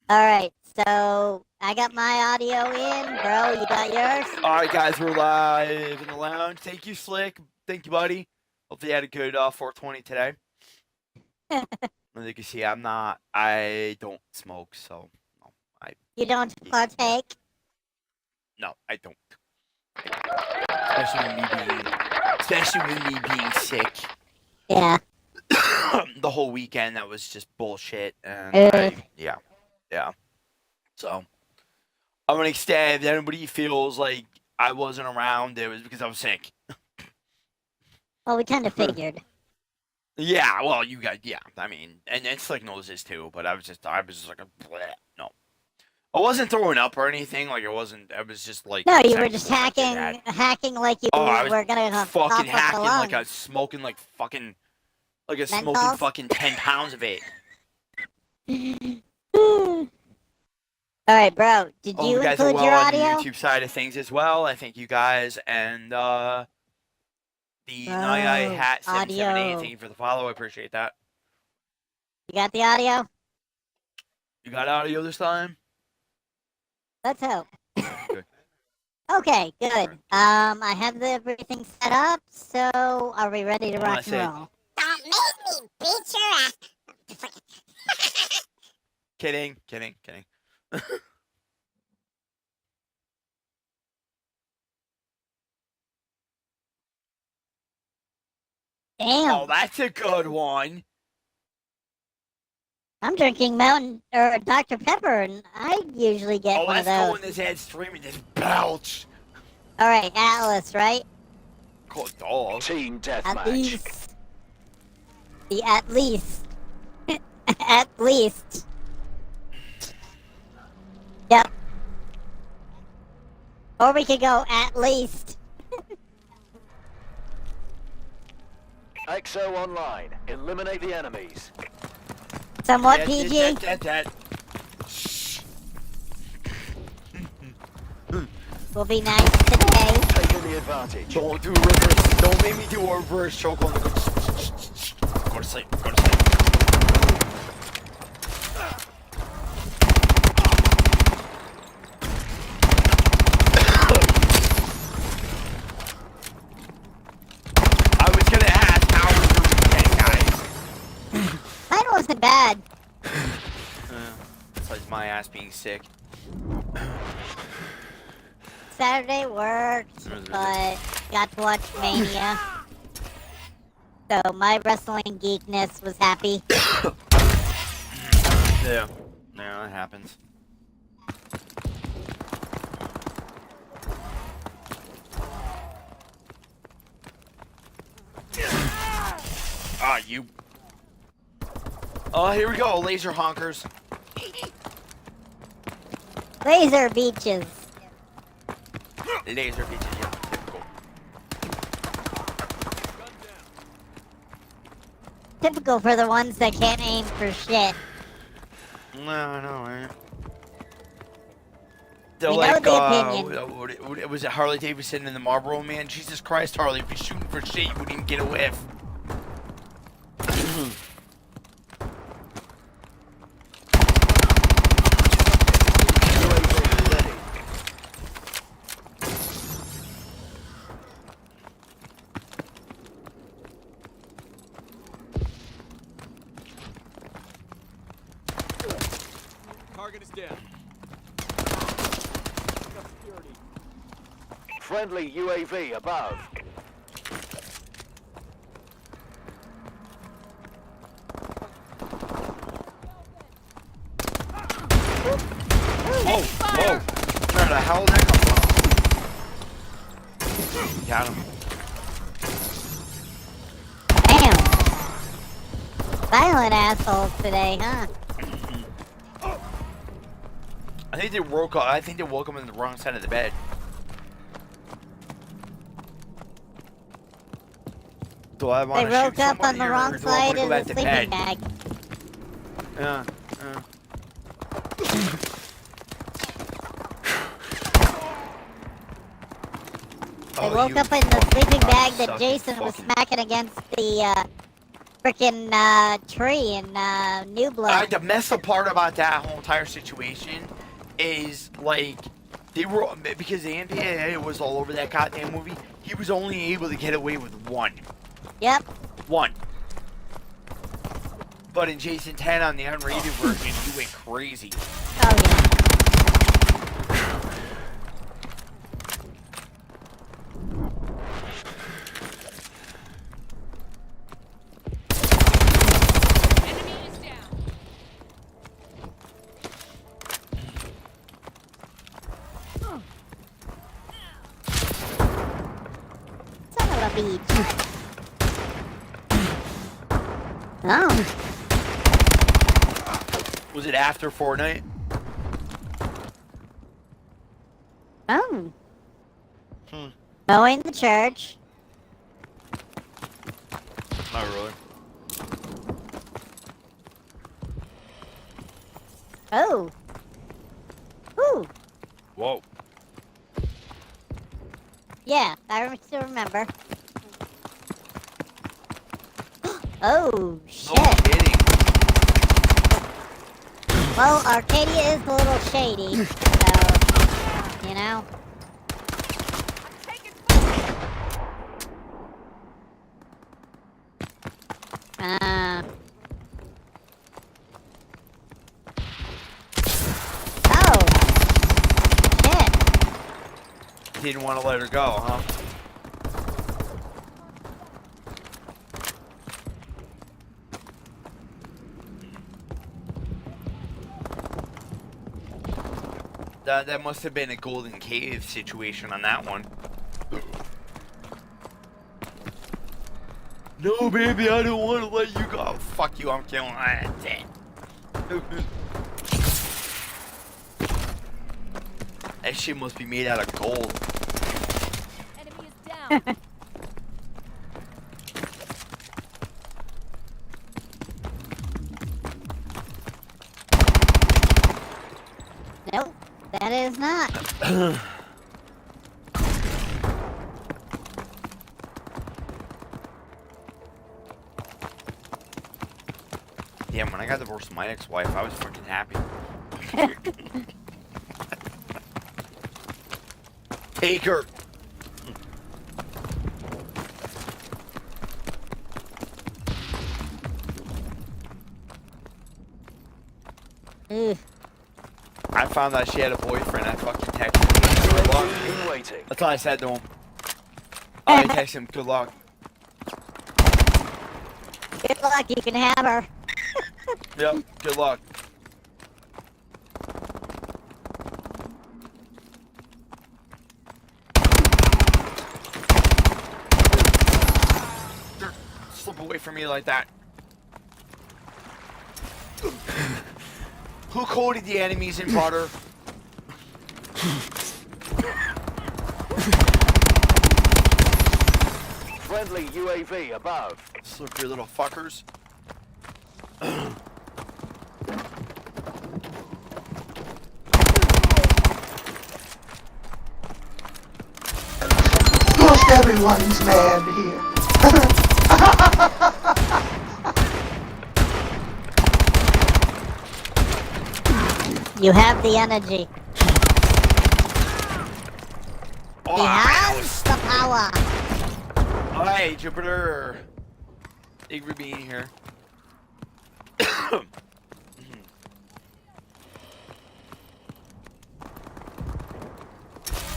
Alright, so I got my audio in, bro. You got yours? Alright, guys, we're live in the lounge. Thank you, Slick. Thank you, buddy. Hopefully, you had a good 420 today. As you can see, I don't smoke, so no. You don't partake? No, I don't. Especially with me being sick. Yeah. The whole weekend, that was just bullshit. And yeah. So, I'm gonna extend. If anybody feels like I wasn't around, it was because I was sick. Well, we kind of figured. Yeah, well, you guys, yeah. I mean, and Slick knows this too, but I was just like, bleh, no. I wasn't throwing up or anything. Like, I was just like. No, you were just hacking like you were gonna fucking hacking like I lungs. was smoking like fucking, like I was Menthols? smoking fucking 10 pounds of it. Alright, bro, did Oh, you you guys are include well your on audio? the YouTube side of things as well. I thank you guys and the Night Hat 778. audio. Thank you for the follow. I appreciate that. You got the audio? You got audio this time? Let's hope. Good. Okay, good. I have everything set up, so are we ready to rock and roll? Don't make me beat your ass. Kidding. Damn. Oh, that's a good one. I'm drinking Mountain or Dr. Pepper, and I usually get one of let's go those. in this head streaming this belch. All right, Atlas, right? Cool dog. Team At deathmatch. least. At least. At least. Yep. Or we could go at least. XO online. Eliminate the enemies. Somewhat PG. That. Will be nice today. Taking the advantage. Don't do reverse. Don't make me do a reverse choke on the. Go to sleep. I was gonna ask how was your weekend, guys? Mine wasn't bad. Besides my ass being sick. Saturday worked, but got to watch Mania. So my wrestling geekness was happy. Yeah, that happens. You. Oh, here we go, laser honkers. Laser beaches. Laser beaches, yeah, typical. Typical for the ones that can't aim for shit. No, I know, right? We know the opinion. It was a Harley Davidson in the Marlboro Man. Jesus Christ, Harley, if you're shooting for shit, you wouldn't even get a whiff. Target is down. Friendly UAV above. Whoa! Where the hell did that come from? Got him. Damn. Violent assholes today, huh? I think they woke up. I think they woke him in the wrong side of the bed. Do I want They to woke shoot up on somebody the or wrong do I side wanna of go the back to sleeping bed? bag. Yeah. They woke up in the sleeping bag that suck, Jason was fucking- smacking against the freaking tree in New Blood. The messed up part about that whole entire situation is like they were because the MPAA was all over that goddamn movie. He was only able to get away with one. Yep. One. But in Jason 10 on the unrated version, he went crazy. Oh yeah. Enemy is down. Son of a bitch. Oh. Was it after Fortnite? Oh. Hmm. Mowing the church. Not really. Oh. Ooh. Whoa. Yeah, I still remember. Oh, shit. No kidding. Well, Arcadia is a little shady, so, you know. Oh. Shit. Didn't want to let her go, huh? That must have been a golden cave situation on that one. No, baby, I don't want to let you go. Fuck you, I'm killing that. That shit must be made out of gold. Enemy is down. Nope, that is not. Damn, when I got divorced from my ex-wife, I was fucking happy. Take her. Ugh. I found out she had a boyfriend. I fucking texted him. Good luck. In waiting. That's all I said to him. I texted him, good luck. Good luck, you can have her. Yep, good luck. Slip away from me like that. Who coded the enemies in butter? Friendly UAV above. Slippery little fuckers. Most everyone's mad here. You have the energy. Oh, He has the power. hi, Jupiter. Thank you for being here.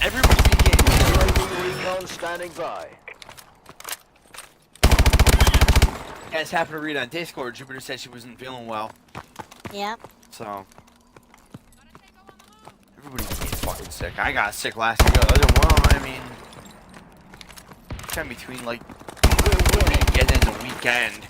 Everybody begin. UAV recon standing by. I just happened to read on Discord. Jupiter said she wasn't feeling well. Yep. So everybody gets fucking sick. I got sick last week. Well, I mean, kind of between like weekend and the weekend.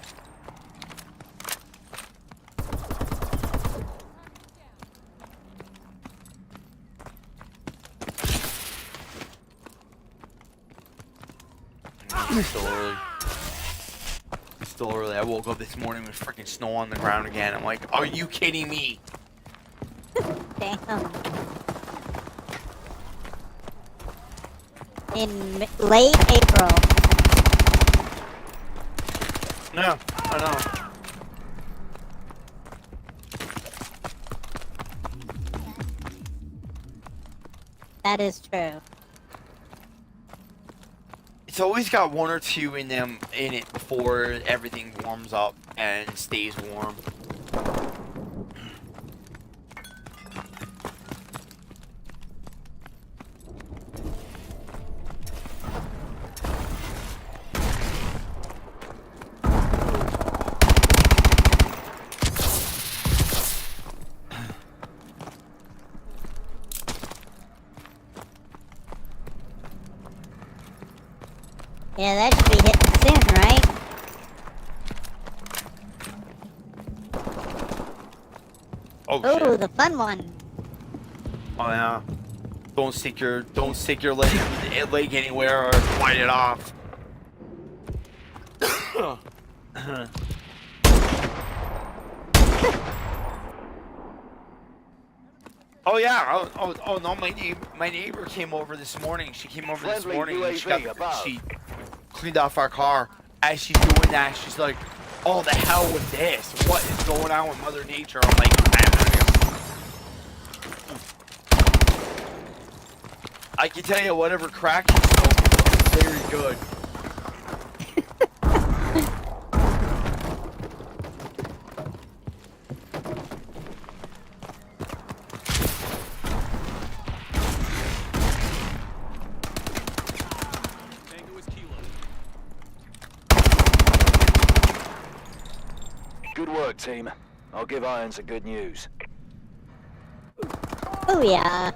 It's still early. It's still early. I woke up this morning with freaking snow on the ground again. I'm like, are you kidding me? Damn. In late April. No, I know. That is true. It's always got one or two in it before everything warms up and stays warm. Yeah, that should be hitting soon, right? Oh Ooh, shit! the fun one. Oh yeah. Don't stick your leg anywhere or bite it off. Oh yeah. Oh no. My neighbor came over this morning. She came over this Friendly morning and UAV she cleaned off our car. As she's doing that, she's like, "Oh, the hell with this? What is going on with Mother Nature?" I'm like, I can tell you, whatever crack you smoked was very good. Tango is kilo. Good work, team. I'll give Irons the good news. Oh yeah.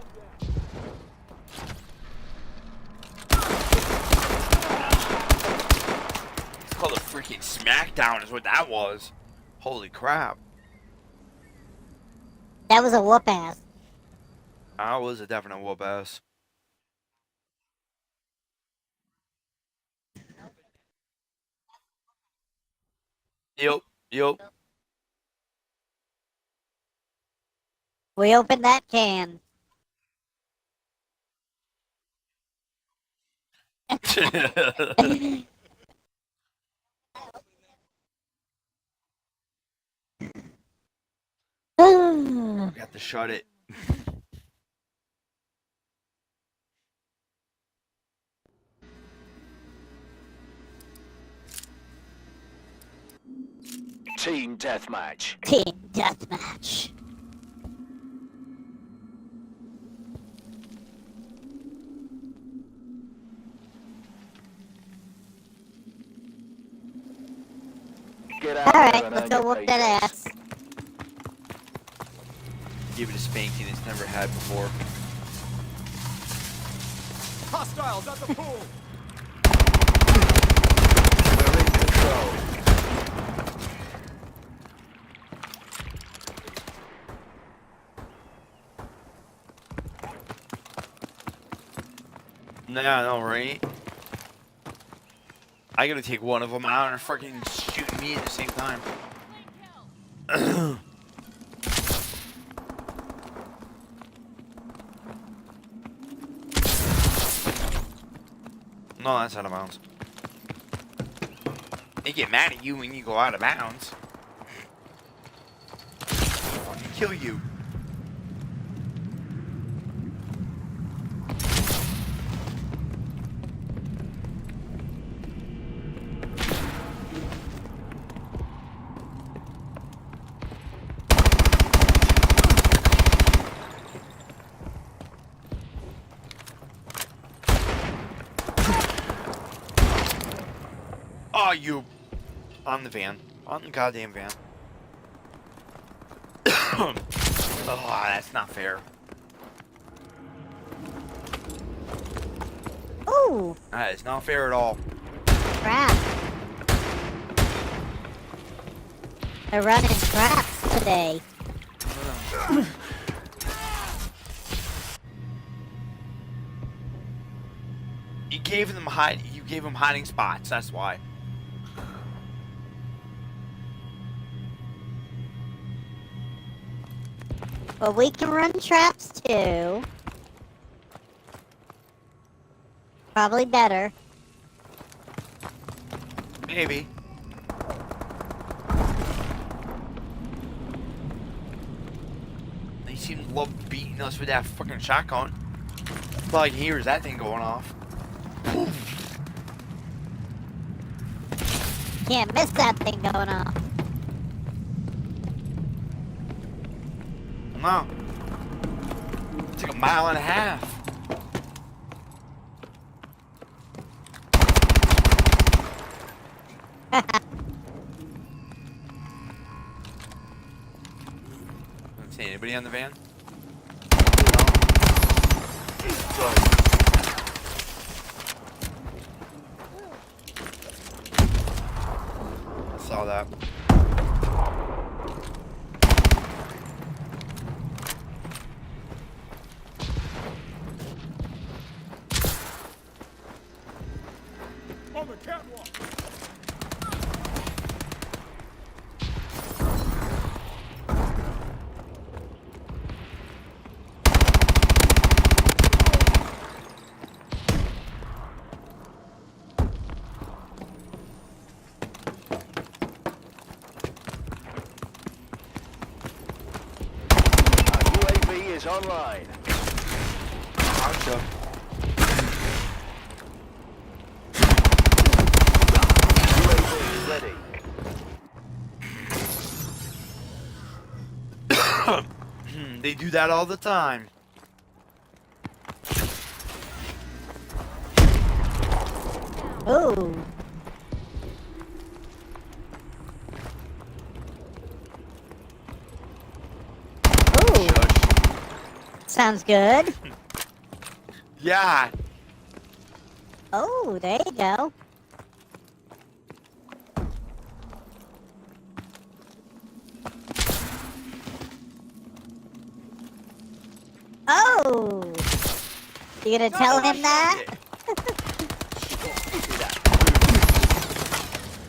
It's called a freaking smackdown is what that was. Holy crap. That was a whoop ass. That was a definite whoop ass. Yep. We opened that can. Got to shut it. Team deathmatch. Team deathmatch. Get out there Alright, and let's earn go your whoop that paychecks. ass. Give it a spanking it's never had before. Hostiles at the pool. We're in control. Nah, no, right? I gotta take one of them out and fucking shoot me at the same time. No, that's out of bounds. They get mad at you when you go out of bounds. Fucking kill you. Oh, you. On the van. On the goddamn van. Oh, that's not fair. Ooh, That is not fair at all. crap. They're running traps today. You gave them hiding spots, that's why. But we can run traps too. Probably better. Maybe. seemed to love beating us with that fucking shotgun. All I can hear is that thing going off. Can't miss that thing going off. No. It's like a mile and a half. Don't see anybody on the van? I saw that. On the catwalk. UAV is online. Gotcha. UAV is ready. They do that all the time. Ooh. Ooh. Sounds good. Yeah. Oh, there you go. Oh! You gonna tell him that?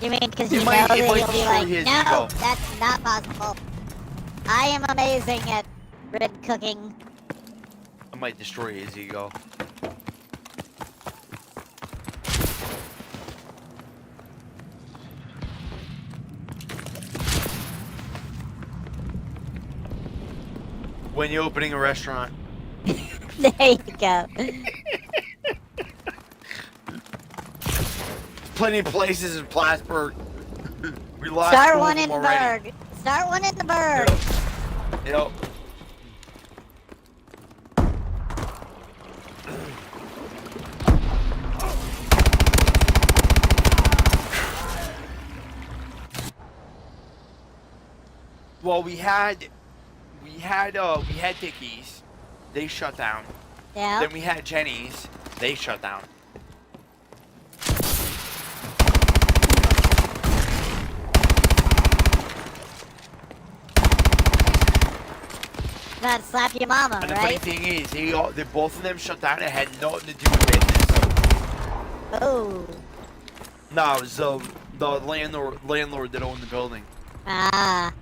You mean because you It know might- that it might you'll be destroy like, his no, ego." that's not possible. I am amazing at rib cooking. I might destroy his ego. When you opening a restaurant? There you go. Plenty of places in Plattsburgh. We lost Start two of one them in already. Berg. Start one in the Berg. Yep. Well, we had Dickies. They shut down. Yeah. Then we had Jenny's. They shut down. Not slap your mama, And the funny right? thing is, both of them shut down. It had nothing to do with business. Oh. No, it was the landlord that owned the building. Ah.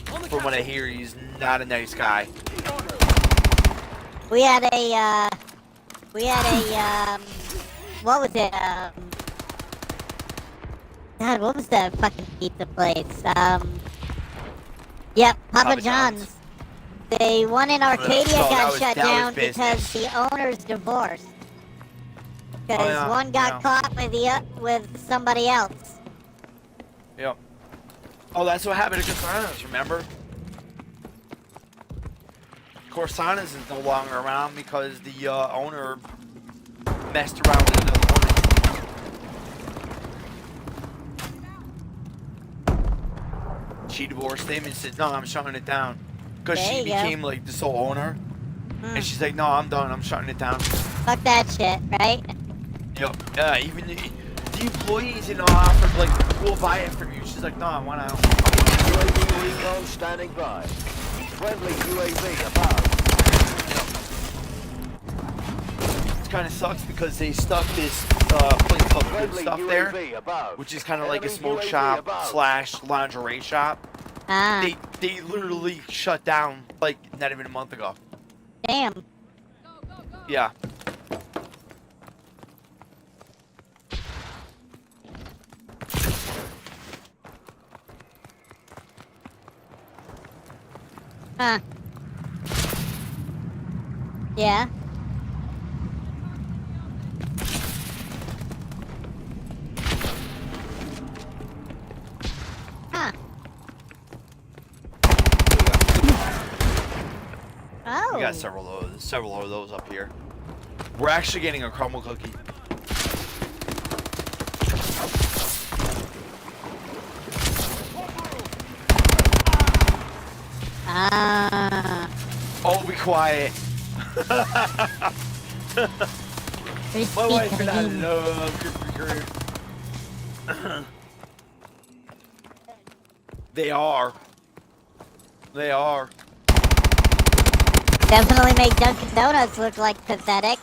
From what I hear, he's not a nice guy. We had a, what was it, God, what was the fucking pizza place? Yep, Papa John's. The one in Arcadia got shut down because the owners divorced. Because one got caught with somebody else. Yep. Oh, that's what happened to Corsanas, remember? Corsanas is no longer around because the owner messed around with another woman. She divorced him and said, no, I'm shutting it down. Because she became like the sole owner. And she's like, no, I'm done, I'm shutting it down. Fuck that shit, right? Yep. Yeah, even the employees, offered like, we'll buy it from you. She's like, no, I want out. UAV recon standing by. Friendly UAV above. It kind of sucks because they stuck this place called Good Friendly Stuff UAV there, above. which is kind of like a Enemy smoke UAV shop above. / lingerie shop. Ah. They literally shut down like not even a month ago. Damn. Yeah. Huh. Yeah. Huh. Oh. We got several of those up here. We're actually getting a crumble cookie. Ah. Oh, be quiet. My wife and I love Krispy Kreme. They are. They are. Definitely make Dunkin' Donuts look like pathetic.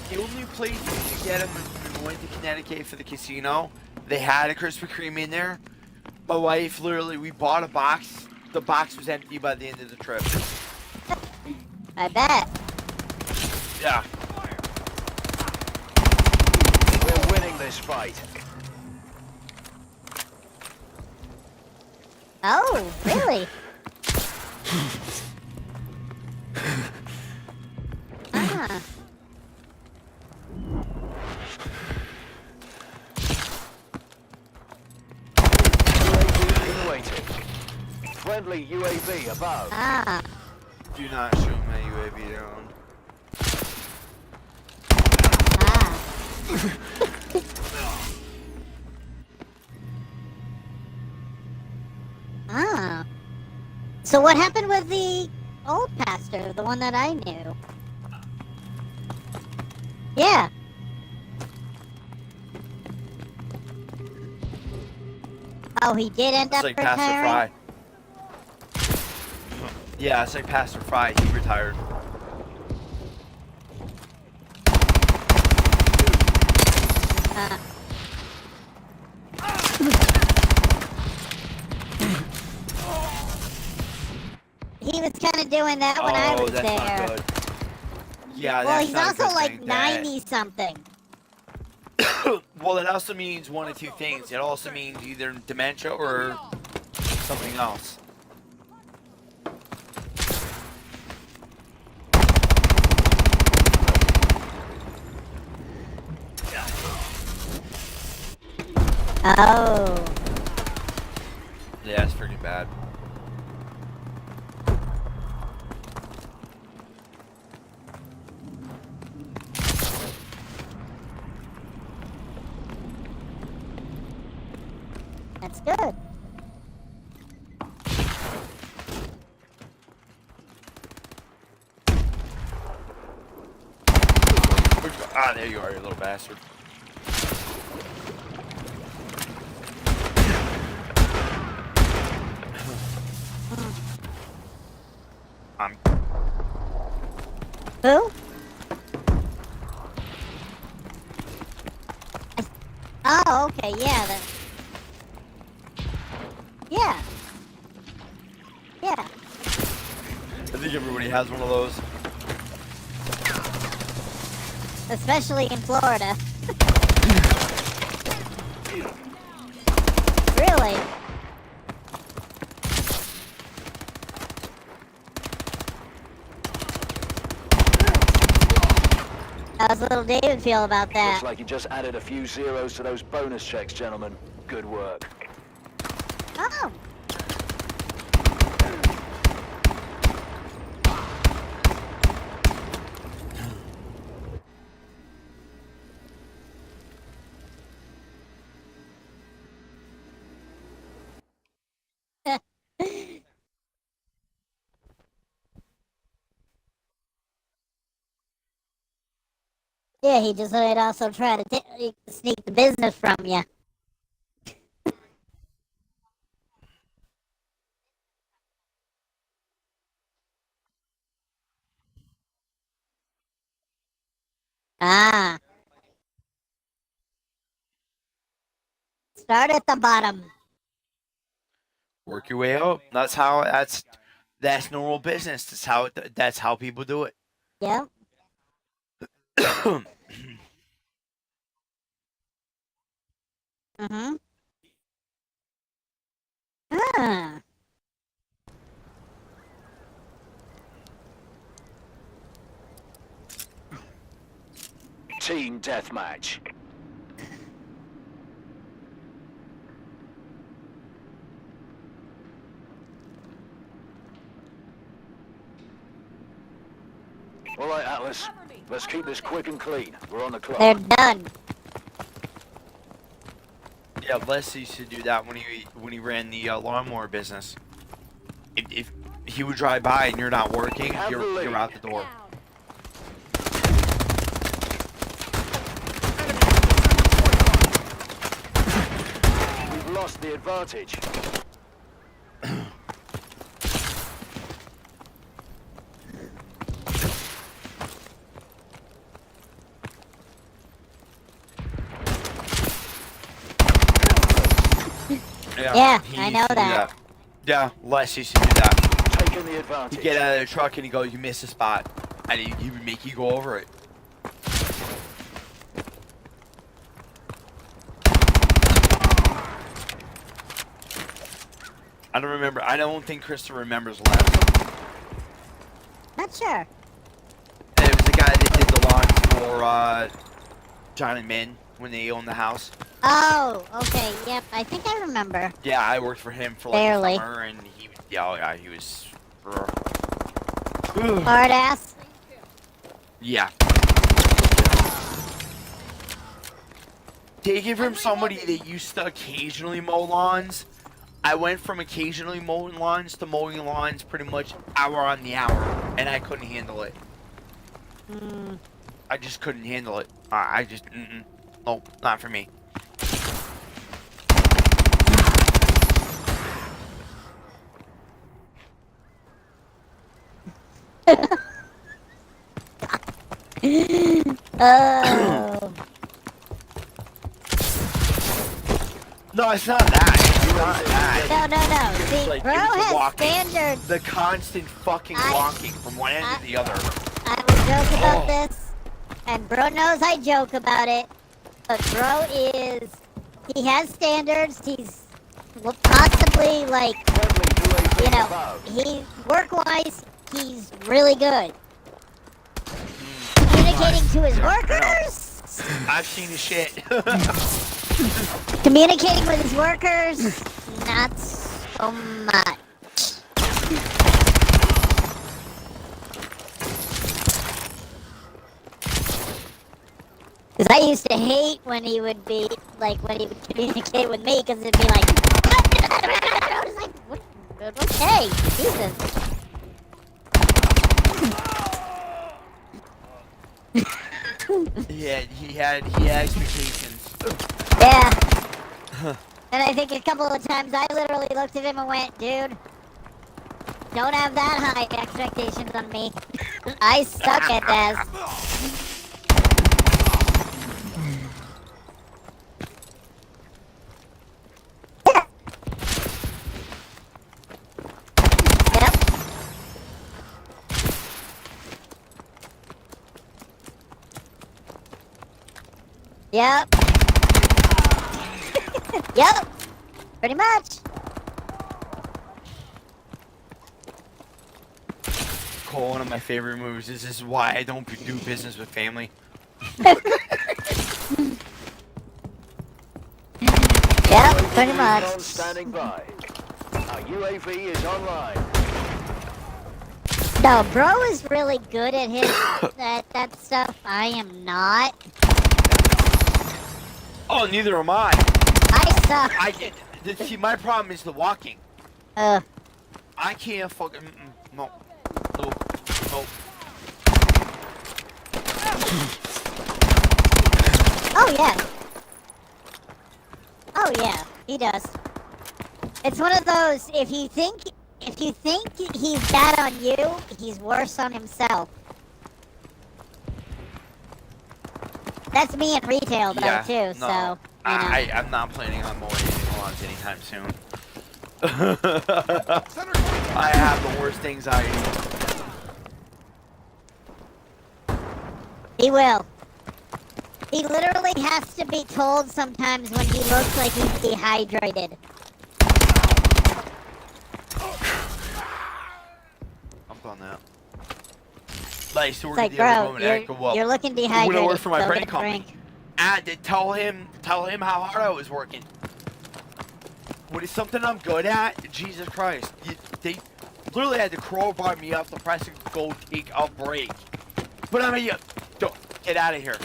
The only place you could get them when we went to Connecticut for the casino, they had a Krispy Kreme in there. My wife, literally, we bought a box. The box was empty by the end of the trip. I bet. Yeah. We're winning this fight. Oh, really? Ah. UAV waiting. Friendly UAV above. Ah. Do not shoot my UAV down. Ah. Ah. So what happened with the old pastor, the one that I knew? Yeah. Oh, he did end It's up like Pastor retiring? Fry. Yeah, it's like Pastor Fry. He retired. Uh. He was kind of doing that when I was that's there. not good. Yeah, Well, that's he's not a also good like thing, that- 90 something. Well, it also means one of two things. It also means either dementia or something else. Oh. Yeah, it's pretty bad. That's good. Ah, there you are, you little bastard. Who? Oh, okay, yeah. Yeah. Yeah. I think everybody has one of those. Especially in Florida. Really? How's little David feel about that? Looks like you just added a few zeros to those bonus checks, gentlemen. Good work. Oh. Yeah, he just might also try to sneak the business from you. Ah. Start at the bottom. Work your way up. That's normal business. That's how people do it. Yeah. Mm-hmm. Ah. Team deathmatch. All right, Atlas. Let's keep this quick and clean. We're on the clock. They're done. Yeah, Les used to do that when he ran the lawnmower business. If he would drive by and you're not working, you're out the door. We've lost the advantage. Yeah, he I used know to do that. Yeah, Les used to do that. Taking the advantage. He'd get out of the truck and he'd go, "You missed a spot," and he would make you go over it. I don't remember. I don't think Krista remembers Les. Not sure. It was the guy that did the lawns for John and Min when they owned the house. Oh, okay. Yep, I think I remember. Yeah, I worked for him for like Barely. a summer, and he, yeah, he was. Hard ass. Yeah. Take it from somebody that used to occasionally mow lawns. I went from occasionally mowing lawns to mowing lawns pretty much hour on the hour, and I couldn't handle it. I just couldn't handle it. I just, nope, not for me. Oh. No, it's not that. It's not that. No. See, Like, bro it was the has walking. standards. The constant fucking walking from one end to the other. I will joke about this, and bro knows I joke about it, but bro he has standards. He's possibly like, you know, work-wise, he's really good. Communicating to his workers. I've seen the shit. Communicating with his workers, not so much. Because I used to hate when he would be, like, when he would communicate with me, because it'd be like, I was like, what? Okay, Jesus. Yeah, he had expectations. Yeah. And I think a couple of times I literally looked at him and went, dude, don't have that high expectations on me. I suck at this. Yep. Yep. Pretty much. Cole, one of my favorite moves. This is why I don't do business with family. Yep, pretty much. Standing by. Our UAV is online. No, bro is really good at his that stuff. I am not. Oh, neither am I. I suck. See, my problem is the walking. I can't fucking no. Oh yeah. Oh yeah, he does. It's one of those, if you think he's bad on you, he's worse on himself. That's me in retail though, Yeah, too, no, so, you know. I'm not planning on mowing any lawns anytime soon. I have the worst anxiety. He will. He literally has to be told sometimes when he looks like he's dehydrated. I'm on that. Like, so we're It's like, gonna bro, go and go up. you're looking We're gonna dehydrated. work for my Go printing get a company. drink. And to tell him how hard I was working. What is something I'm good at? Jesus Christ. They literally had to crowbar me up to press and go take a break. But I mean, don't get out of here.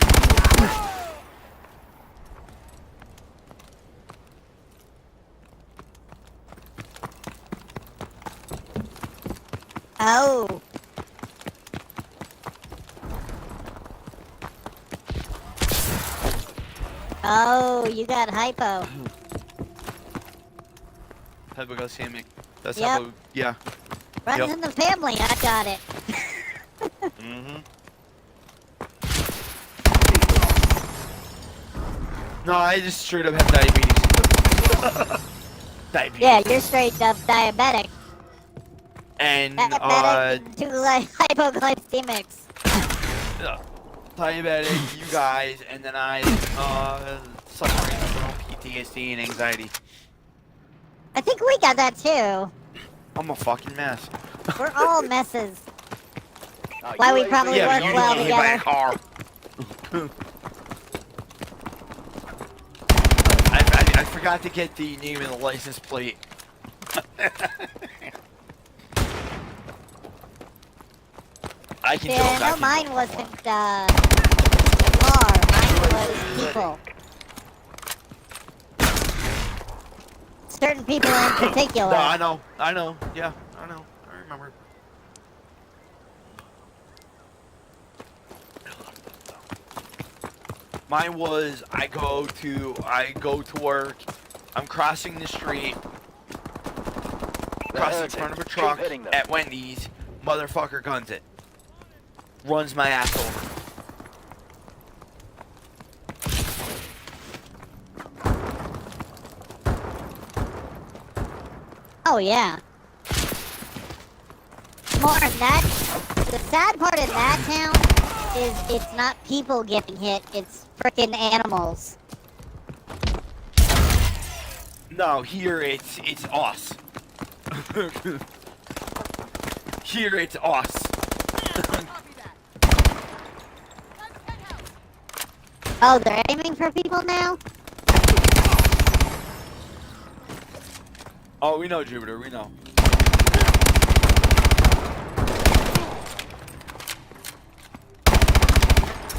Oh. Oh, you got hypo. Hypoglycemic. That's Yep. hypo. Yeah. Runs Yep. in the family. I got it. Mm-hmm. No, I just straight up have diabetes. Diabetes. Yeah, you're straight up diabetic. And Diabetic to like hypoglycemics. diabetic, you guys, and then I suffering from PTSD and anxiety. I think we got that too. I'm a fucking mess. We're all messes. Why we probably Yeah, work but you well didn't get hit by a together. car. I forgot to get the name of the license plate. I can Yeah, joke. I no, can mine joke. wasn't car. Mine was people. Certain people in particular. No, I know, yeah, I know, I remember. Mine was, I go to work, I'm crossing the street, crossing in front of a truck at Wendy's, motherfucker guns it. Runs my ass over. Oh yeah. More than that, the sad part in that town is it's not people getting hit, it's frickin' animals. No, here it's us. Here it's us. Oh, they're aiming for people now? Oh, we know, Jupiter, we know.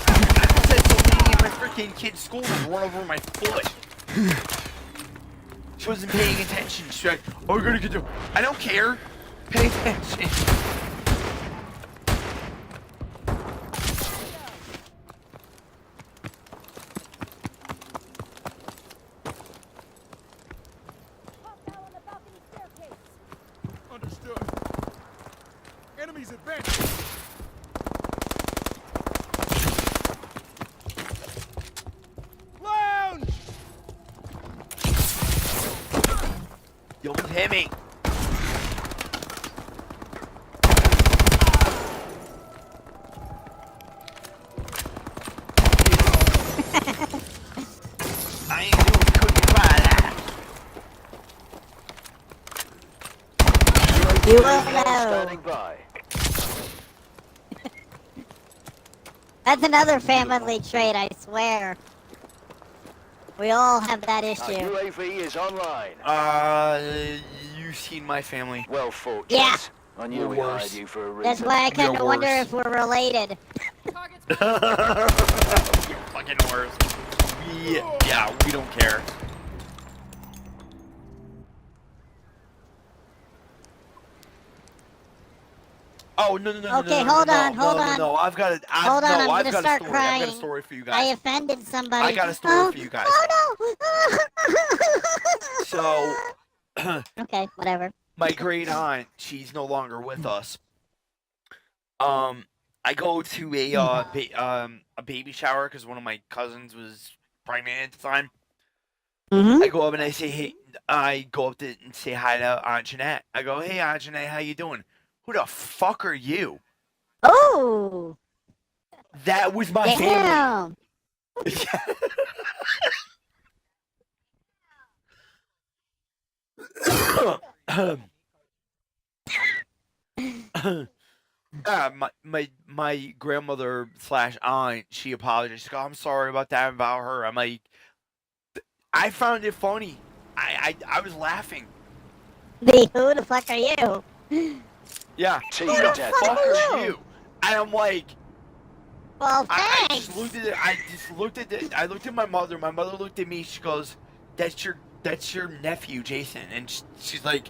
I said something in my freaking kid's school was run over my foot. She wasn't paying attention. She's like, oh, we're gonna get to. I don't care. Pay attention. Understood. Enemies advancing. Lounge! You almost hit me. I ain't doing cookie pie that. You will Standing know. by. That's another family trait, I swear. We all have that Our issue. UAV is online. You've seen my family. Well fought, Yeah. gents. I knew we Worse. hired you for a reason. That's why I kinda You're wonder worse. if we're related. Target's You're fucking worse. Yeah, we don't care. Oh no! Okay, no, hold no, on, no, hold no, on. No, I've got it. Hold on, I'm I've gonna got start a story. I've got a crying. story for you I guys. offended somebody. I got a story for you guys. Oh no! So, Okay, whatever. my great aunt, she's no longer with us. I go to a baby shower because one of my cousins was pregnant at the time. Mm-hmm. I go up and I say, hey, I go up to and say hi to Aunt Jeanette. I go, hey, Aunt Jeanette, how you doing? Who the fuck are you? Oh! That was my family. Damn! My grandmother slash aunt, she apologized. She goes, I'm sorry about that about her. I'm like, I found it funny. I was laughing. Who the fuck are you? Yeah. Team Who the death. fuck are are you? you? And I'm like, Well, I thanks. just looked at it. I just looked at it. I looked at my mother. My mother looked at me. She goes, "That's your nephew, Jason." And she's like,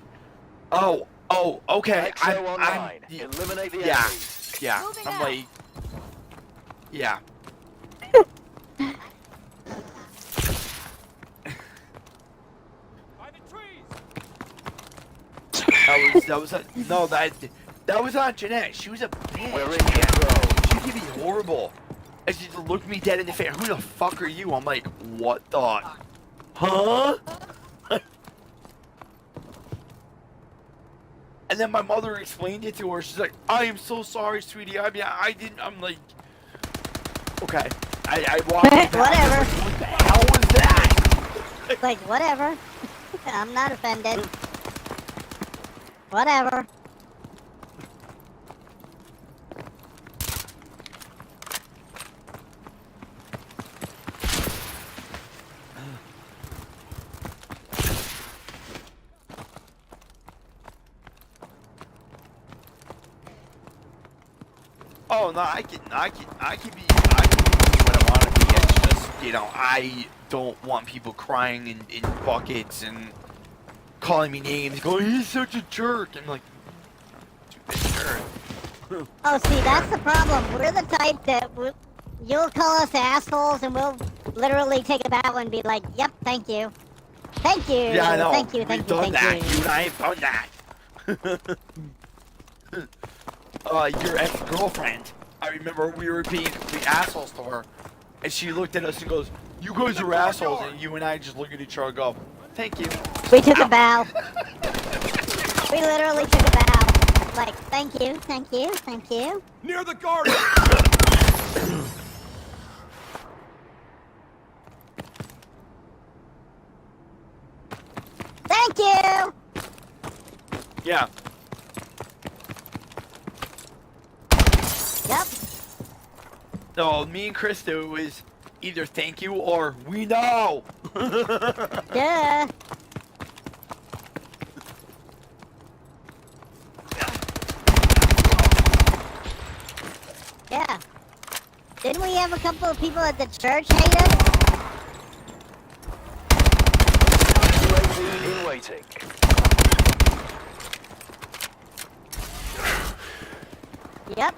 "Oh, okay." XO online. Eliminate the yeah, enemies. yeah. Moving I'm out. like, yeah. By the trees! That was Aunt Jeanette. She was a bitch. We're in control. She could be horrible. And she just looked me dead in the face. Who the fuck are you? I'm like, what the? Huh? And then my mother explained it to her. She's like, I am so sorry, sweetie. I mean, I didn't. I'm like, okay. I walked back. Whatever. What the hell was that? Like, whatever. I'm not offended. Whatever. Oh no, I can be what I want to be. It's just, I don't want people crying in buckets and calling me names, going, he's such a jerk. I'm like, sure. Oh, see, that's the problem. We're the type that you'll call us assholes, and we'll literally take a bow and be like, "Yep, thank you, thank you, Yeah, I know. thank you, We've thank you, done thank that. you." You and I have done that. Your ex-girlfriend. I remember we were being assholes to her, and she looked at us and goes, "You guys are assholes," and you and I just look at each other and go, "Thank you." We took a bow. We literally took a bow. Like, thank you, thank you, thank you. Near the garden! Thank you. Yeah. Yep. No, me and Krista, it was either thank you or we know. Duh. Yeah. Didn't we have a couple of people at the church hate us? UAV in waiting. Yep.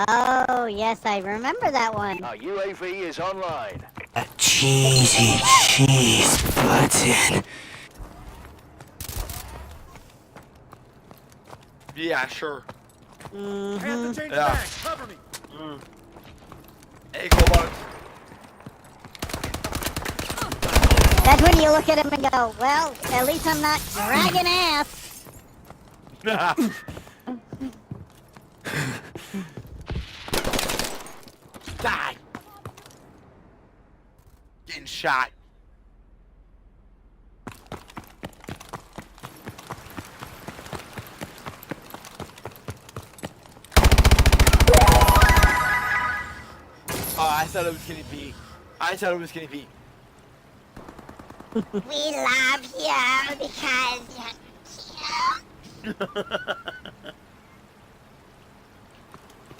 Oh, yes, I remember that one. Our UAV is online. A cheesy cheese button. Yeah, sure. I have Mm-hmm. to change Yeah. back. Cover me. Hey, Cold That's when you look at him and go, well, at least I'm not dragging ass. Die. Getting shot. Oh, I thought it was gonna be. We love you because you're cute.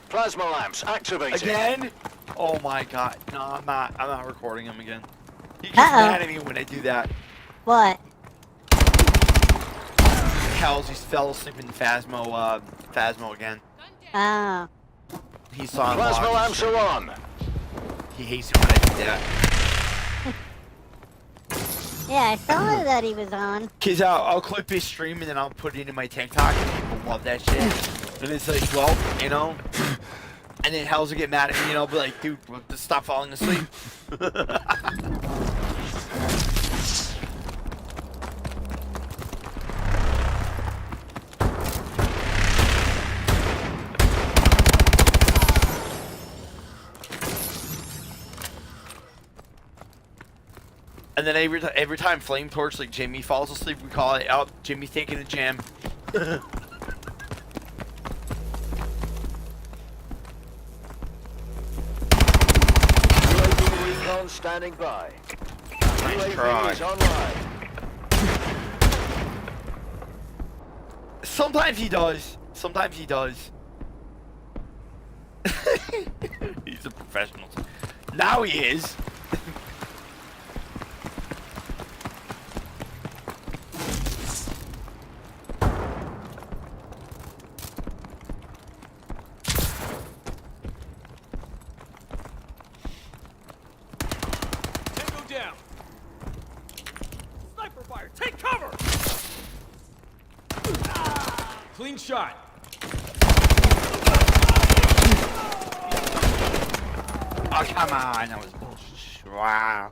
Plasma lamps activated. Again? Oh my god. No, I'm not recording him again. He gets Uh-oh. mad at me when I do that. What? Hells, he fell asleep in Phasmo again. Oh. He saw him Plasma log. lamps are on. He hates it when I do that. Yeah, I saw that he was on. Cause I'll clip his stream and then I'll put it in my TikTok and people love that shit. And it's like, well, and then Hells will get mad at me, be like, dude, just stop falling asleep. And then every time Flame Torch, like Jimmy falls asleep, we call it, oh, Jimmy's taking a jam. UAV recon standing by. Nice try. UAV is online. Sometimes he does. Sometimes he does. He's a professional. Now he is. Tango down. Sniper fire. Take cover. Clean shot. Oh, come on. That was bullshit. Wow.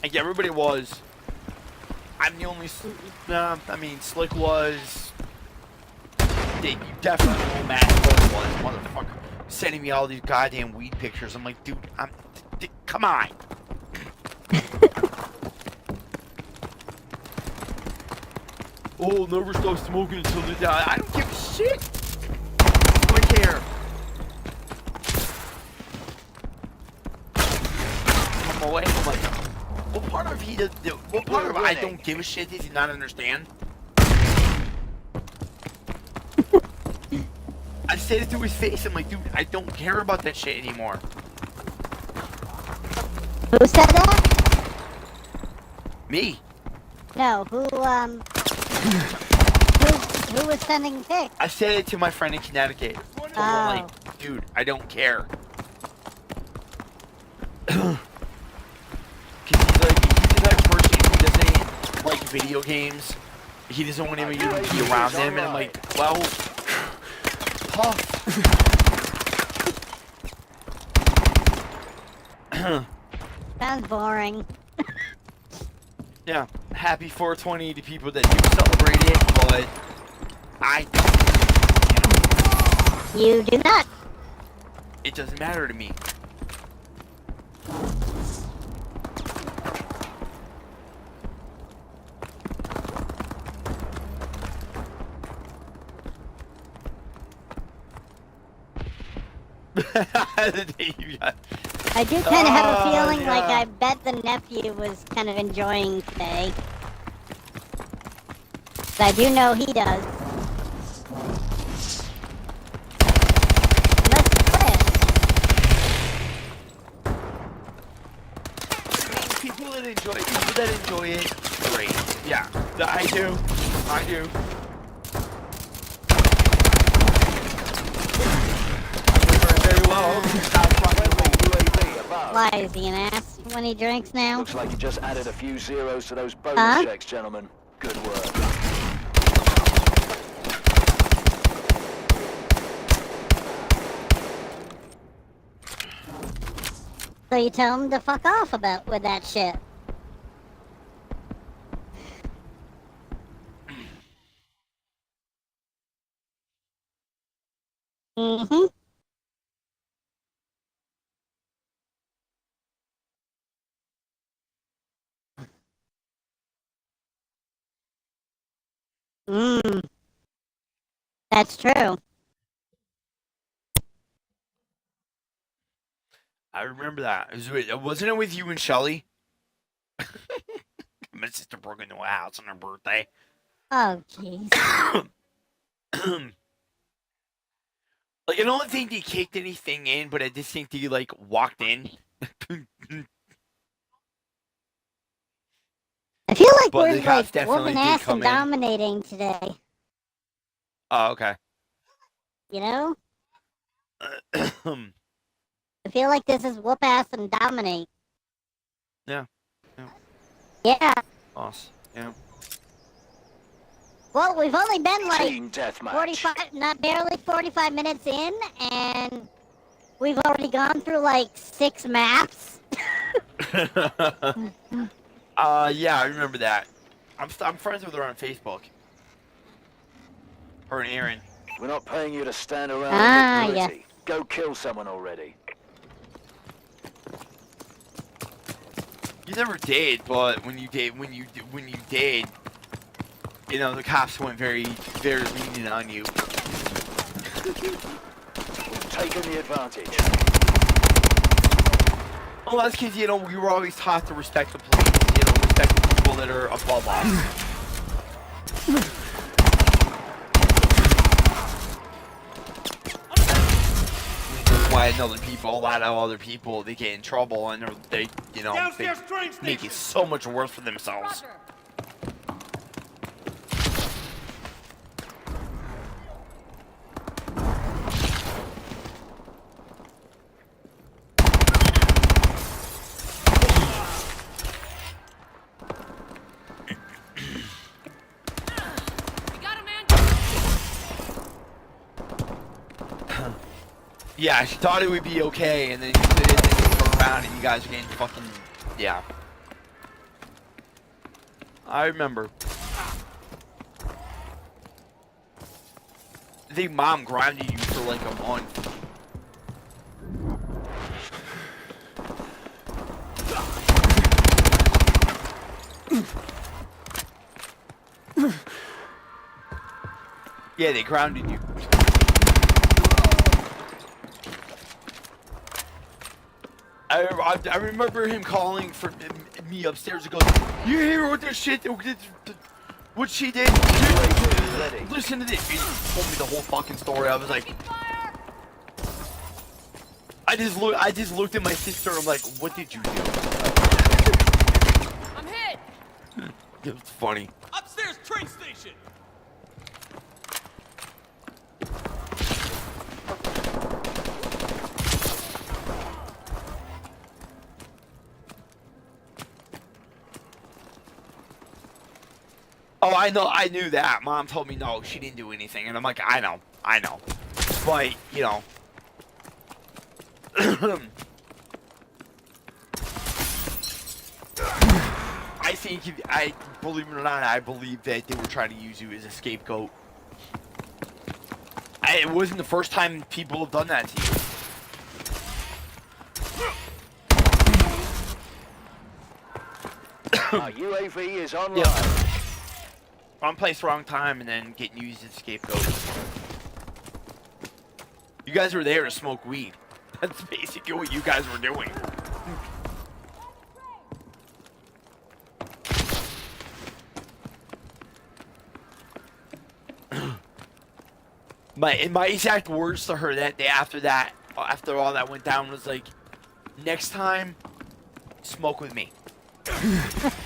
Like, everybody was. I'm the only. Nah, I mean, Slick was. You definitely know Matt was, motherfucker. Sending me all these goddamn weed pictures. I'm like, dude, come on. Oh, never stop smoking until they die. I don't give a shit. I don't care. I'm away. I'm like, what part of he does? What part of I don't give a shit does he not understand? I said it to his face. I'm like, dude, I don't care about that shit anymore. Who said that? Me. No, who was sending pics? I said it to my friend in Connecticut. I'm like, dude, I don't care. Cause he's the type of person who doesn't like video games. He doesn't want to even be around them, and I'm like, well, tough. Sounds boring. Yeah, happy 420 to people that do celebrate it, but I don't. You do not. It doesn't matter to me. I do kind of have a feeling like I bet the nephew was kind of enjoying today. I do know he does. Let's play it. People that enjoy it, great. Yeah, I do. Very well. Why, is he an ass when he drinks now? Looks like you just added a few zeros to those bonus checks, gentlemen. Good work. So you tell him to fuck off with that shit. Mm-hmm. That's true. I remember that. Wasn't it with you and Shelly? My sister broke into a house on her birthday. Oh, jeez. Like, I don't think they kicked anything in, but I just think they, like, walked in. I feel like But we're, the cops like, definitely whooping did ass come and in. dominating today. Oh, okay. You know? I feel like this is whoop ass and dominate. Yeah. Yeah. Awesome. Yeah. Well, we've only been like Team deathmatch. 45 minutes in, and we've already gone through like 6 maps. Yeah, I remember that. I'm friends with her on Facebook. Her and Aaron. We're not paying you to stand around Ah, and get yes. pretty. Go kill someone already. You never did, but when you did, you know, the cops went very lenient on you. We've taken the advantage. Well, that's because, you know, we were always taught to respect the police, you know, respect the people that are above us. That's why a lot of other people, they get in trouble and they you know, they Downstairs train make station. it so much worse for themselves. Roger. We got a man. Yeah, she thought it would be okay, and then you did it, and then you turn around, and you guys are getting fucking, yeah. I remember. I think Mom grounded you for like a month. Yeah, they grounded you. I remember him calling for me upstairs and goes, "You hear what this shit, what she did? Listen to this." He told me the whole fucking story. I was like, Fire. I just looked at my sister. I'm like, "What did you do?" I'm hit. It was funny. Upstairs train station. Oh, I knew that. Mom told me no, she didn't do anything, and I'm like, I know, but you know. I believe it or not, I believe that they were trying to use you as a scapegoat. It wasn't the first time people have done that to you. Our UAV is online. Yeah. Wrong place, wrong time, and then getting used as a scapegoat. You guys were there to smoke weed. That's basically what you guys were doing. My exact words to her that day after all that went down was like, next time, smoke with me.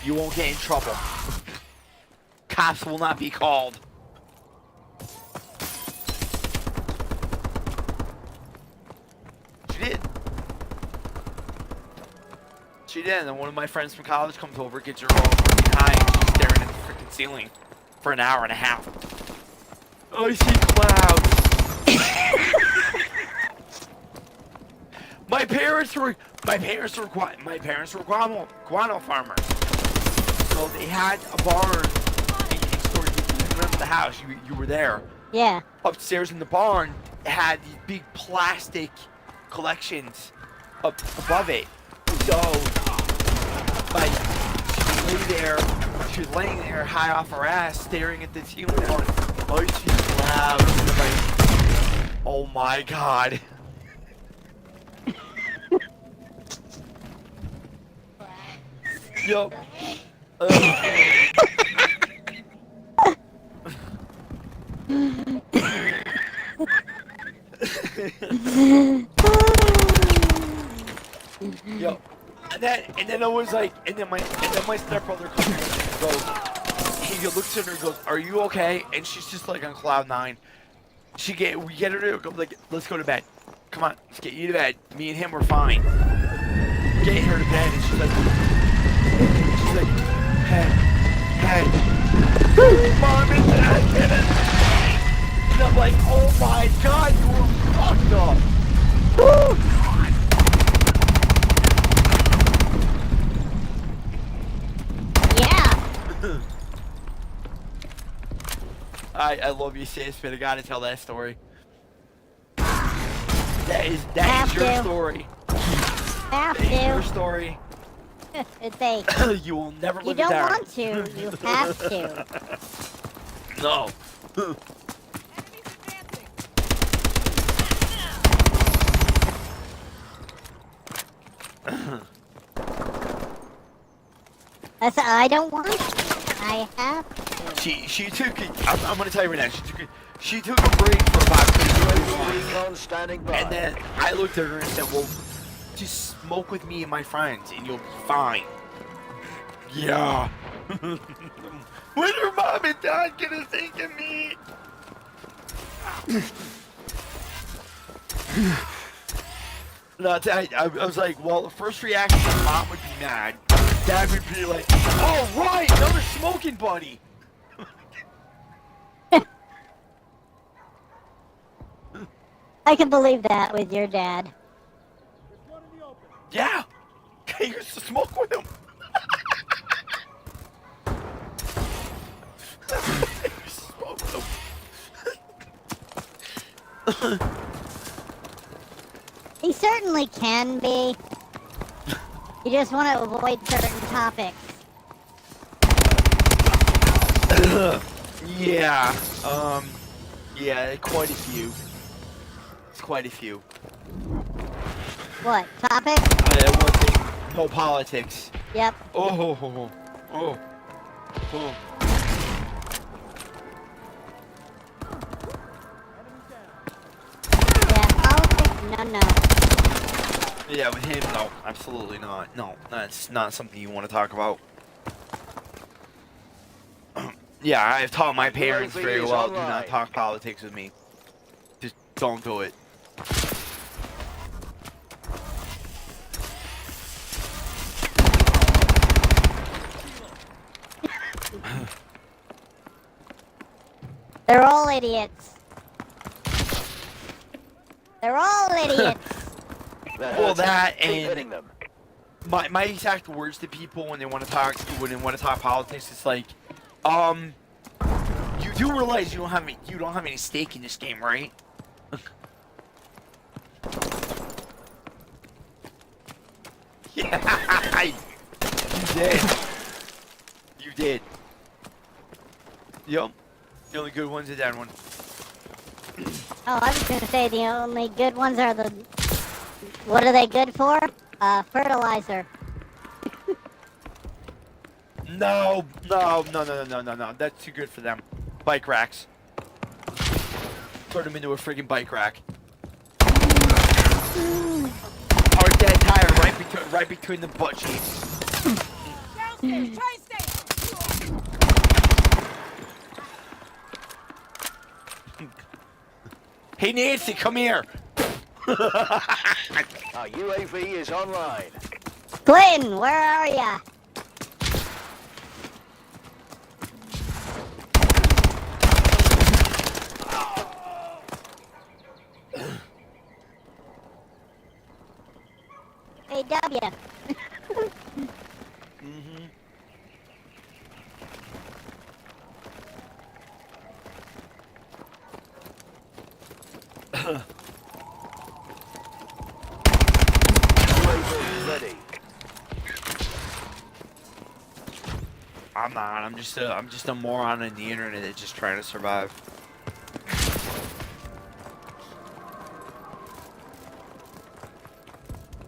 You won't get in trouble. Cops will not be called. She did. She did, and then one of my friends from college comes over, gets her all freaking high, and she's staring at the freaking ceiling for an hour and a half. I see clouds. My parents were guano farmers. So they had a barn in storage. You remember the house? You were there. Yeah. Upstairs in the barn, it had these big plastic collections up above it. So, like, she was laying there high off her ass, staring at the ceiling. Going, "Oh, she's loud." And I'm like, oh my god. Yup. Yo, and then I was like, and then my stepbrother comes and goes, he looks at her and goes, "Are you okay?" And she's just like on cloud nine. We get her to go, like, "Let's go to bed. Come on, let's get you to bed. Me and him were fine." Getting her to bed, and she's like, "Hey, Mom and Dad, get it." And I'm like, "Oh my god, you were fucked up." Woo! Yeah. I love you, sis, but I gotta tell that story. That is Have your to. story. Have That is your to. story. It's a. You will never You live don't it down. want to. You have to. No. Enemies advancing. I don't want to. I have to. She took it. I'm gonna tell you right now. She took a break for about 2 minutes. Recon standing by. And then I looked at her and said, well, just smoke with me and my friends and you'll be fine. Yeah. What are mom and dad gonna think of me? No, I was like, well, the first reaction, mom would be mad. Dad would be like, oh, right, another smoking buddy. I can believe that with your dad. Yeah. I used to smoke with him. I used to smoke with him. He certainly can be. You just want to avoid certain topics. Yeah. Yeah, quite a few. It's quite a few. What? Topics? One thing, no politics. Yep. Oh. Yeah, politics? No. Yeah, with him, no, absolutely not. No, that's not something you want to talk about. Yeah, I've taught my parents very well, do not talk politics with me. Just don't do it. They're all idiots. They're all idiots. Well, that Keep hitting and them. my exact words to people when they want to talk politics, it's like, you do realize you don't have any stake in this game, right? Yeah, you did. You did. Yup. The only good one's a dead one. Oh, I was gonna say the only good ones are the. What are they good for? Fertilizer. No. That's too good for them. Bike racks. Turn them into a friggin' bike rack. Or a dead tire right between the butt cheeks. Downstairs, train station. Hey Nancy, come here. Our UAV is online. Clinton, where are ya? Hey, W. Mhm. UAV ready. I'm not. I'm just a moron on the internet that's just trying to survive.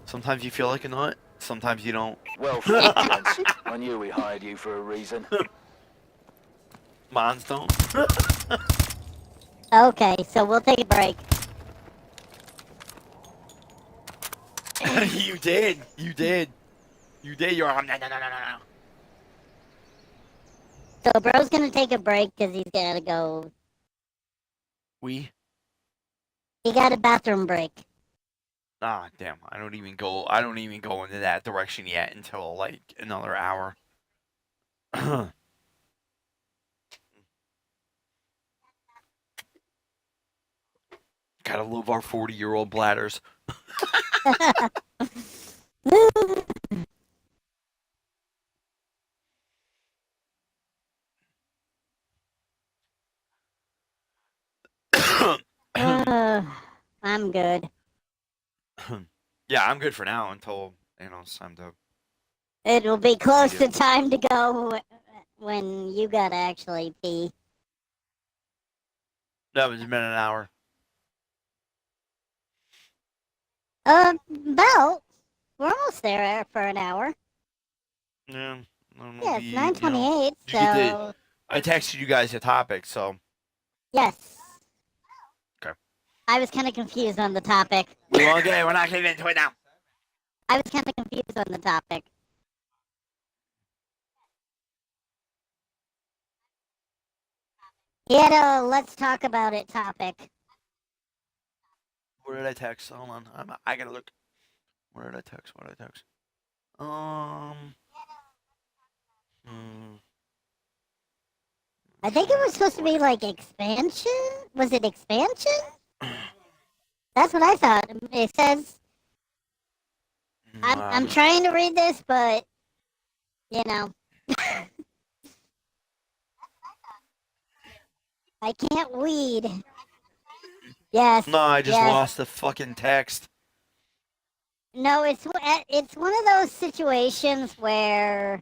Sometimes you feel like a nut. Sometimes you don't. Well fought, gents. I knew we hired you for a reason. Mons don't. Okay, so we'll take a break. You did. You're on. No. So bro's gonna take a break because he's gotta go. We. He got a bathroom break. Ah, damn. I don't even go into that direction yet until like another hour. Gotta love our 40-year-old bladders. I'm good. Yeah, I'm good for now until it's time to It'll be close to time to go when you gotta actually pee. That was been an hour. About. We're almost there for an hour. Yeah. I don't know, Yeah, it's you 9:28, get the- so... I texted you guys a topic, so. Yes. Okay. I was kind of confused on the topic. We're not getting into it now. I was kind of confused on the topic. He had a let's talk about it topic. Where did I text? Hold on. I gotta look. Where did I text? What did I text? I think it was supposed to be like expansion. Was it expansion? That's what I thought. It says I'm trying to read this, but you know, I can't read. Yes. No, I just yes. lost the fucking text. No, it's one of those situations where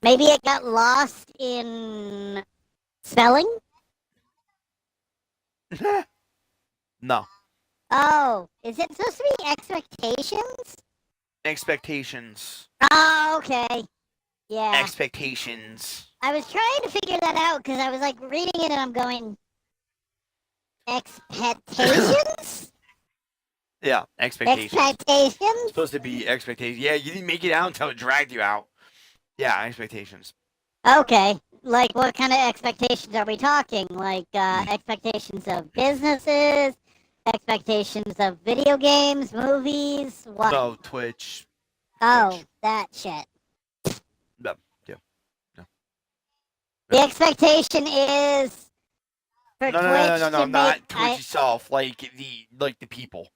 maybe it got lost in spelling. No. Oh, is it supposed to be expectations? Expectations. Oh, okay. Yeah. Expectations. I was trying to figure that out because I was like reading it and I'm going, expectations? Yeah, expectations. Expectations? Supposed to be expectations. Yeah, you didn't make it out until it dragged you out. Yeah, expectations. Okay. Like, what kind of expectations are we talking? Like, expectations of businesses, expectations of video games, movies, what? No, Twitch. Oh, Twitch. that shit. No, yeah. No. The expectation is for No, Twitch no, to not make... Twitch itself. Like the people.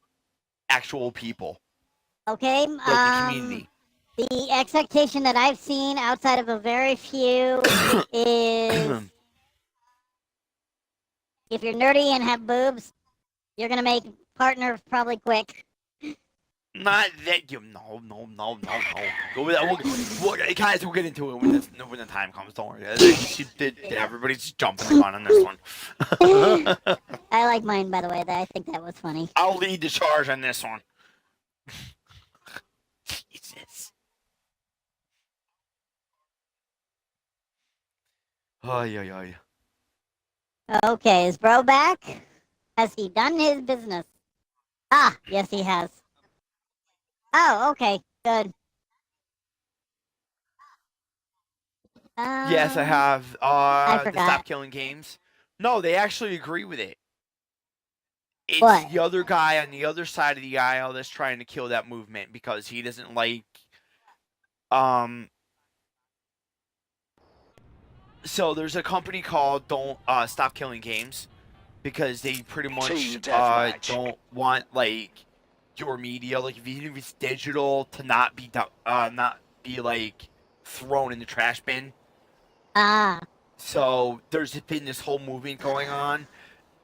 Actual people. Okay, Like the community. The expectation that I've seen outside of a very few is if you're nerdy and have boobs, you're gonna make partner probably quick. Not that you. No. Go with that. Guys, we'll get into it when the time comes. Don't worry. Everybody's jumping the gun on this one. I like mine, by the way. I think that was funny. I'll lead the charge on this one. Jesus. Ay. Okay, is bro back? Has he done his business? Ah, yes he has. Oh, okay, good. Yes, I have. I The forgot. Stop Killing Games. No, they actually agree with it. It's What? the other guy on the other side of the aisle that's trying to kill that movement because he doesn't like. So there's a company called Don't Stop Killing Games because they pretty much Team deathmatch. don't want like your media, like if even if it's digital, to not be like thrown in the trash bin. Ah, So there's been this whole movement going on,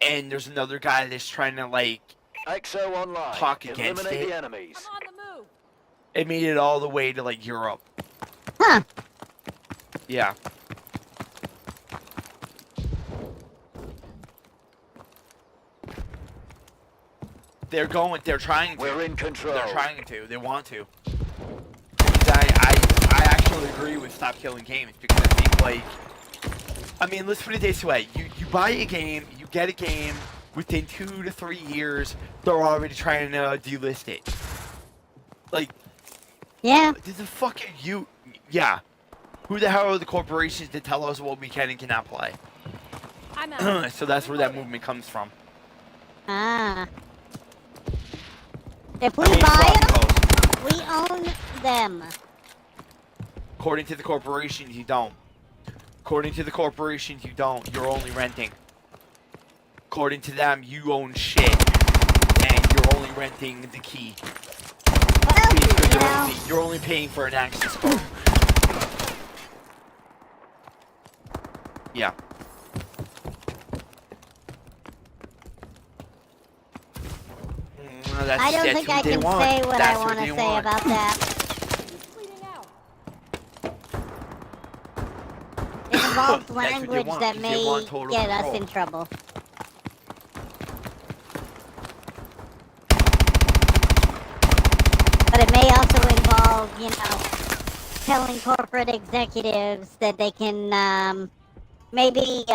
and there's another guy that's trying to like XO online. talk against Eliminate it. the enemies. I'm on the move. It made it all the way to like Europe. huh. Yeah. They're trying to. We're in control. They're trying to. They want to. I actually agree with Stop Killing Games because I think like, I mean, let's put it this way: you buy a game, you get a game, within 2 to 3 years, they're already trying to delist it. Like, Yeah. the fucking you, yeah. Who the hell are the corporations that tell us what we can and cannot play? I'm out. So that's where that movement comes from. Ah. If we I mean, buy from them, those. we own them. According to the corporations, you don't. According to the corporations, you don't. You're only renting. According to them, you own shit. And you're only renting the key. Well, Basically, you know, you're only paying for an access code. Yeah. I don't think I can say what I want to say about that. involve That's what they language want, that 'cause they may want total get us control. in trouble. But it may also involve, you know, telling corporate executives that they can, maybe,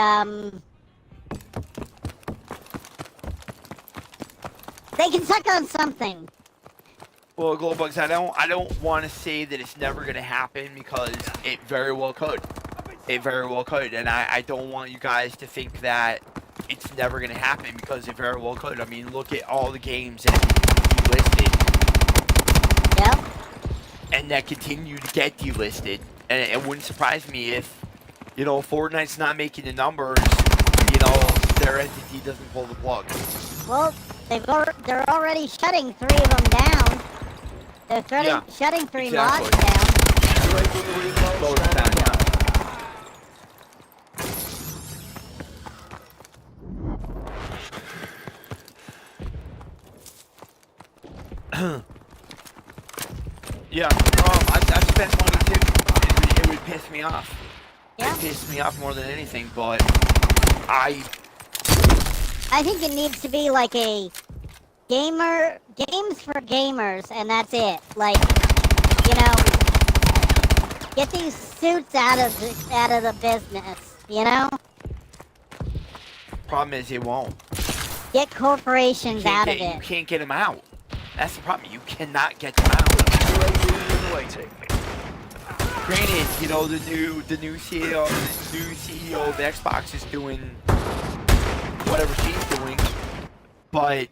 they can suck on something. Well, Glowbugs, I don't want to say that it's never going to happen because it very well could. It very well could, and I don't want you guys to think that it's never going to happen because it very well could. I mean, look at all the games that have been delisted. Yep. And that continue to get delisted. And it wouldn't surprise me if, you know, Fortnite's not making the numbers, you know, their entity doesn't pull the plug. Well, they're already shutting 3 of them down. They're shutting 3 exactly. mods down. UAV recon Slow it standing down, by. Yeah, I've spent money too. It would piss me off. Yeah. It pissed me off more than anything, but I think it needs to be like a games for gamers, and that's it. Like, you know, get these suits out of the business. You know, problem is it won't. get corporations out of You it. can't get them out. That's the problem. You cannot get them out. UAV in waiting. Granted, you know the new CEO of Xbox is doing whatever she's doing, but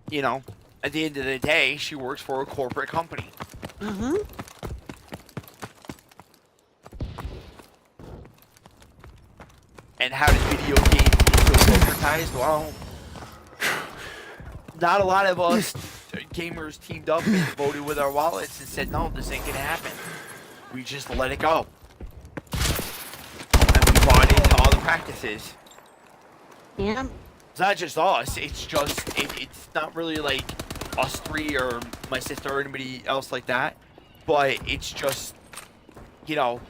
you know, at the end of the day, she works for a corporate company. Mm-hmm. And how does video games get so corporatized? Well, not a lot of us gamers teamed up and voted with our wallets and said, no, this ain't gonna happen. We just let it go. And we bought into all the practices. Yeah. It's not just us, it's just, it's not really like us 3 or my sister or anybody else like that. But it's just, you know,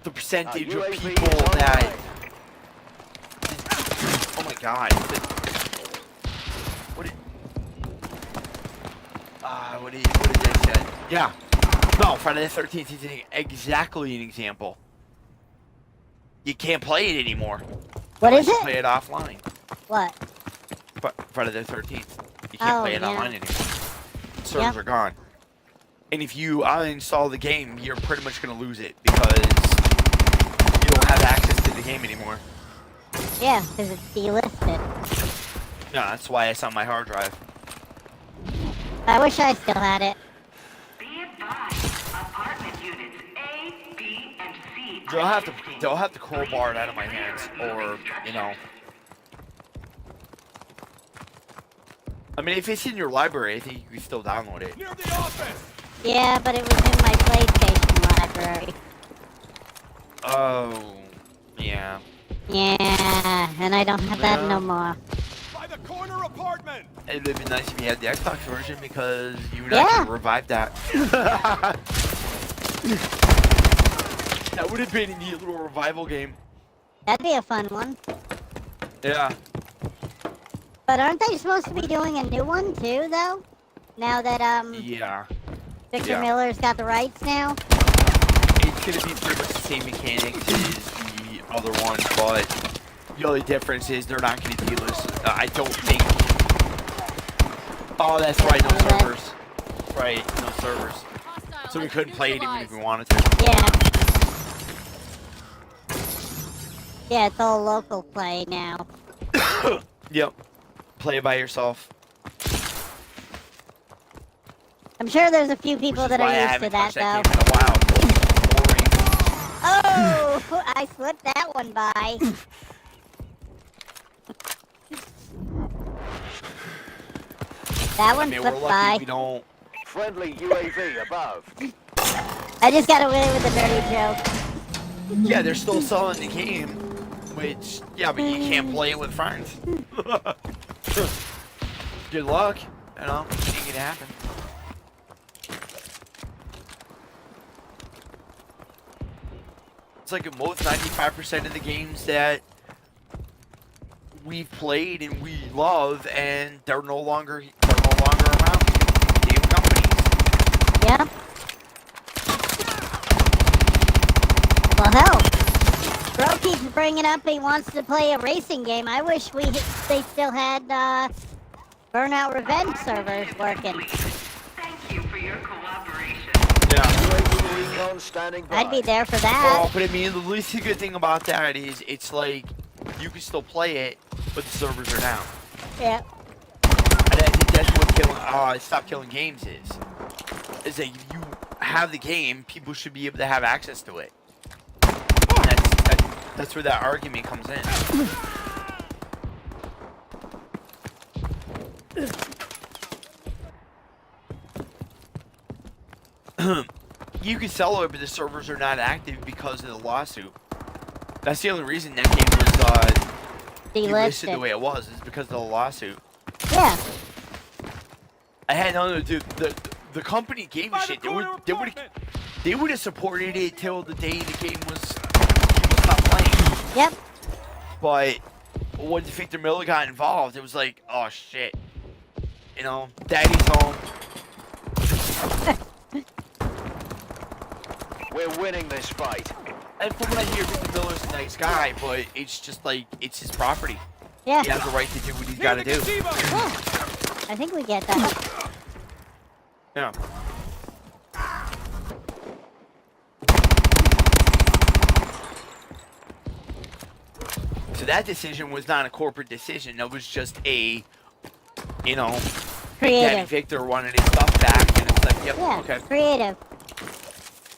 the percentage of UAV people is that... online. Oh my god. What did they say? Yeah. No, Friday the 13th is exactly an example. You can't play it anymore. What Unless is you it? play it offline. What? Friday the 13th. You can't play it yeah. online anymore. Servers are gone. And if you uninstall the game, you're pretty much going to lose it because you don't have access to the game anymore. Yeah, because it's delisted. Yeah, that's why it's on my hard drive. I wish I still had it. Be advised, apartment units A, B, and C. They'll have to crowbar it out of my hands, or you know. I mean, if it's in your library, I think you can still download it. Near the office! Yeah, but it was in my PlayStation library. Oh, yeah. Yeah, and I don't have that no more. By the corner apartment! It would have been nice if you had the Xbox version because you and Yeah. I could have revived that. That would have been a neat little revival game. That'd be a fun one. Yeah. But aren't they supposed to be doing a new one too, though? Now that Yeah. Victor yeah. Miller's got the rights now. It's gonna be pretty much the same mechanics as the other one, but the only difference is they're not gonna deal with. I don't think. Oh, that's right, no servers. Right, no servers. Hostile So we has couldn't been play it even if neutralized. we wanted to. Yeah. Yeah, it's all local play now. Yep. Play it by yourself. I'm sure there's a few Which people is that why I are used to haven't that, touched that though. game in a while. Boring. Oh, I slipped that one by. That one I mean, we're slipped lucky by. we don't. Friendly UAV above. I just got away with a dirty joke. Yeah, they're still selling the game, which yeah, but you can't play it with friends. Good luck, you know, ain't gonna happen. like in most 95% of the games that we've played and we love, and they're no longer around. Game companies. Yep. Well, hell, Bro keeps bringing up he wants to play a racing game. I wish they still had Burnout Revenge servers working. Thank you for your cooperation. Yeah. UAV recon standing by. I'd be there for Oh, that. but I mean, the least good thing about that is it's like you can still play it, but the servers are down. Yeah. And I think that's what Stop Killing Games is. Is that you have the game, people should be able to have access to it. That's where that argument comes in. You can sell it, but the servers are not active because of the lawsuit. That's the only reason that game was delisted the way it was, is because of the lawsuit. Yeah. I had no dude. The company gave a By the shit. corner apartment. They would have supported it till the day the game was people stopped playing. Yep. But when Victor Miller got involved, it was like, oh shit. You know, Daddy's home. We're winning this fight. And from what I hear, Victor Miller's a nice guy, but it's just like it's his property. Yeah. He has the right to do what he's Near got the to do. gazebo. I think we get that. Yeah. So that decision was not a corporate decision. That was just a, you know, Daddy Creative. Victor wanted his stuff back, and it's like, yep, Yeah. okay. Creative.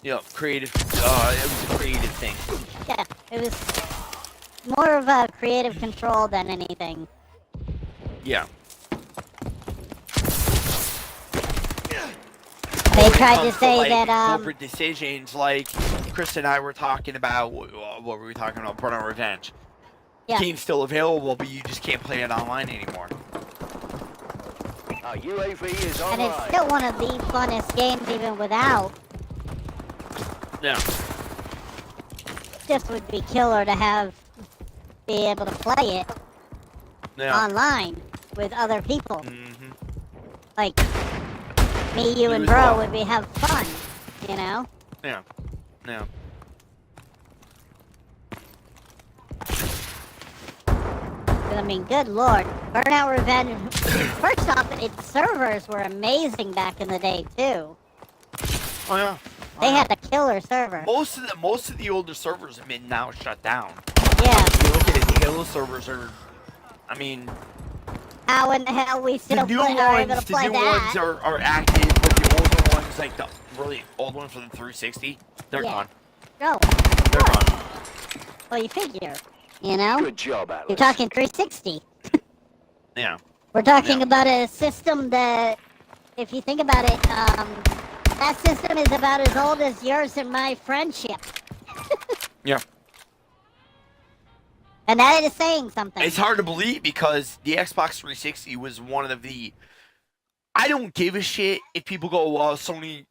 Yep, creative. It was a creative thing. Yeah. It was more of a creative control than anything. Yeah. They tried to Comes say like, that corporate decisions, like Chris and I were talking about. What were we talking about? Burnout Revenge. Yeah. Game's still available, but you just can't play it online anymore. Our UAV is and online. it's still one of the funnest games even without. Yeah. Just would be killer to be able to play it Yeah. online with other people. Mm-hmm. Like me, you, and as Bro well. would have fun, you know? Yeah. Yeah. But I mean, good lord. Burnout Revenge. First off, its servers were amazing back in the day too. Oh yeah. They had a killer server. Most of the older servers have been now shut down. Yeah. If you look at it, the Halo servers are, I mean, How in the hell we the still new are able ones, to play ones that? are active, but the older ones, like the really old ones from the 360, they're Yeah. gone. Oh, They're gone. well, you figure, you know? Good job, Alice. You're talking 360. Yeah. We're talking Yeah. about a system that, if you think about it, that system is about as old as yours and my friendship. Yeah. And that is saying something. It's hard to believe because the Xbox 360 was one of the. I don't give a shit if people go, well, Sony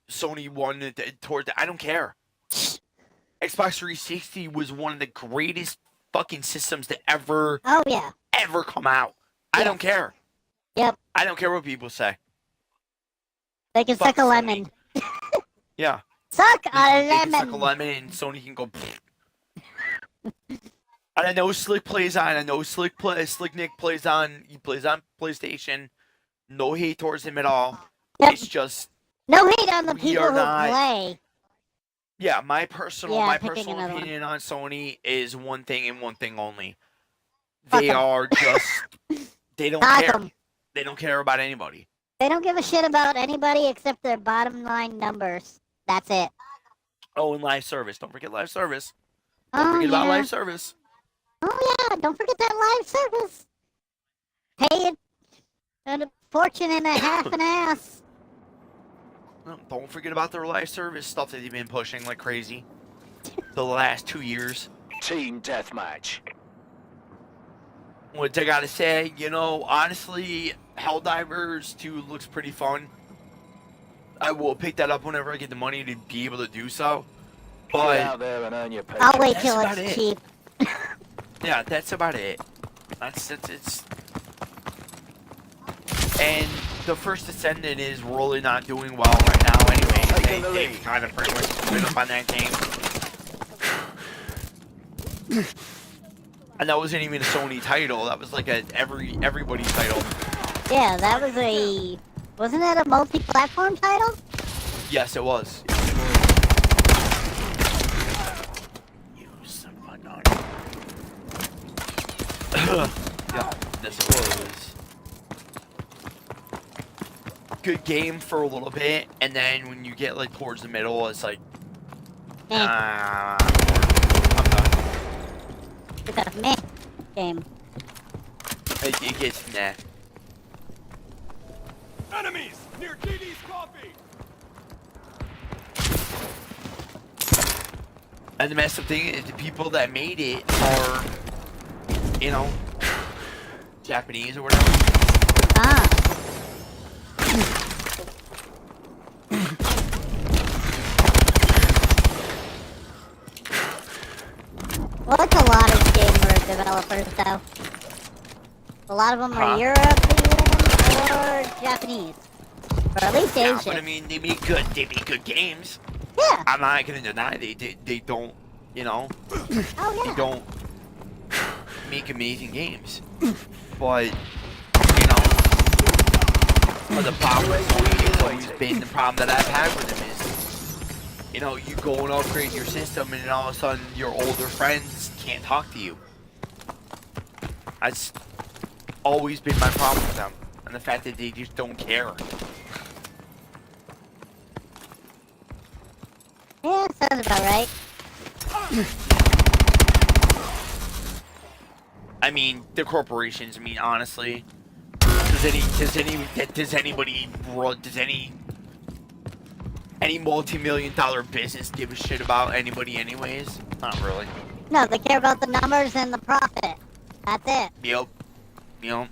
won it toward that. I don't care. Xbox 360 was one of the greatest fucking systems to ever Oh, yeah. come out. I don't care. Yep. I don't care what people say. They can Fuck suck a Sony. lemon. Yeah. Suck They a can suck a lemon. lemon and Sony can go. And I know Slick plays on. I know Slick Nick plays on. He plays on PlayStation. No hate towards him at all. Yep. It's just, No hate on the We people are who not- play. yeah. My personal Yeah, picking another one. opinion on Sony is one thing and one thing only. Fuck They 'em. are just. They don't Fuck care. 'em. They don't care about anybody. They don't give a shit about anybody except their bottom line numbers. That's it. Oh, and live service. Don't forget live service. Oh, Don't forget about yeah. live service. Oh, yeah. Don't forget that live service. Pay it a fortune and a half an ass. No, don't forget about their live service stuff that they've been pushing like crazy the last 2 years. Team deathmatch. What I gotta say, you know, honestly, Helldivers 2 looks pretty fun. I will pick that up whenever I get the money to be able to do so. Get But out there and earn your pay. I'll wait That's till about it's it. cheap. yeah, that's about it. That's it's. And the first Descendant is really not doing well right now. Anyway, Taking the they've lead. kind of pretty much given up on that game. And that wasn't even a Sony title. That was like a everybody's title. Yeah, that was a... Wasn't that a multi-platform title? Yes, it was. You son of a gun. Yeah, this it was. Good game for a little bit, and then when you get like towards the middle, it's like, Eh, I'm done. it's a meh game. It gets nah. Enemies near DD's coffee. And the messed up thing is the people that made it are, you know, Japanese or whatever. Ah. Well, it's a lot of gamer developers, though. A lot of them Huh? are European or Japanese. Or at least Yeah, Asian. but I mean, they make good games. Yeah. I'm not gonna deny they don't, you know, Oh, they yeah. don't make amazing games. But, you know, the problem with Sony has always been the problem that I've had with them is, you know, you go and upgrade your system and then all of a sudden your older friends can't talk to you. That's always been my problem with them. And the fact that they just don't care. Yeah, sounds about right. I mean, the corporations. I mean, honestly, does any multi-million-dollar business give a shit about anybody, anyways? Not really. No, they care about the numbers and the profit. That's it. Yep. Yep.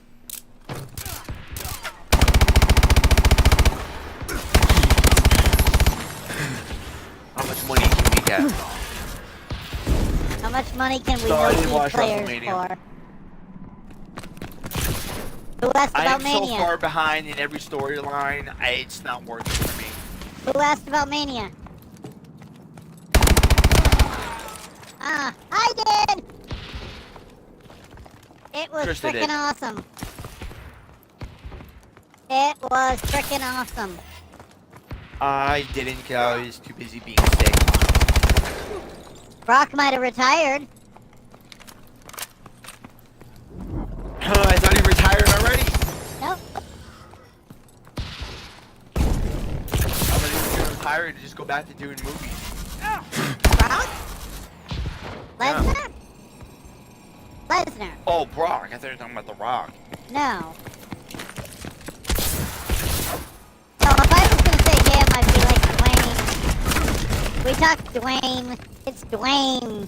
How much money can we get? How much money can we So I didn't milk watch these players WrestleMania. for? Who asked I about am so Mania? far behind in every storyline. It's not worth it for me. Who asked about Mania? Ah, I did! It was Krista did. frickin' awesome. It was frickin' awesome. I didn't because I was too busy being sick. Brock might have retired. I thought he retired already. Nope. I thought he was going to retire and just go back to doing movies. Brock? Lesnar? Lesnar. Oh, Brock. I thought you were talking about The Rock. No. So if I was gonna say him, I'd be like Dwayne. We talked Dwayne. It's Dwayne.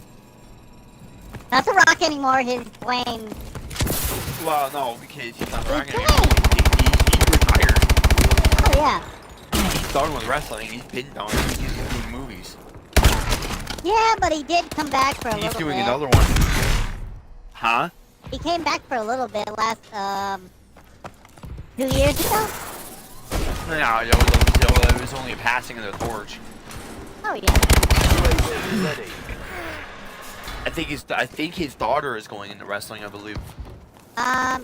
Not The Rock anymore, his Dwayne. Well, no, because he's not He's rocking Dwayne. anymore. He retired. Oh yeah. He's done with wrestling. He's been done. He's just doing movies. Yeah, but he did come back for a He's little doing bit. another one. Huh? He came back for a little bit last 2 years ago. No, it was only a passing of the torch. Oh yeah. UAV ready. I think his daughter is going into wrestling, I believe. Not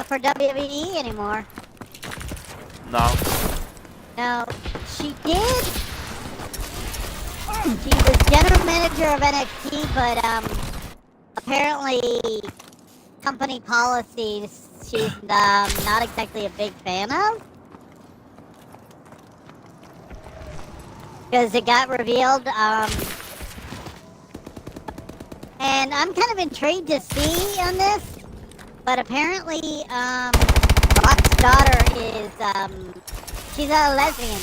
for WWE anymore. No. No, she did. She was general manager of NXT, but apparently company policies she's not exactly a big fan of. Because it got revealed, and I'm kind of intrigued to see on this, but apparently, Brock's daughter is, she's a lesbian.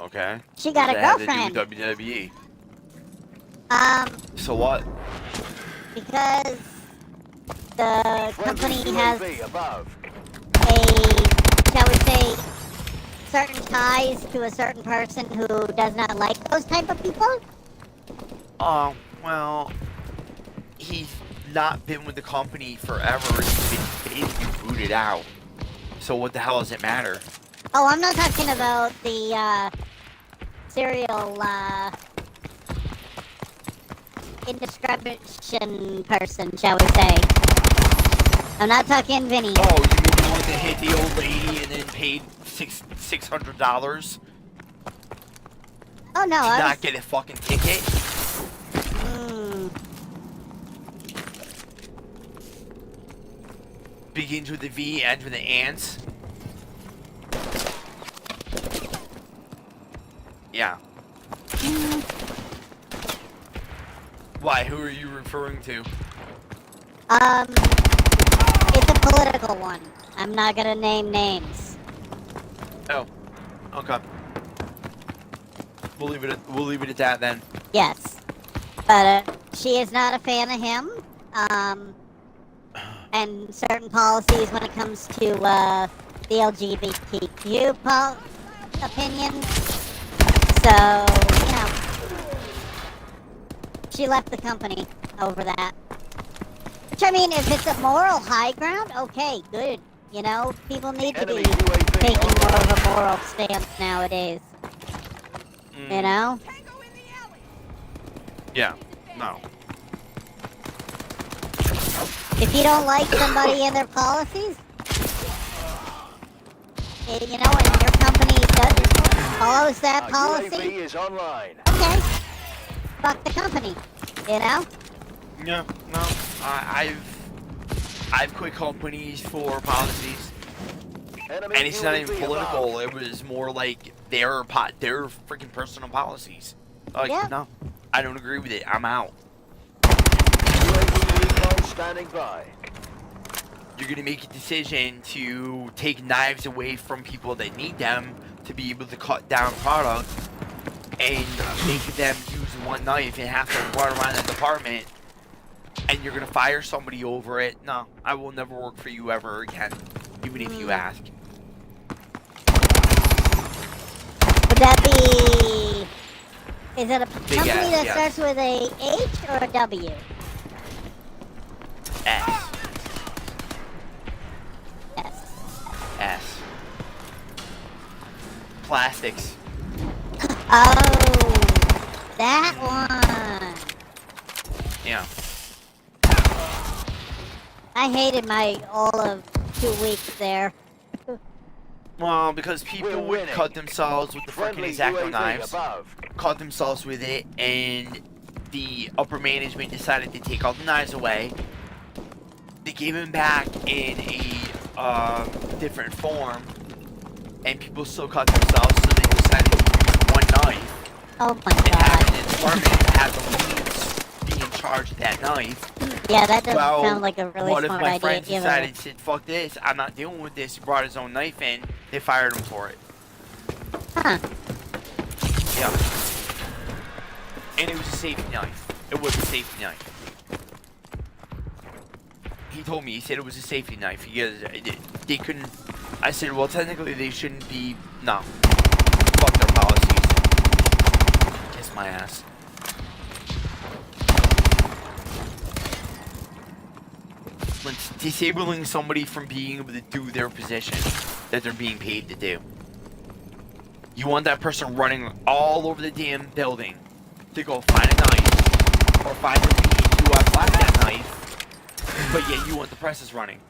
Okay. She got a What does that have girlfriend. to do with WWE? Um, So what? because the Friendly company has UAV above. a, shall we say, certain ties to a certain person who does not like those type of people? Oh, well, he's not been with the company forever. He's been basically booted out. So what the hell does it matter? Oh, I'm not talking about the serial indiscretion person, shall we say. I'm not talking Vinny. Oh, you mean the one that hit the old lady and then paid $600? Oh no, Did I not was... get a fucking ticket? Begins with a V, ends with an ants. Yeah. Why? Who are you referring to? It's a political one. I'm not gonna name names. Oh. Okay. We'll leave it at that then. Yes. But she is not a fan of him. And certain policies when it comes to the LGBTQ opinions. So, you know, she left the company over that. Which, I mean, if it's a moral high ground, okay, good. You know, people need to be taking more of a moral stance nowadays. You know? Yeah. No. If you don't like somebody and their policies, you know, and your company follows that policy, UAV is online. okay, fuck the company, you know? Yeah. No. I've quit companies for policies, Enemy and it's not even UAV political. above. It was more like their freaking personal policies. Like, Yeah. no, I don't agree with it. I'm out. UAV recon standing by. You're gonna make a decision to take knives away from people that need them to be able to cut down product, and make them use one knife and have to run around the department, and you're gonna fire somebody over it. No, I will never work for you ever again, even if you ask. Would that be... Is it a Big company ass, that yes. starts with a H or a W? S. Yes. S. Plastics. Oh, that one. Yeah. I hated my all of 2 weeks there. Well, because people We're would winning. cut themselves with the freaking Friendly X-Acto UAV knives, above. cut themselves with it, and the upper management decided to take all the knives away. They gave them back in a different form, and people still cut themselves, so they decided to use one knife Oh my and have god. an department that had the leads be in charge of that knife. Yeah, that doesn't Well, sound like a really what if smart my idea friend either. decided, said, fuck this, I'm not dealing with this, he brought his own knife in, they fired him for it. Huh. Yeah. And it was a safety knife. It was a safety knife. He told me, he said it was a safety knife. He goes, they couldn't... I said, well, technically they shouldn't be... No. Fuck their policies. Kiss my ass. It's disabling somebody from being able to do their position that they're being paid to do. You want that person running all over the damn building to go find a knife or find a lead to blast that knife, but yet you want the presses running.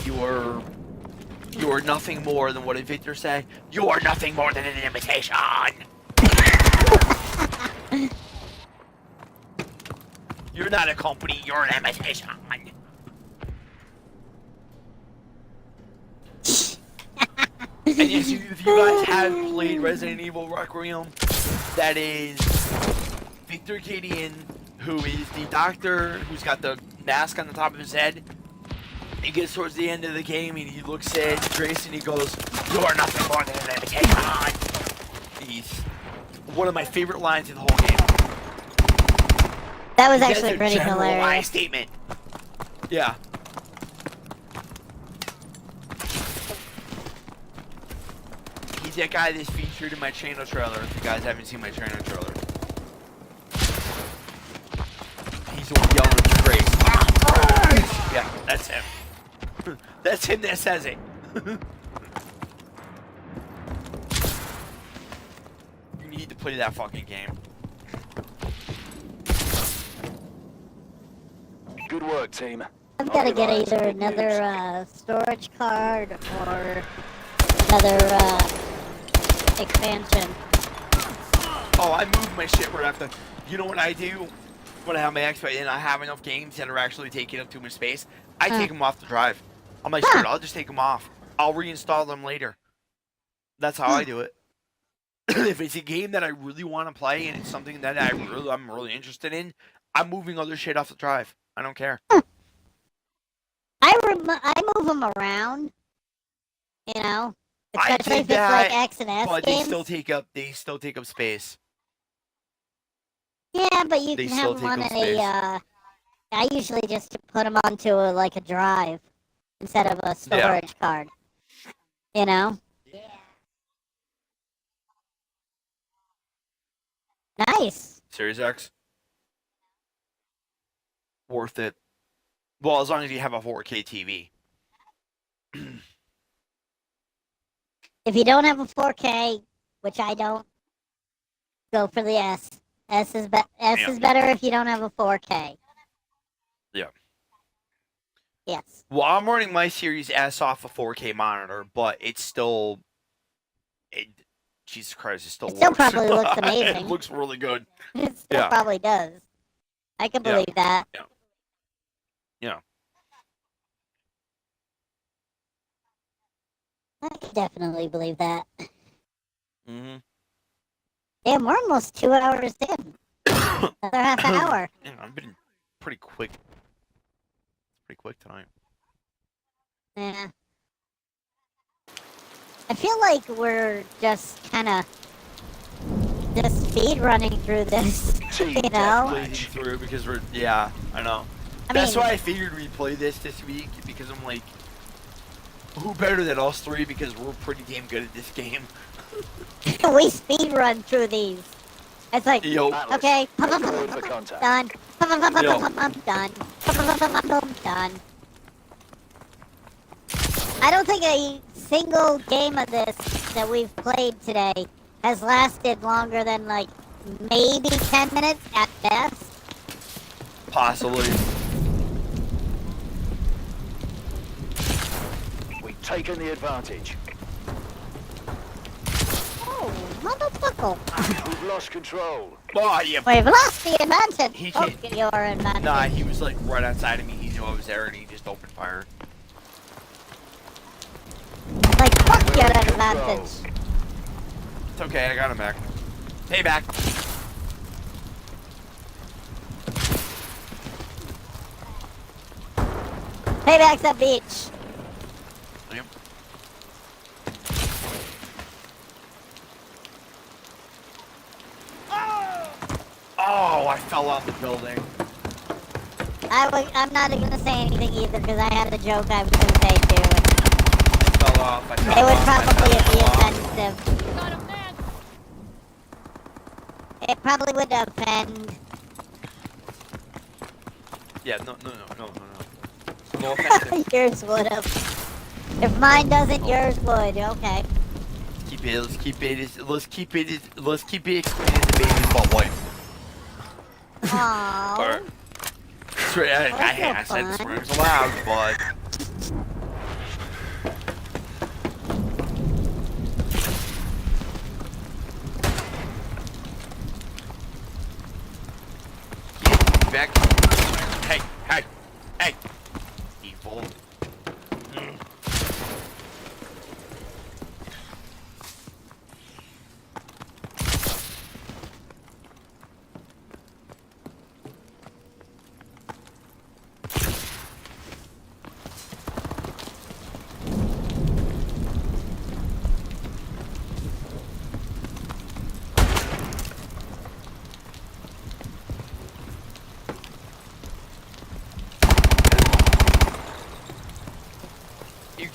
You are nothing more than what did Victor say? You are nothing more than an imitation. You're not a company, you're an imitation. And yes, if you guys have played Resident Evil Requiem, that is Victor Cadian, who is the doctor who's got the mask on the top of his head. He gets towards the end of the game and he looks at Grace and he goes, "You are nothing more than an imitation." He's one of my favorite lines in the whole game. That was That's actually a pretty generalized hilarious. statement. Yeah. He's that guy that's featured in my channel trailer. If you guys haven't seen my channel trailer. He's the one yelling at the grave. Yeah, that's him. That's him that says it. You need to play that fucking game. Good work, team. I've got to get Alright, either good news. another storage card or another expansion. Oh, I moved my shit right after. You know what I do? When I have my Xbox and I have enough games that are actually taking up too much space, I take them off the drive. I'm like, shit, I'll just take them off. I'll reinstall them later. That's how I do it. If it's a game that I really want to play and it's something that I'm really interested in, I'm moving other shit off the drive. I don't care. I move them around, you know, especially if it's like X and S but games. they still take up space. Yeah, but you They can still have them take on up space. I usually just put them onto a drive instead of a storage card. You know? Nice. Series X. Worth it. Well, as long as you have a 4K TV. If you don't have a 4K, which I don't, go for the S. S is better if you don't have a 4K. Yeah. Yes. Well, I'm running my Series S off a 4K monitor, but it's still... Jesus Christ, it still works. It still probably looks amazing. It looks really good. It still probably does. I can believe that. Yeah. I can definitely believe that. Mm-hmm. Damn, we're almost 2 hours in. Another half hour. Yeah, I've been pretty quick. Pretty quick tonight. Yeah. I feel like we're just kind of just speed running through this, you know? Blazing through because we're... Yeah, I know. I That's mean- why I figured we'd play this week, because I'm like... Who better than us three, because we're pretty damn good at this game. We speed run through these. It's like, Yo. okay, Cleared for contact. done, Yo. done, done. I don't think a single game of this that we've played today has lasted longer than like maybe 10 minutes at best. Possibly. We've taken the advantage. Oh, motherfucker. We've lost control. Oh, yeah. We've lost the advantage. He Oh, can't- your advantage. Nah, he was like right outside of me. He knew I was there and he just opened fire. Like, fuck We're your in control. advantage. It's okay, I got him back. Payback. Payback's a bitch. Yep. Oh, I fell off the building. I'm not gonna say anything either because I had a joke I was gonna say too. I fell off. I fell It would off. I probably fell be off. offensive. Got him, man. It probably would offend. Yeah, no. No offensive. Yours would have. If mine doesn't, yours would. Okay. Let's keep it explained as a baby's butt wipe. Aww. Alright. I said swears allowed, but... Get back. Hey. Evil.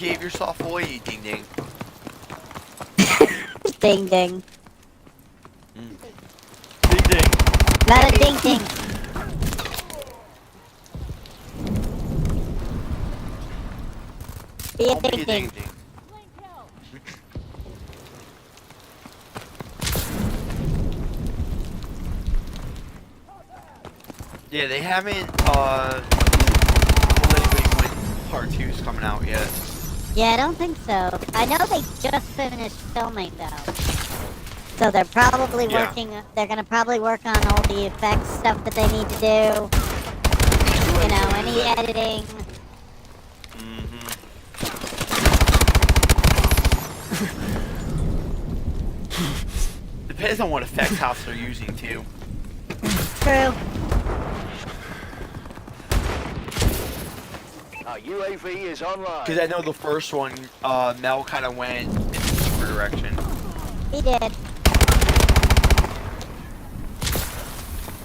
gave yourself away, ding ding. Ding ding. Ding ding. Not a ding ding. Be a I'll be ding a ding. ding. Yeah, they haven't told anybody when part 2 is coming out yet. Yeah, I don't think so. I know they just finished filming though. So they're probably Yeah. working, they're gonna probably work on all the effects stuff that they need to do. You know, any editing. Depends on what effects house they're using too. True. Our UAV is online. Because I know the first one, Mel kind of went in a deeper direction. He did.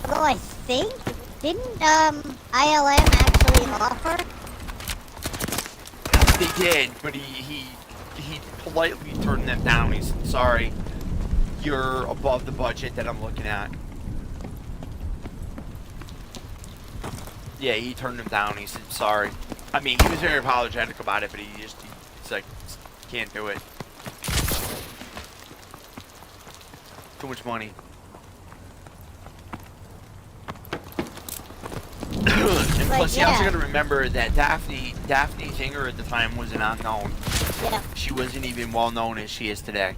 Although I think, didn't ILM actually offer? They did, but he politely turned them down. He said, sorry, you're above the budget that I'm looking at. Yeah, he turned them down. He said, sorry. I mean, he was very apologetic about it, but he's like, can't do it. Too much money. And plus, you also got to remember that Daphne Singer at the time was an unknown. Yeah. She wasn't even well known as she is today.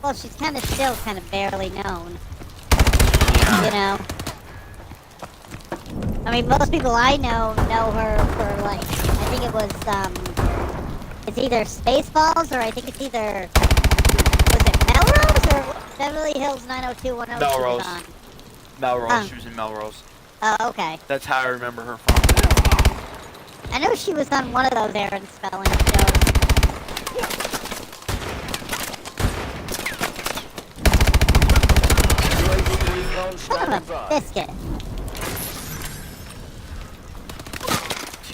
Well, she's kind of still kind of barely known. Yeah. You know? I mean, most people I know her for, like, I think it was, it's either Spaceballs or I think it's either, was it Melrose or Beverly Hills 90210? Melrose. On? Melrose. She was in Melrose. Oh, okay. That's how I remember her from. I know she was on one of those Aaron Spelling shows. UAV recon Son standing of a by. biscuit.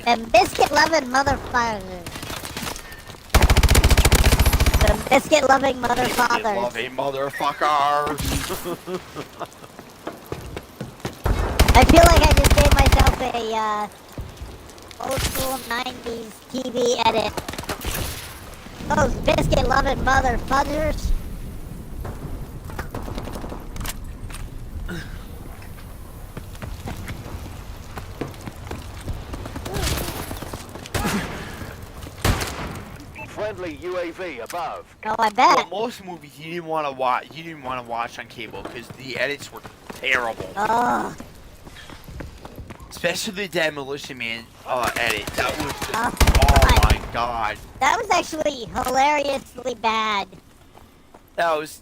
Them biscuit-loving motherfuckers. Them biscuit-loving motherfathers. Love a motherfucker. I feel like I just gave myself a, old school 90s TV edit. Those biscuit-loving motherfuckers. Friendly UAV above. Oh, I bet. Well, most movies you didn't want to watch. You didn't want to watch on cable because the edits were terrible. Oh. Especially the Demolition Man edit. That was just, Oh, my god. That was actually hilariously bad. That was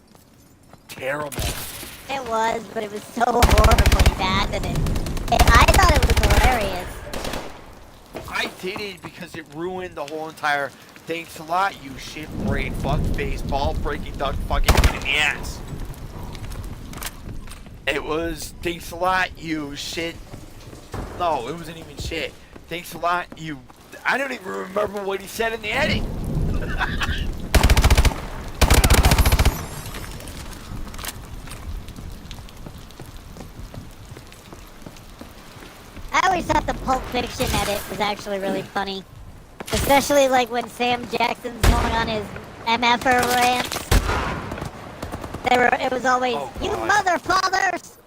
terrible. It was, but it was so horribly bad that I thought it was hilarious. I did it because it ruined the whole entire. Thanks a lot, you shit brain fuck face ball breaking duck fucking in the ass. It was thanks a lot, you shit. No, it wasn't even shit. Thanks a lot, you. I don't even remember what he said in the edit. I always thought the Pulp Fiction edit was actually really funny. Especially like when Sam Jackson's going on his MFer rants. It was always, Oh, you God. motherfathers!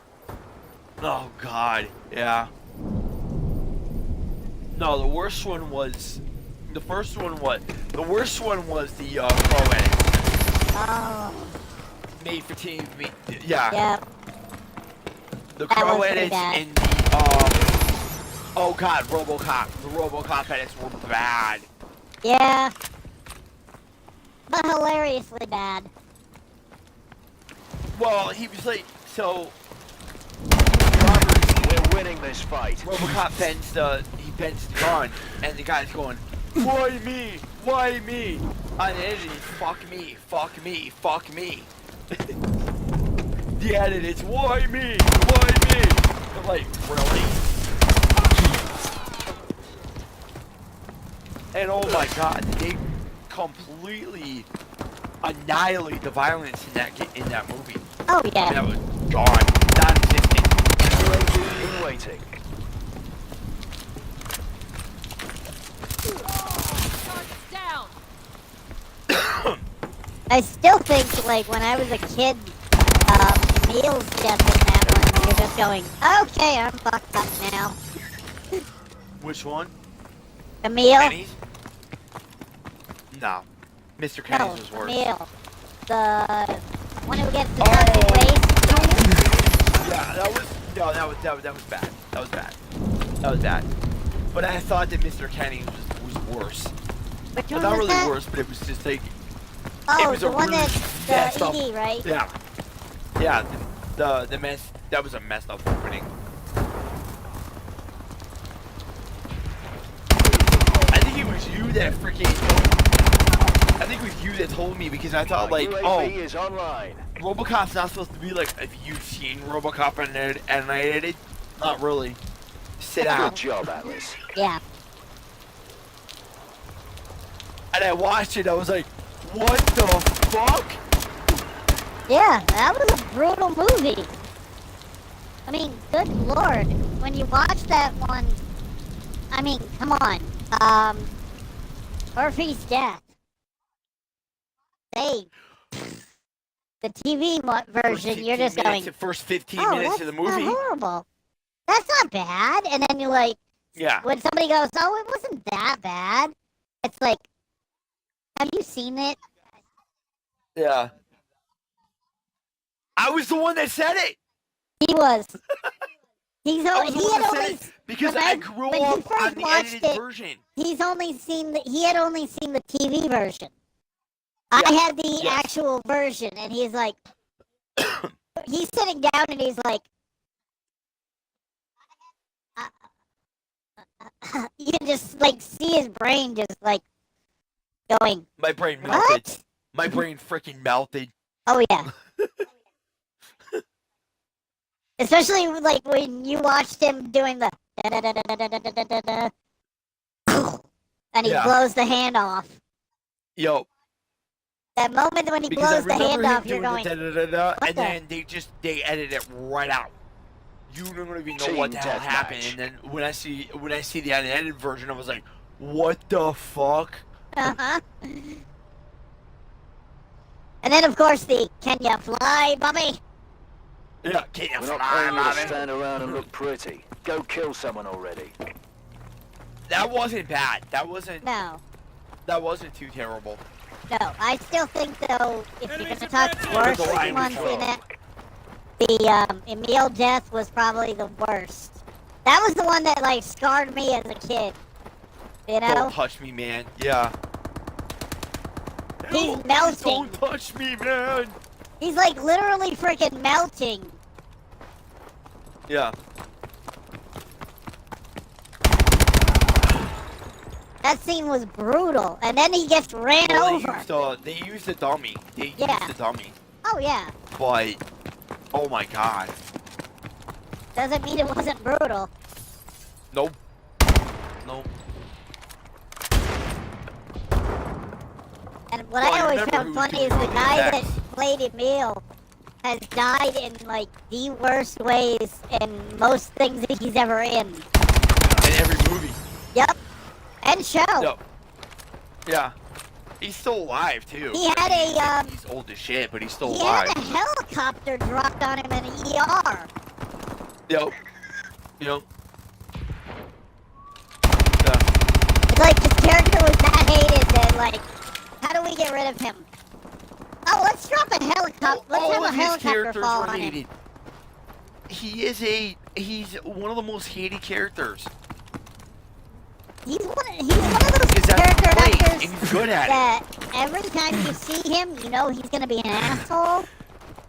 Oh god, yeah. No, the worst one was. The first one was. The worst one was the Crow edit. Oh. Made for TV. Yeah. Yep. The That Crow was pretty edits bad. and the oh god, RoboCop. The RoboCop edits were bad. Yeah. But hilariously bad. Well, he was like, so We're winning this fight. RoboCop bends the gun, and the guy's going, why me? Why me? On the edit, fuck me, fuck me, fuck me. The edit is why me? Why me? I'm like, really? And oh my god, they completely annihilate the violence in that movie. Oh I mean, yeah. that was gone, non-existent. UAV in waiting. Target's down. I still think like when I was a kid, Emil's death in that one, you're just going, okay, I'm fucked up now. Which one? Emil? Kenny's? No. Mr. Kenny's No, was worse. Emil. The one who gets the Nazi waste. Yeah, that was bad. That was bad. That was bad. But I thought that Mr. Kenny was worse. Which Well, one not was really that? worse, but it was just like Oh, was the a one really that's messed the up- ED, right? yeah, yeah. The mess that was a messed up opening. I think it was you that freaking. I think it was you that told me because I thought like, UAV is online. RoboCop's not supposed to be like if you've seen RoboCop and I edited. Not really. Sit down. Good job, Atlas. Yeah. And I watched it. I was like, what the fuck? Yeah, that was a brutal movie. I mean, good lord. When you watch that one, I mean, come on. Murphy's death. The TV version, you're just going, The first 15 oh, minutes that's of the not movie. horrible. That's not bad. And then you're like, Yeah. when somebody goes, oh, it wasn't that bad. It's like, have you seen it? Yeah. I was the one that said it. He was. He I was the had one that said only it because when I grew when he up first on the watched edited it, version. he had only seen the TV version. I Yeah. had the Yes. actual version, and he's like, he's sitting down and he's like, you can just like see his brain just like going, My brain melted. what? My brain freaking melted. Oh yeah. Especially like when you watched him doing the da-da-da-da-da-da-da-da-da, and he Yeah. blows the hand off. Yo, That moment when he because I blows the remember hand him off, you're doing going, the da-da-da-da, what and the- then they edit it right out. You don't even know Team what the hell happened. deathmatch. And then when I see the unedited version, I was like, what the fuck? uh-huh. And then of course the "Can you fly, Bobby?" Yeah, can't you We're not fly, paying you to Bobby? stand around and look pretty. Go kill someone already. That wasn't bad. That wasn't No, too terrible. no. I still think though, if you're Enemies gonna talk advancing. worst The line ones was in wrong. it, the Emil death was probably the worst. That was the one that like scarred me as a kid. You know, Don't touch me, man. Yeah. he's Don't melting. touch me, man. He's like literally freaking melting. Yeah. That scene was brutal, and then he gets ran Well, over. they used a dummy. They Yeah. used a dummy. Oh yeah, But, oh my god. doesn't mean it wasn't brutal. Nope. Nope. And what Well, I I always remember found who was funny doing is the all the guy that attacks. played Emil has died in like the worst ways in most things that he's ever in. In every movie. Yep. And show. Yep. Yeah. He's still alive, too. He had a He's old as shit, but he's still he alive. had a helicopter dropped on him in an ER. Yep. Yep. It's like his character was that hated that like, how do we get rid of him? Oh, let's drop a helicopter. Let's All have a of his helicopter characters fall were on him. hated. He's one of the most hated characters. He's one of those Because that's character great, actors and he's good at it. that every time you see him, you know he's gonna be an asshole,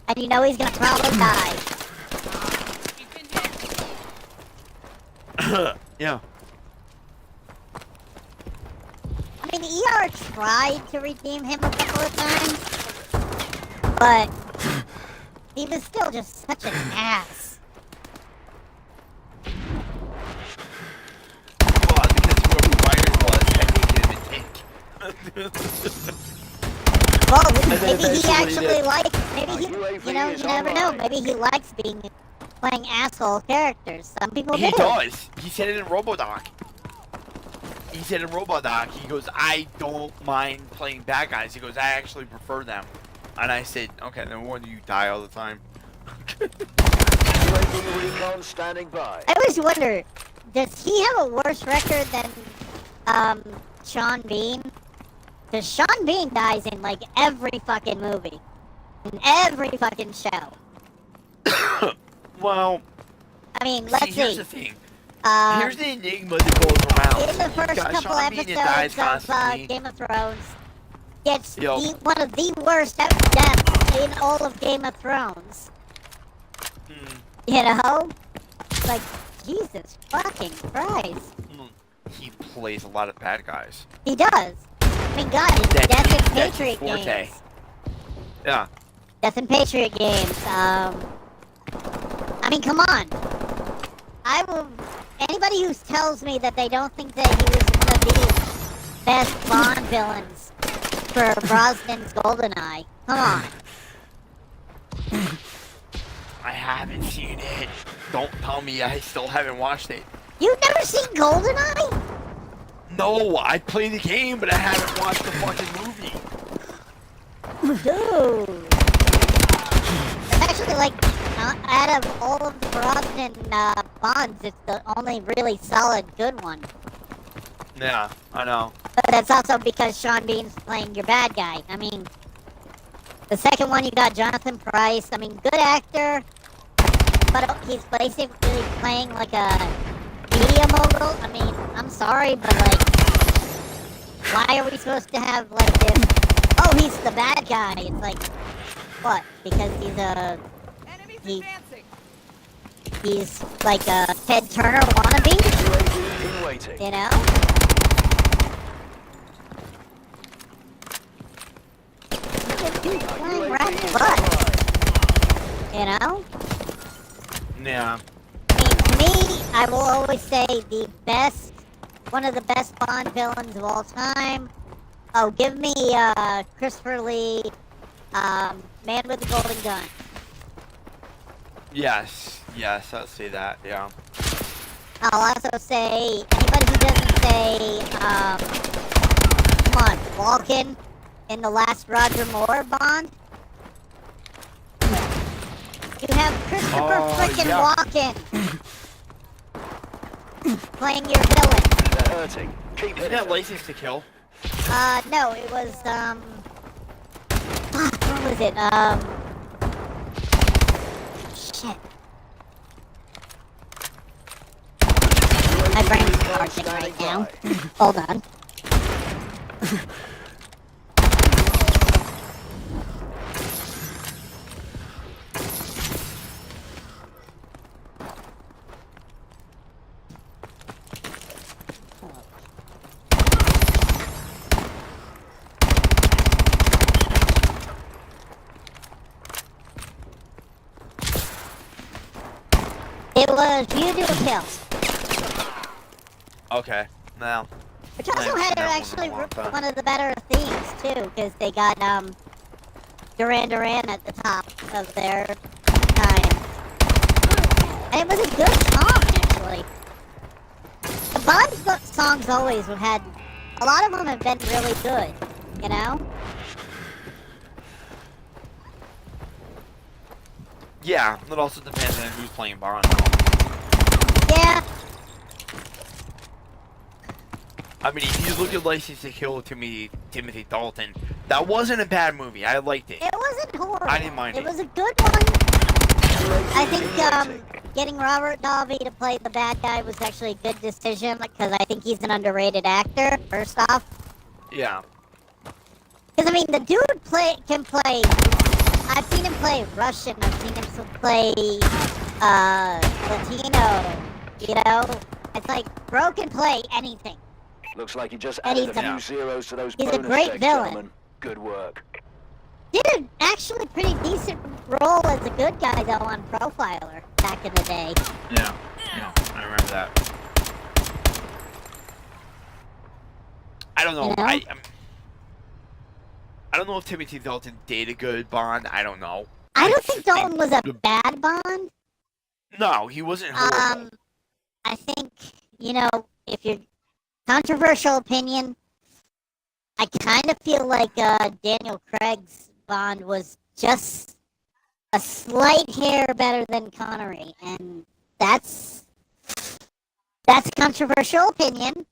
and you know he's gonna probably die. He's been hit. Yeah. I mean, ER tried to redeem him a couple of times, but he was still just such an ass. Well, because whoever Byron was had taken him Well, then maybe he eventually actually they- likes. Maybe he, UAV you know, is you never know. online. Maybe he likes playing asshole characters. Some people He do. does. He said it in Robodoc. He said in Robodoc, he goes, I don't mind playing bad guys. He goes, I actually prefer them. And I said, okay, then why do you die all the time? UAV recon standing by. I always wonder, does he have a worse record than Sean Bean? Because Sean Bean dies in like every fucking movie, in every fucking show. Well, I mean, let's here's see. the thing. Um, Here's the enigma that goes around. in the first Got couple Sean Bean that dies episodes of constantly. Game of Thrones, gets Yo. one of the worst deaths in all of Game of Thrones. Hmm. You know? Like, Jesus fucking Christ. He plays a lot of bad guys. He does. I mean, God, it's That's Death and his Patriot forte. games. Yeah. Death and Patriot games. I mean, come on. I will. Anybody who tells me that they don't think that he was one of the best Bond villains for Brosnan's GoldenEye, come on. I haven't seen it. Don't tell me I still haven't watched it. You've never seen GoldenEye? No, I play the game, but I haven't watched the fucking movie. Dude. It's actually like, out of all of the Brosnan Bonds, it's the only really solid good one. Yeah, I know. But that's also because Sean Bean's playing your bad guy. I mean, the second one you got Jonathan Pryce. I mean, good actor, but he's basically playing like a media mogul. I mean, I'm sorry, but like, why are we supposed to have like this? Oh, he's the bad guy. It's like, what? Because he's Enemies He- advancing. he's like a Ted Turner wannabe, UAV in waiting. you know? He's playing right UAV is butt, online. you know? Yeah. I mean, to me, I will always say one of the best Bond villains of all time. Oh, give me Christopher Lee, Man with the Golden Gun. Yes. Yes, I'll say that. Yeah. I'll also say anybody who doesn't say, come on, Walken in the last Roger Moore Bond. You have Christopher Oh, frickin' yeah. Walken playing your villain. They're hurting. Keep Isn't hitting that them. License to Kill? No, it was, fuck, what was it? Shit. My brain's parching right now. Hold on. It was View to a Kill. Okay. Now. Which also I haven't had seen that one in a actually long time. one of the better themes too, because they got Duran Duran at the top of their time, and it was a good song actually. The Bond songs always have had a lot of them have been really good, you know. Yeah, it also depends on who's playing Bond. Yeah, I mean, if you look at License to Kill to me, Timothy Dalton, that wasn't a bad movie. I liked it. it wasn't horrible. I didn't mind It it. was a good one. I think getting Robert Davi to play the bad guy was actually a good decision because I think he's an underrated actor. First off. Yeah. Because, I mean, the dude can play... I've seen him play Russian, I've seen him play, Latino, you know? It's like, bro can play anything. Looks like you just And added a he's few a- zeros to those he's a bonus great checks, villain. gentlemen. Good work. Did an actually pretty decent role as a good guy, though, on Profiler back in the day. Yeah. Yeah. I remember that. I don't know. You know? I don't know if Timothy Dalton did a good Bond. I don't know. I don't think Dalton was a bad Bond. No, he wasn't horrible. I think, if you're controversial opinion, I kind of feel like Daniel Craig's Bond was just a slight hair better than Connery, and that's a controversial opinion.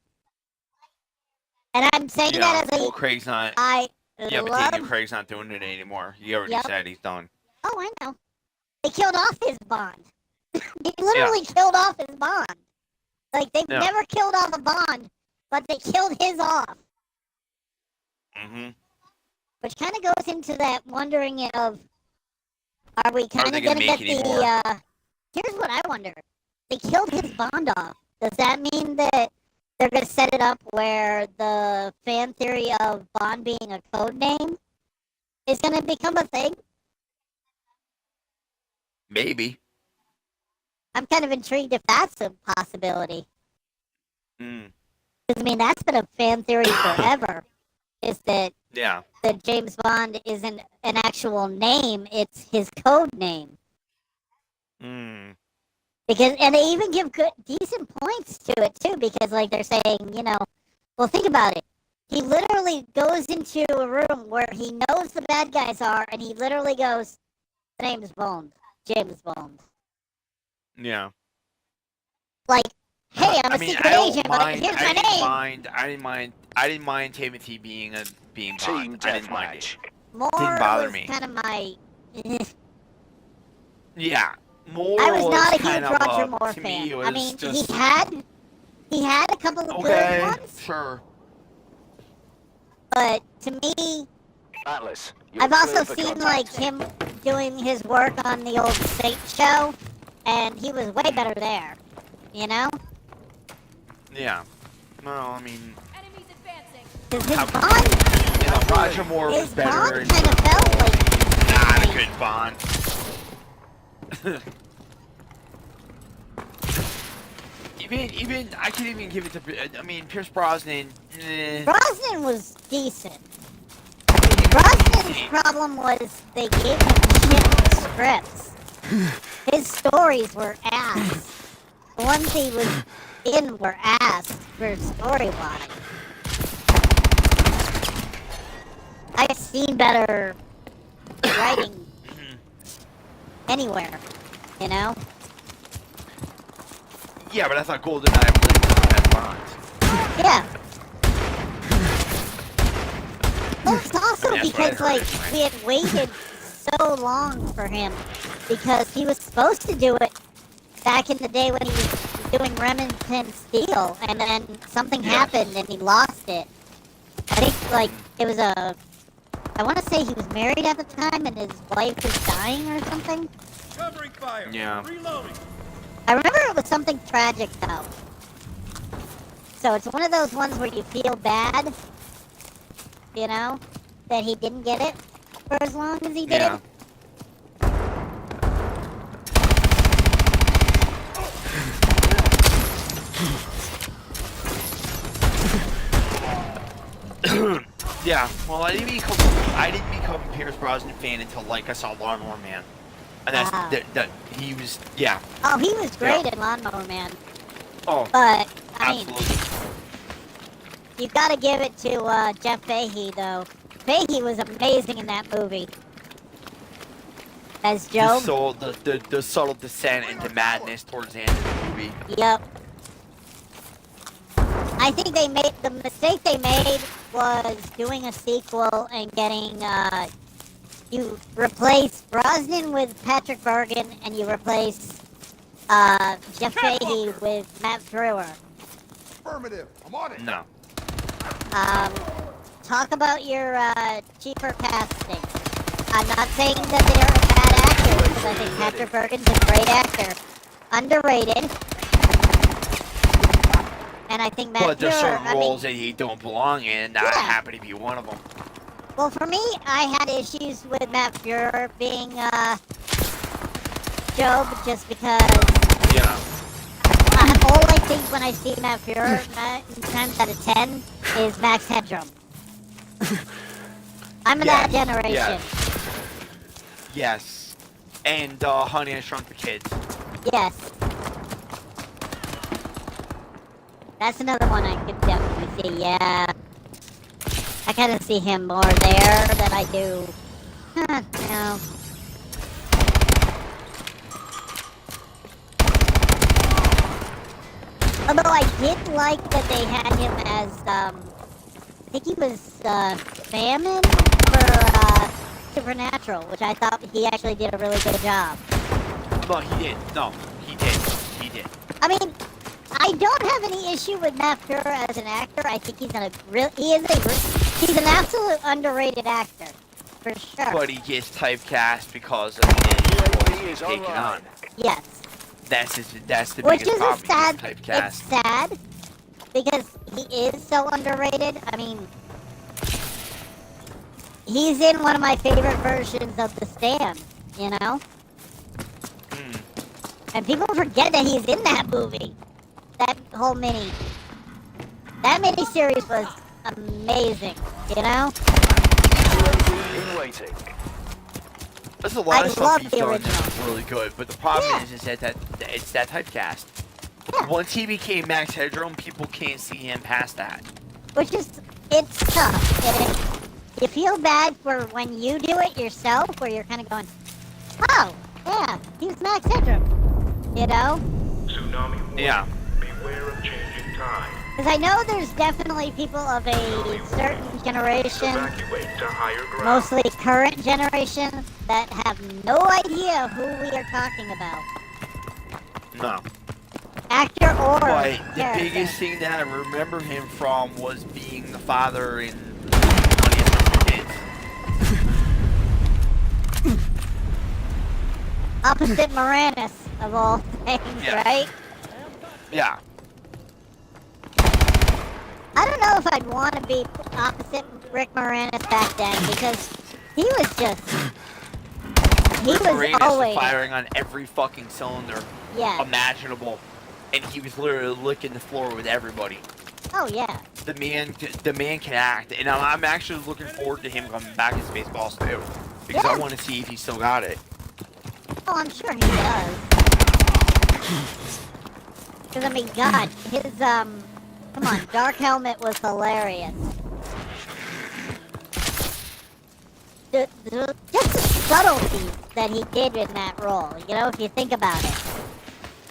And I'm saying that as well, Craig's not. I Yeah, but love. Daniel Craig's not doing it anymore. He already Yep. said he's done. Oh, I know. They killed off his Bond. They literally killed off his Bond. Like, they've Yeah. never killed off a Bond, but they killed his off. Mm-hmm. Which kind of goes into that wondering of, are we kind they of gonna going to make get any the, more? here's what I wonder. They killed his Bond off. Does that mean that they're going to set it up where the fan theory of Bond being a code name is going to become a thing? Maybe. I'm kind of intrigued if that's a possibility. Mm. Because, I mean, that's been a fan theory forever. Is that Yeah. James Bond isn't an actual name, it's his code name. Mm. And they even give decent points to it, too, because, like, they're saying, well, think about it. He literally goes into a room where he knows the bad guys are, and he literally goes, the name's Bond. James Bond. Yeah. Like, hey, I'm a secret agent, but here's my name. I didn't mind Timothy being Team Bond. I didn't mind it. More Didn't bother was me. kind of my... Yeah. More I was not a kind huge of, Roger Moore to fan. me, it was I mean, just, he had a couple of okay, good ones, sure. but to me, Atlas, you're I've also clear for seen contact. like him doing his work on the old State show, and he was way better there. You know? Yeah. Well, I mean, Enemies advancing. 'Cause his How- Bond, Roger Moore was his better. Bond kind of felt like Not a good Bond. even I could even give it to. I mean, Pierce Brosnan. Brosnan was decent. Brosnan's problem was they gave him shit scripts. His stories were ass. The ones he was in were ass for story-wise. I've seen better writing anywhere, you know? Yeah, but I thought GoldenEye was like the best Bond. Yeah. Well, it's also I mean, that's what I because, heard like, anyway. we had waited so long for him because he was supposed to do it back in the day when he was doing Remington Steel, and then something happened and he lost it. I think, like, it was I want to say he was married at the time and his wife was dying or something. Covering fire. Yeah. Reloading. I remember it was something tragic, though. So it's one of those ones where you feel bad, you know, that he didn't get it for as long as he did. Yeah. Yeah. Well, I didn't become a Pierce Brosnan fan until like I saw Lawnmower Man, and that's Ah. that he was Oh, he was great Yeah. in Lawnmower Man. Oh, But, I mean, absolutely. you've got to give it to Jeff Fahey, though. Fahey was amazing in that movie. As Job. The subtle descent into madness towards the end of the movie. Yep. I think the mistake they made was doing a sequel and getting, you replace Brosnan with Patrick Bergen and you replace, Jeff Fahey with Matt Frewer. Affirmative. I'm on it. No. Talk about your, cheaper casting. I'm not saying that they're bad actors, because I think Patrick Bergen's a great actor. Underrated. And I think Matt But there's Frewer, certain roles that he don't belong in, and I Yeah. happen to be one of them. well, for me, I had issues with Matt Frewer being, Job, just because Yeah. all I think when I see Matt Frewer, 9 times out of 10, is Max Headroom. I'm of that generation. Yes. And Honey, I Shrunk the Kids. Yes. That's another one I could definitely see, yeah. I kind of see him more there than I do. No. Although I did like that they had him as, I think he was, Famine for, Supernatural, which I thought he actually did a really good job. No, he did. No, he did. He did. I mean, I don't have any issue with Matt Pura as an actor. I think he's he's an absolute underrated actor, for sure. But he gets typecast because of the roles he's taking on. Yes. That's the Which biggest is problem. a sad. He gets It's typecast. sad because he is so underrated. I mean, he's in one of my favorite versions of The Stand. You know. Mm. And people forget that he's in that movie. That whole that mini series was amazing, you know? UAV in waiting. There's a lot I of stuff love he's the done original. that's really good, but the problem Yeah. is that it's that typecast. Yeah. Once he became Max Headroom, people can't see him past that. Which is, it's tough. You feel bad for when you do it yourself, where you're kind of going, oh, yeah, he's Max Headroom, you know? Tsunami warning. Yeah. Beware of changing time. Because I know there's definitely people of a certain generation, Evacuate to higher ground. mostly current generation, that have no idea who we are talking about. No. Actor or But the character. biggest thing that I remember him from was being the father in Honey, I Shrunk the Kids. Opposite Moranis, of all things, Yeah. right? Yeah. I don't know if I'd want to be opposite Rick Moranis back then, because he was just... He Rick was Moranis always... firing on every fucking cylinder Yeah. imaginable, and he was literally licking the floor with everybody. Oh, yeah. The man can act, and I'm actually looking forward to him coming back in Spaceballs too, because I Yeah. want to see if he still got it. Oh, I'm sure he does. Because, I mean, God, his, Come on, Dark Helmet was hilarious. Just the subtleties that he did in that role, you know, if you think about it.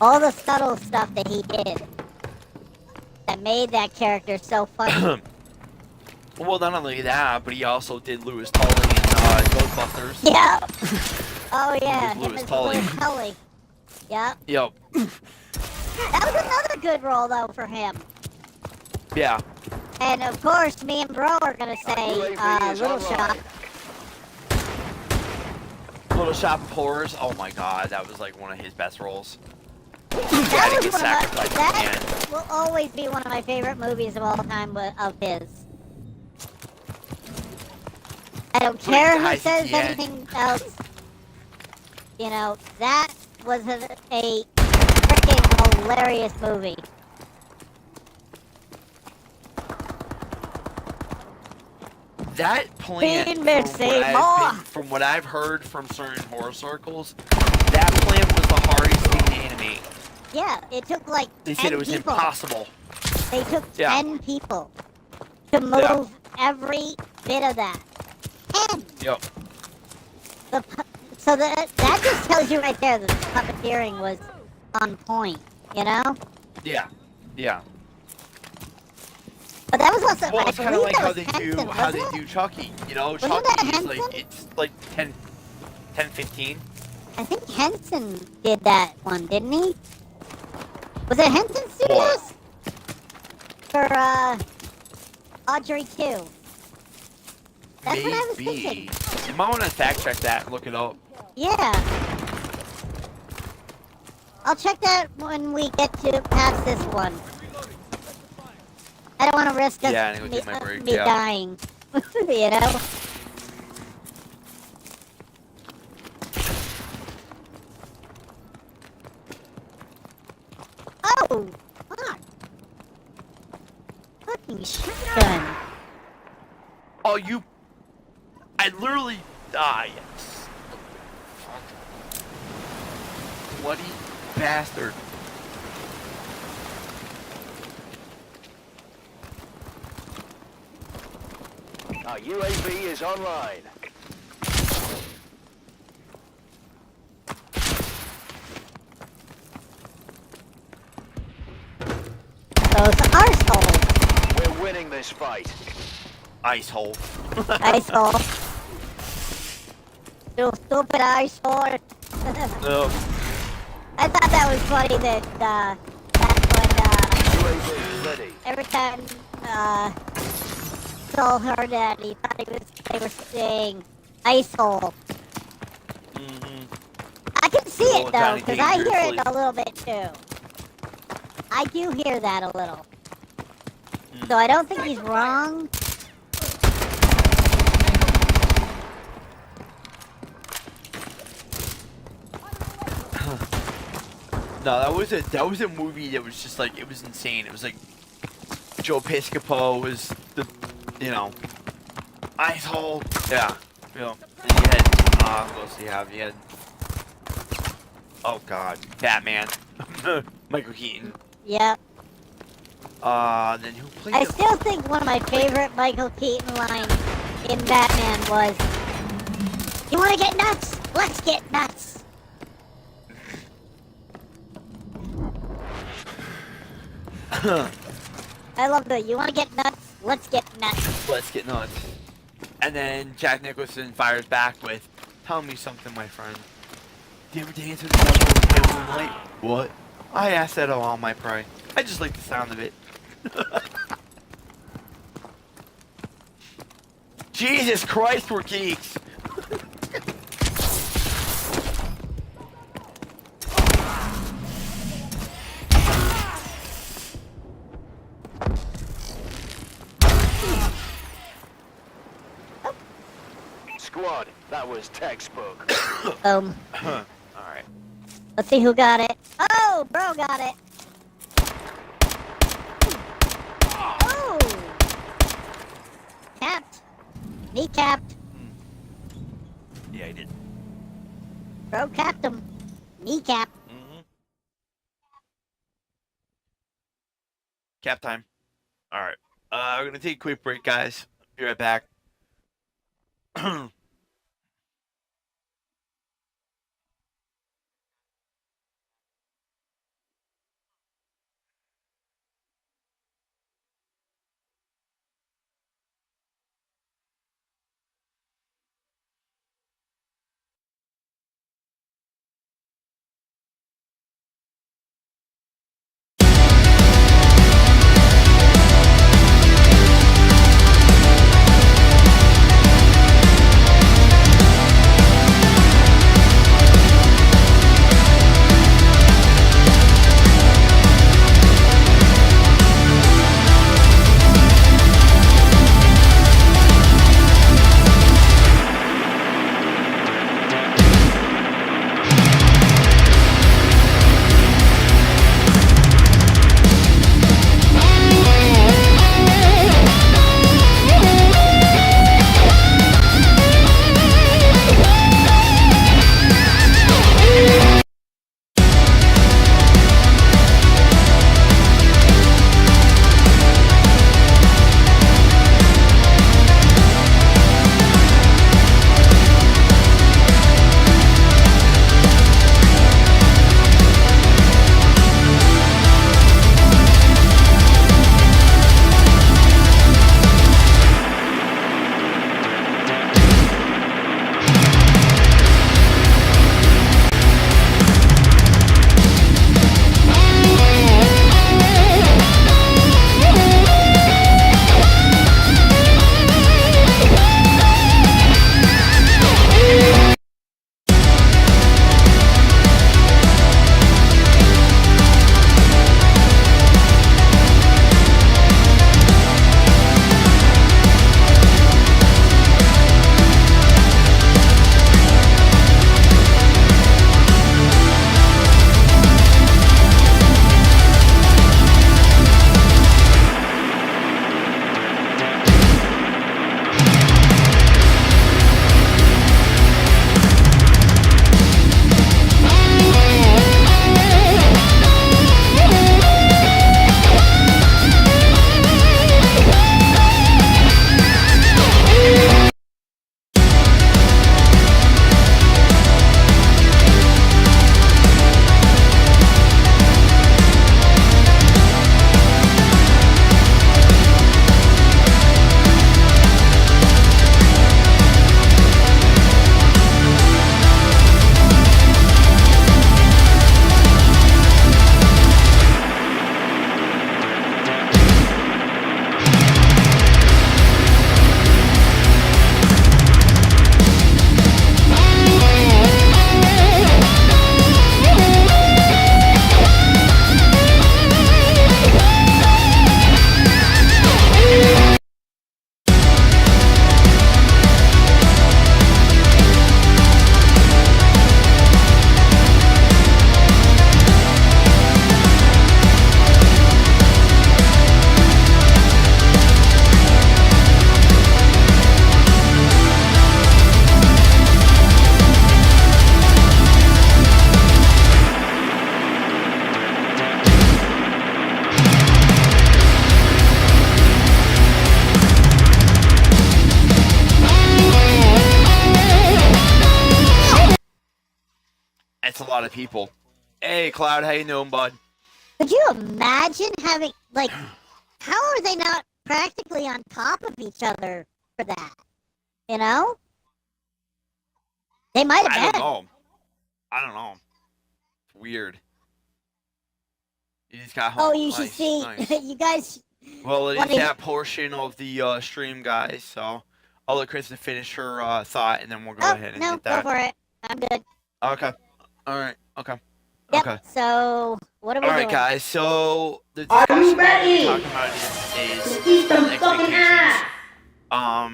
All the subtle stuff that he did that made that character so funny. Well, not only that, but he also did Louis Tully in Ghostbusters. Yeah. Oh, yeah. He was Him Louis as Tully. Louis Tully. Yeah. Yep. That was another good role, though, for him. Yeah. And, of course, me and Bro are going to say UAV is Little online. Shop. Little Shop of Horrors. Oh my God, that was like one of his best roles. That to was get one sacrificed of at my, the end. that will always be one of my favorite movies of all time of his. I don't When he care who dies at says the end. anything else. You know, that was a freaking hilarious movie. That plant, Been missing from what I've heard from certain horror circles, that plant was the hardest thing to animate. Yeah, it took like They 10 said it was people. impossible. They took Yeah. 10 people to move every bit of that. 10! Yep. So that just tells you right there that the puppeteering was on point, you know? Yeah. Yeah. But that was also, Well, I it's kind of believe like that was how they Henson, wasn't do it? Chucky. You know, Wasn't that Chucky is like Henson? it's like 10, 15. I think Henson did that one, didn't he? Was it Henson Studios? What? For, Audrey 2. That's what I was Maybe. thinking. You might want to fact check that and look it up. Yeah. I'll check that when we get to past this one. I don't want to risk us Yeah, I need to take my break, me yeah. dying. You know? Oh! Fuck! Fucking shotgun! Oh, you I literally died. Bloody bastard. Our UAV is online. Those arseholes. We're winning this fight. Ice hole. Icehole. You stupid icehole. No. I thought that was funny that UAV ready. every time Saul heard that he thought they were saying icehole. I can see it though, because I hear it a little bit too. I do hear that a little. So I don't think he's wrong. No, that was a movie that was just like, it was insane. It was like Joe Piscopo was the, you know, ice hole. Yeah, you know. And you had what else do you have? You had, oh god, Batman, Michael Keaton. Yep. Then who played? I still think one of my favorite Michael Keaton lines in Batman was, "You want to get nuts? Let's get nuts." I love the, "You want to get nuts? Let's get nuts." Let's get nuts. And then Jack Nicholson fires back with, "Tell me something, my friend. Do you ever dance with the devil in the night?" What? I asked that of all my prey. I just like the sound of it. Jesus Christ, we're geeks. Squad, that was textbook. Alright. Let's see who got it. Oh, bro got it. Oh! Capped. Kneecapped. Yeah, I did. Bro capped him. Kneecap. Cap time. Alright. We're gonna take a quick break, guys. Be right back. lot of people. Hey, Cloud, how you doing, bud? Could you imagine having, like, how are they not practically on top of each other for that? You know? They might have I been. don't know. It's weird. You just got Oh, home. you should see. Nice. You guys. Well, it is Wanna- that portion of the stream, guys. So I'll let Kristen finish her thought, and then we'll go ahead and no, get that. go for it. I'm good. Okay. All right. Okay. Yep. Okay. So, what are we All right, doing? guys. So the Are we discussion ready? we're talking about is Eat some expectations. fucking ass!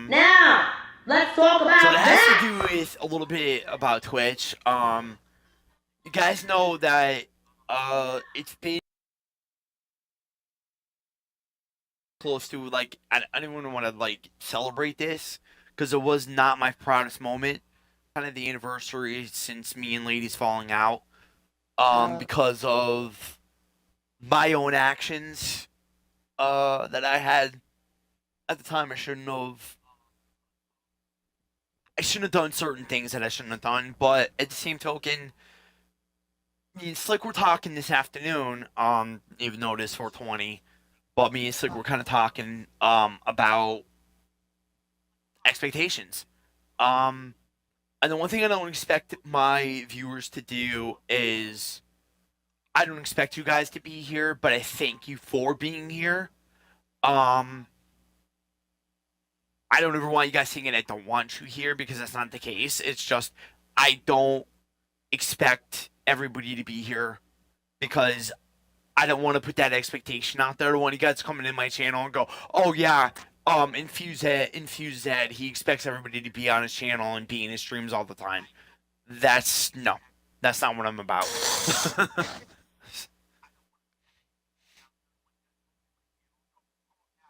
Now, let's talk about So it has that! to do with a little bit about Twitch. You guys know that it's been close to, like, I don't even want to like celebrate this because it was not my proudest moment. Kind of the anniversary since me and Ladies falling out. Because of my own actions that I had at the time. I shouldn't have done certain things that I shouldn't have done, but at the same token, me and Slick were talking this afternoon, even though it is 420, but me and Slick were kind of talking about expectations. And the one thing I don't expect my viewers to do is, I don't expect you guys to be here, but I thank you for being here. I don't ever want you guys thinking I don't want you here, because that's not the case. It's just I don't expect everybody to be here because I don't want to put that expectation out there. I don't want you guys coming in my channel and go, oh yeah, Infuse that he expects everybody to be on his channel and be in his streams all the time. That's not what I'm about.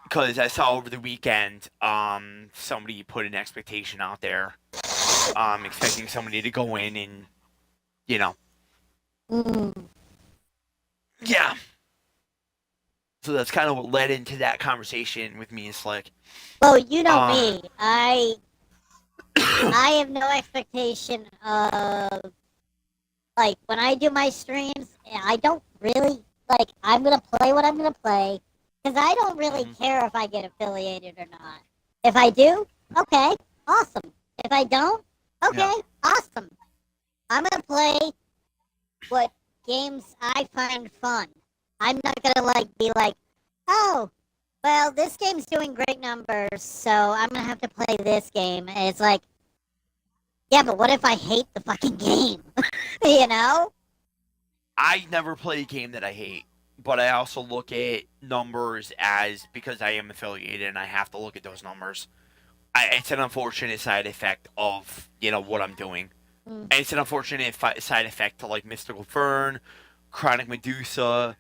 Because I saw over the weekend, somebody put an expectation out there, expecting somebody to go in and, you know. Yeah. So that's kind of what led into that conversation with me and Slick. Well, you know me. I have no expectation of, like, when I do my streams, I don't really, like, I'm going to play what I'm going to play, because I don't really care if I get affiliated or not. If I do, okay, awesome. If I don't, okay, awesome. I'm going to play what games I find fun. I'm not going to, like, be like, oh, well, this game's doing great numbers, so I'm going to have to play this game. And it's like, yeah, but what if I hate the fucking game? You know? I never play a game that I hate, but I also look at numbers as, because I am affiliated and I have to look at those numbers. It's an unfortunate side effect of, you know, what I'm doing. And it's an unfortunate side effect to, like, Mystical Fern, Chronic Medusa,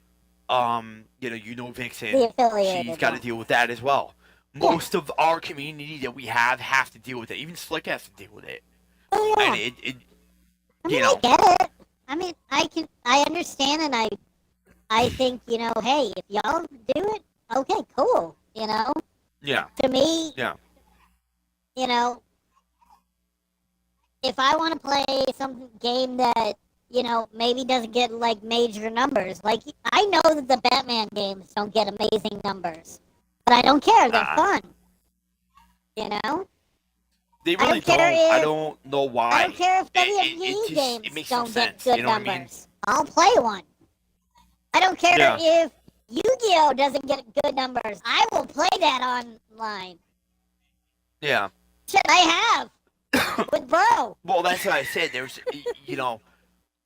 you know Vixen. The affiliated. She's got to deal with that as well. Most of our community that we have to deal with it. Even Slick has to deal with it. Oh, yeah. And I mean, I get it. I mean, I understand, and I think, you know, hey, if y'all do it, okay, cool, you know? Yeah. To me, Yeah. you know, if I want to play some game that, you know, maybe doesn't get, like, major numbers, like, I know that the Batman games don't get amazing numbers, but I don't care, they're fun, you know? They really don't. I don't know why. I don't care if WFG games don't get good numbers. I'll play one. I don't care if Yu-Gi-Oh! Doesn't get good numbers. I will play that online. Yeah. Shit, I have. With Bro. Well, that's what I said. There's, you know,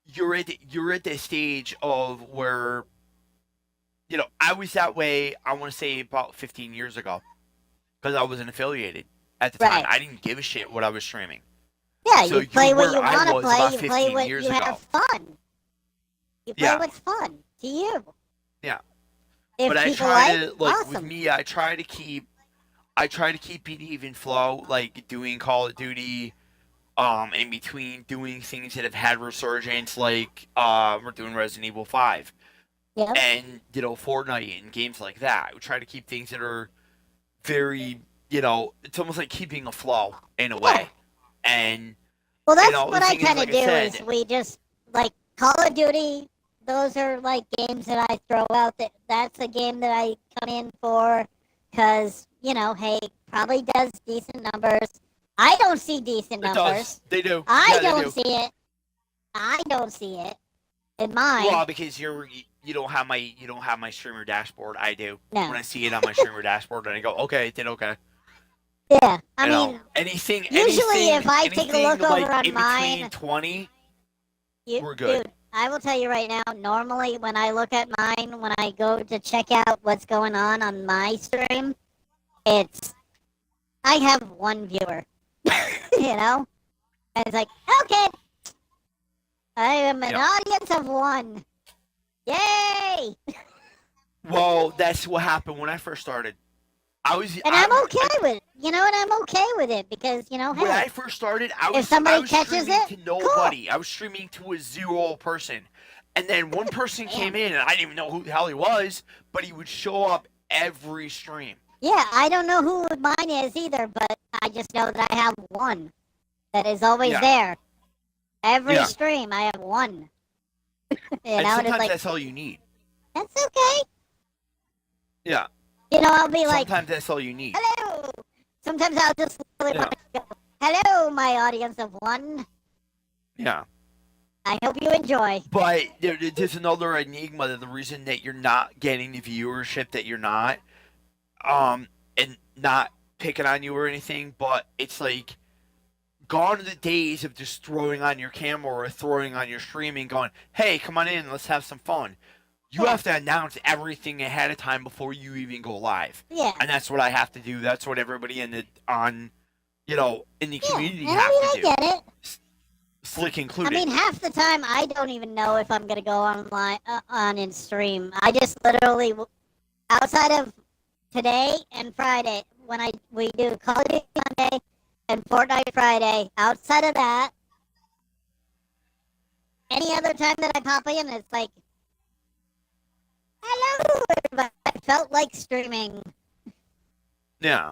you're at the stage of where, you know, I was that way, I want to say about 15 years ago. Because I wasn't affiliated. At the time, I didn't give a shit what I was streaming. Yeah, so you play what you want to play, you play what you have fun. You play what's fun to you. Yeah. If but I people try to, like, awesome. with me, I try to keep an even flow, like doing Call of Duty, in between doing things that have had resurgence, like, we're doing Resident Evil 5. Yeah. And, you know, Fortnite and games like that. We try to keep things that are very, you know, it's almost like keeping a flow in a way. And well, that's you know, what I kind of like do is we just, like, Call of Duty, those are like games that I throw out. That's a game that I come in for because, hey, probably does decent numbers. I don't see decent It numbers. does. They do. I Yeah, they don't do. see it. I don't see it in mine. Well, because you don't have my streamer dashboard. I do. No. When I see it on my streamer dashboard, and I go, okay, it did okay. Yeah, I You mean, know, anything. usually if I take a anything, look over like, on in mine, between 20, we're Dude, good. I will tell you right now, normally when I look at mine, when I go to check out what's going on my stream, I have one viewer. And it's like, okay, I am an audience of one. Yay! Well, that's what happened when I first started. I'm okay with it. And I'm okay with it because, When hey, I first started, I if was somebody catches streaming it, to nobody. I was streaming to a 0 person. And then one person came in, and I didn't even know who the hell he was, but he would show up every stream. yeah, I don't know who mine is either, but I just know that I have one that is always there. Every stream, I have one. And and sometimes it's like, that's all you need. that's okay. Yeah. I'll be like, Sometimes that's all you need. hello. Sometimes I'll just really want to go, hello, my audience of one. Yeah. I hope you enjoy. But there's another enigma that the reason that you're not getting the viewership that you're not, and not picking on you or anything, but it's like, gone are the days of just throwing on your camera or throwing on your streaming going, hey, come on in, let's have some fun. You have to announce everything ahead of time before you even go live. Yeah. And that's what I have to do. That's what everybody in the community and have to do. I get it. Slick included. I mean, half the time I don't even know if I'm gonna go online on in stream. I just literally, outside of today and Friday, when we do Call of Duty Monday and Fortnite Friday. Outside of that, any other time that I pop in, it's like, hello, everybody. I felt like streaming. Yeah.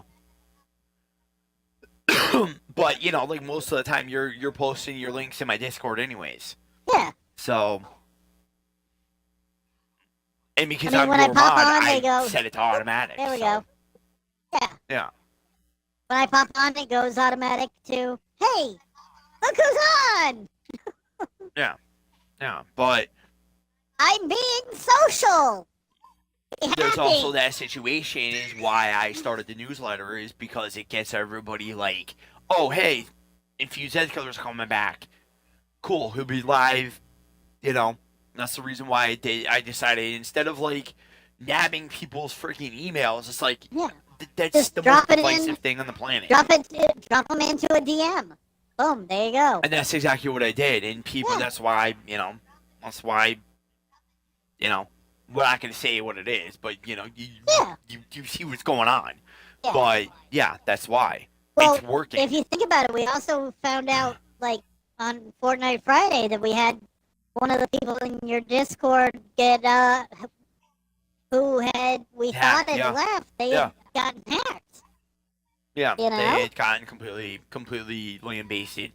But like most of the time, you're posting your links in my Discord anyways. Yeah. So. And because I mean, I'm when your I pop mod, on, they go, set it to automatic. There we so. go. Yeah. Yeah. When I pop on, it goes automatic to, hey, look who's on! Yeah. Yeah. But I'm being social! Be there's happy. also that situation is why I started the newsletter is because it gets everybody like, oh, hey, Infused Edge Killer's coming back. Cool, he'll be live, That's the reason why I decided instead of like nabbing people's freaking emails, it's like that's just the drop most it divisive in, thing on the planet. Drop them into a DM. Boom, there you go. And that's exactly what I did. And people, that's why we're not going to say what it is, but you see what's going on. Yeah. But yeah, that's why Well, it's working. if you think about it, we also found out like on Fortnite Friday that we had one of the people in your Discord get who we thought had left. They had gotten hacked. Yeah, they had gotten completely lambasted.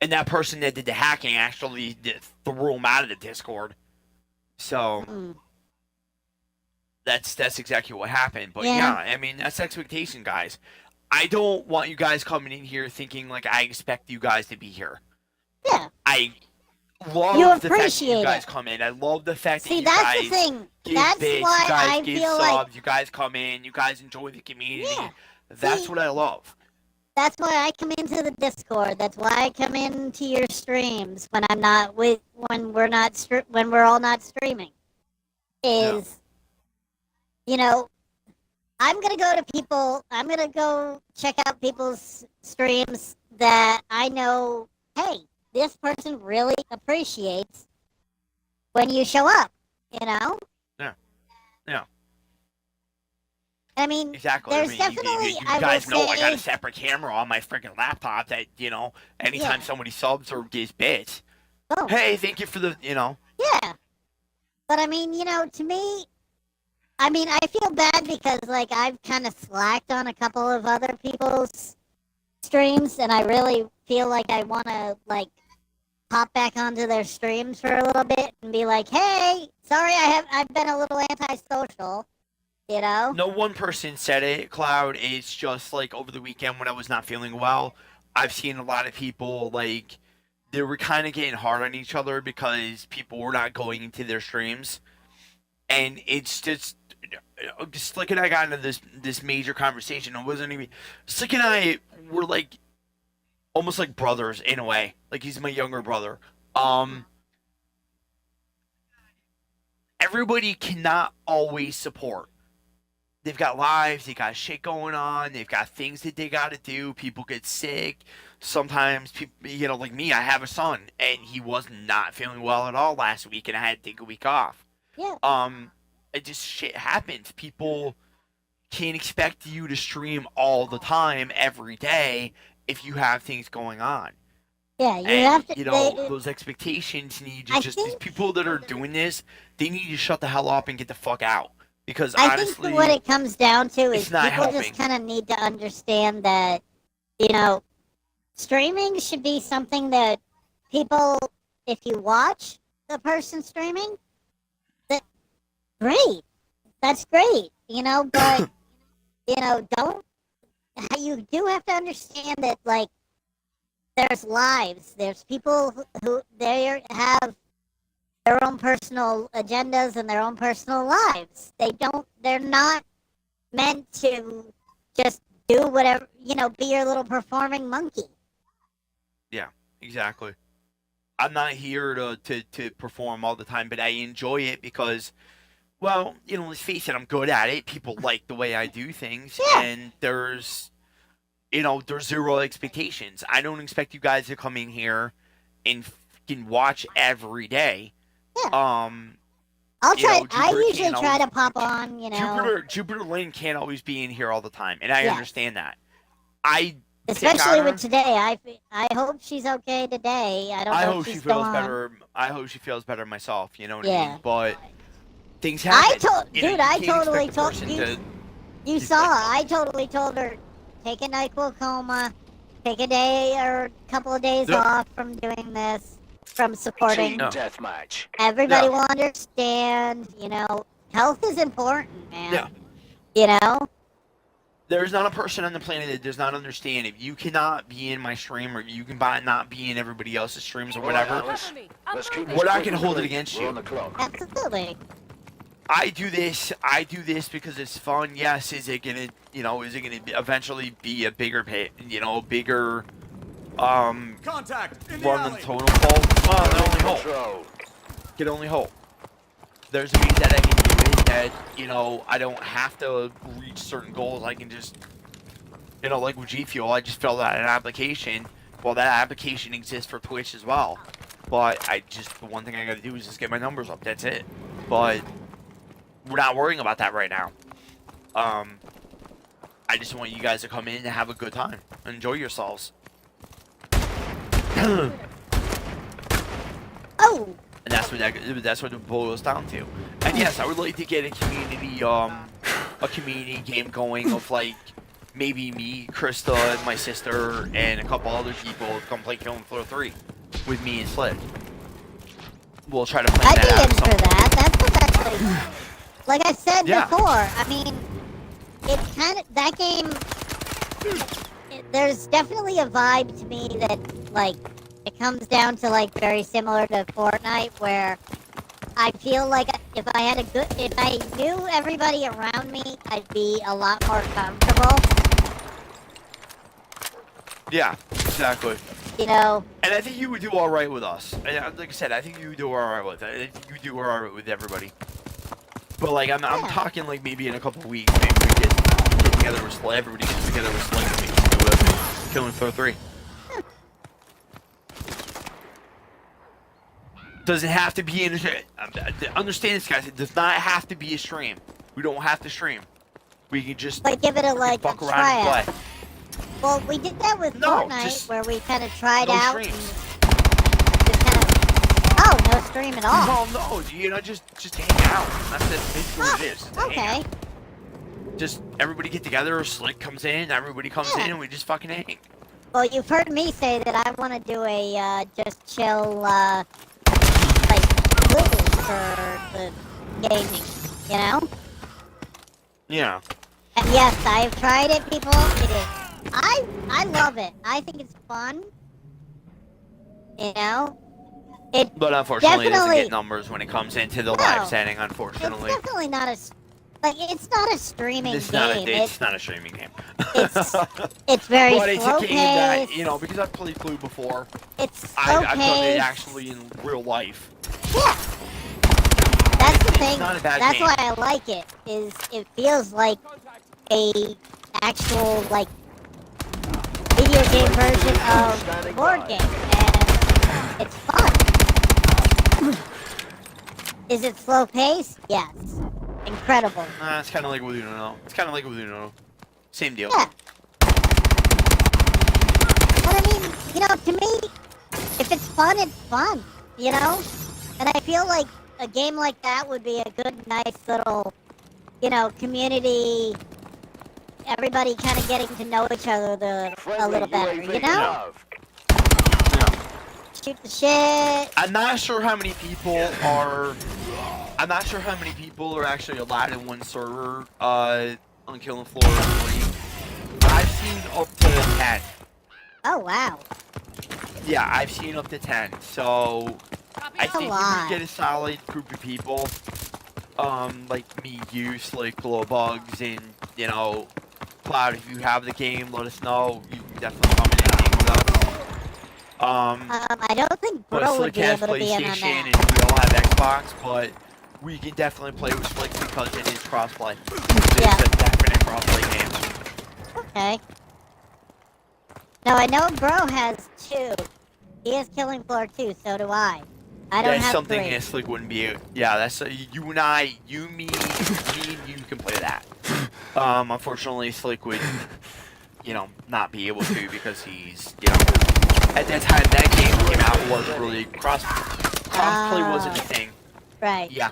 And that person that did the hacking actually threw him out of the Discord. So that's exactly what happened. But I mean, that's expectation, guys. I don't want you guys coming in here thinking like I expect you guys to be here. Yeah. I love the fact that you guys come in. I love the fact that you guys the thing. give That's bits, why you guys I give feel subs, like you guys come in, you guys enjoy the community. Yeah. That's what I love. That's why I come into the Discord. That's why I come into your streams when I'm not when we're all not streaming. I'm gonna go to people. I'm gonna go check out people's streams that I know. Hey, this person really appreciates when you show up. Yeah. I mean, exactly. There's you definitely. guys know I got a say, separate camera on my freaking laptop that anytime somebody subs or gives bits. Oh. Hey, thank you for the Yeah, but I mean, to me, I mean, I feel bad because like I've kind of slacked on a couple of other people's streams, and I really feel like I want to like hop back onto their streams for a little bit and be like, "Hey, sorry, I've been a little antisocial," you know? No one person said it, Cloud. It's just like over the weekend when I was not feeling well, I've seen a lot of people like they were kind of getting hard on each other because people were not going into their streams, and it's just Slick and I got into this major conversation. It wasn't even Slick and I were like almost like brothers in a way. Like he's my younger brother. Everybody cannot always support. They've got lives, they got shit going on, they've got things that they got to do. People get sick. Sometimes people, like me, I have a son and he was not feeling well at all last week and I had to take a week off. Yeah. It just shit happens. People can't expect you to stream all the time every day if you have things going on. Yeah, you And, have to. those expectations need to I just these think- people that are doing this, they need to shut the hell up and get the fuck out. Because I honestly, think what it comes down to is it's not people helping. just kind of need to understand that, streaming should be something that people, if you watch the person streaming, great. That's great, but, you do have to understand that, like, there's lives. There's people who they have their own personal agendas and their own personal lives. They're not meant to just do whatever, be your little performing monkey. Yeah, exactly. I'm not here to perform all the time, but I enjoy it because, well, let's face it, I'm good at it. People like the way I do things, Yeah. and there's zero expectations. I don't expect you guys to come in here and fucking watch every day. Yeah. I I usually try to pop on, Jupiter Lynn can't always be in here all the time, and I Yes. understand that. I especially pick on her. with today. I hope she's okay today. I don't know I if hope she's she still feels on. better. I hope she feels better myself. You know what I Yeah. mean? But things happen. Dude, I totally told you. You saw. I totally told her, take a NyQuil coma, take a day or a couple of days Yep. off from doing this, from supporting. Team No. deathmatch. Everybody Yeah. will understand. Health is important, man. Yeah. There's not a person on the planet that does not understand if you cannot be in my stream or you can not be in everybody else's streams or whatever. Let's keep this What I quick can and hold it clean. against We're you. on the clock. Absolutely. I do this because it's fun. Yes, is it gonna eventually be a bigger bigger Contact in the run on alley. the totem pole? Well, the only hope. Control. Can only hope. There's ways that I can do it that, I don't have to reach certain goals. I can just, like with G Fuel, I just filled out an application. Well, that application exists for Twitch as well. But the one thing I gotta do is just get my numbers up. That's it. But we're not worrying about that right now. I just want you guys to come in and have a good time. Enjoy yourselves. Oh. And that's what it boils down to. And yes, I would like to get a community game going of like maybe me, Krista, and my sister, and a couple other people come play Killing Floor 3 with me and Slick. We'll try to plan I'd be that out. in for that. That's actually, like I said Yeah. before. I mean, it's kind of that game. There's definitely a vibe to me that like it comes down to like very similar to Fortnite, where I feel like if I knew everybody around me, I'd be a lot more comfortable. Yeah, exactly. You know. And I think you would do all right with us. And, like I said, I think you would do all right with it. I think you do all right with everybody. But like, I'm talking like maybe in a couple weeks, maybe we get together with Slick. Everybody gets together with Slick and we can do a Killing Floor 3. Doesn't have to be in a understand this, guys. It does not have to be a stream. We don't have to stream. We can just like give it a fuck around tryout. and play. Well, we did that with No, Fortnite, just where we kind of tried no out. streams. And just kind of, no stream at all. No, just hang out. That's basically what it is. Just hang Okay. out. Just everybody get together. Slick comes in. Everybody comes in, and we just fucking hang. Well, you've heard me say that I want to do a just chill like movie for the gaming, you know? Yeah. And yes, I've tried it, people. It is. I love it. I think it's fun. You know? But unfortunately, it doesn't Definitely. get numbers when it comes into the No. live setting, It's unfortunately. definitely not a it's not a streaming It's game. not a streaming game. It's very But it's slow a game that, paced. you know, because I've played Blue before, It's slow I've done it paced. actually in real life. Yeah. That's the thing. not a bad That's game. why I like it. Is it feels like a actual like video game version of board game, and it's fun. Is it slow paced? Yes. Incredible. It's kind of like with Uno. It's kind of like with Uno. Same deal. Yeah. But I mean, you know, to me, if it's fun, it's fun. You know, and I feel like a game like that would be a good, nice little, you know, community. Everybody kind of getting to know each other a little better, you know? Shoot the shit. I'm not sure how many people are. I'm not sure how many people are actually allowed in one server on Killing Floor 3. I've seen up to 10. Oh wow. Yeah, I've seen up to 10. So I think if we get a solid group of people, like me, you, Slick, Glowbugs, and you know, Cloud, if you have the game, let us know. You can definitely come in and hang with us. I don't think But Bro would Slick be has able to be in on PlayStation and that. we all have Xbox, but we can definitely play with Slick because it is crossplay. Yeah. It's a definite crossplay game. Okay. Now I know Bro has 2. He has Killing Floor 2, so do I. I don't That's have something 3. that Slick wouldn't be. Yeah, that's you and I, you, me, and you can play that. Unfortunately, Slick would, you know, not be able to because he's, you know, at that time that game came out, it wasn't really crossplay wasn't a thing. Right. Yeah.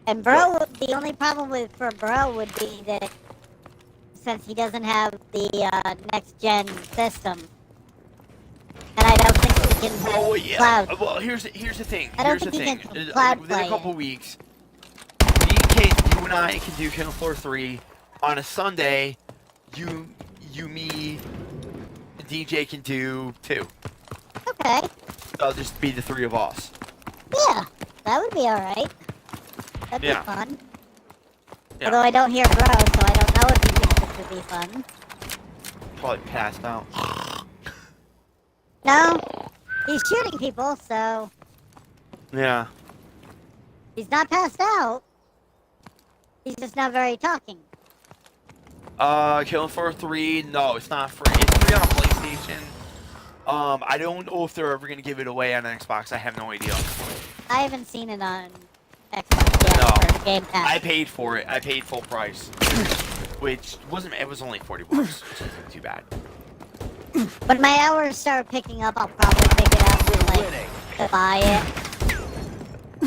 And Bro, the only problem for Bro would be that since he doesn't have the next gen system, and I don't think he can Oh yeah. cloud. Well, here's the thing. I don't Here's the think thing. he can cloud Within play a couple it. weeks, you and I can do Killing Floor 3 on a Sunday. You, me, and DJ can do 2. Okay. That'll just be the 3 of us. Yeah, that would be alright. That'd be Yeah. fun. Yeah. Although I don't hear Bro, so I don't know if he thinks this would be fun. Probably passed out. No, he's shooting people, so Yeah. he's not passed out. He's just not very talking. Killing Floor 3, no, it's not free. It's free on a PlayStation. I don't know if they're ever gonna give it away on Xbox. I have no idea. I haven't seen it on Xbox yet No. for Game Pass. I paid for it. I paid full price, which it was only $40, which isn't too bad. When my hours start picking up, I'll probably pick it up and like to buy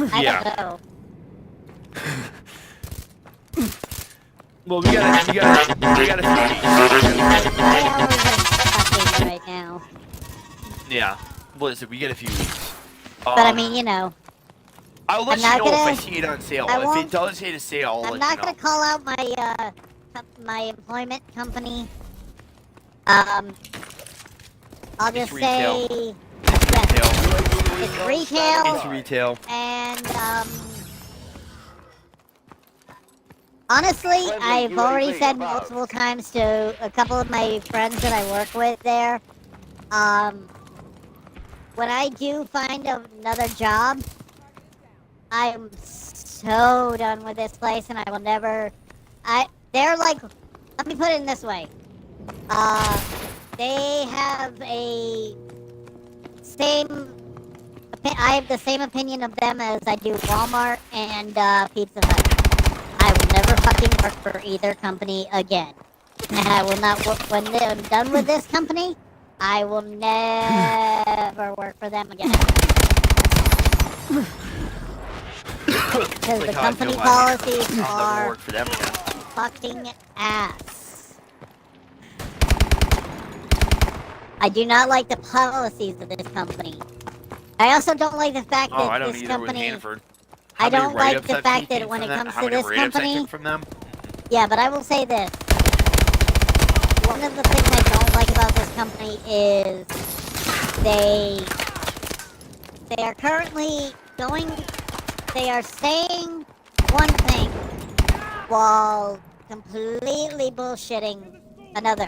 it. I Yeah. don't know. Well, we gotta see. My hours are fucking right now. Yeah. Well, listen, we get a few weeks. But I mean, you know, I'll let I'm you not know if I gonna- see it on sale. I If won't- it does hit a sale, I'll I'm let not you know. gonna call out my employment company. I'll just retail. say It's it's retail. It's retail. And honestly, I've already said multiple times to a couple of my friends that I work with there. When I do find another job, I am so done with this place, and I will never. They're like, let me put it in this way. They have I have the same opinion of them as I do Walmart and Pizza Hut. I will never fucking work for either company again. And I will not work when I'm done with this company. I will never work for them again. Because the company policies I'll never are work for them again. fucking ass. I do not like the policies of this company. I also don't like the fact Oh, I that don't this either with company. Hanford. I How many don't like write-ups the I've fact taken that when from it them- comes how to many this write-ups I company. took from them? Yeah, but I will say this. One of the things I don't like about this company is they are currently going. They are saying one thing while completely bullshitting another.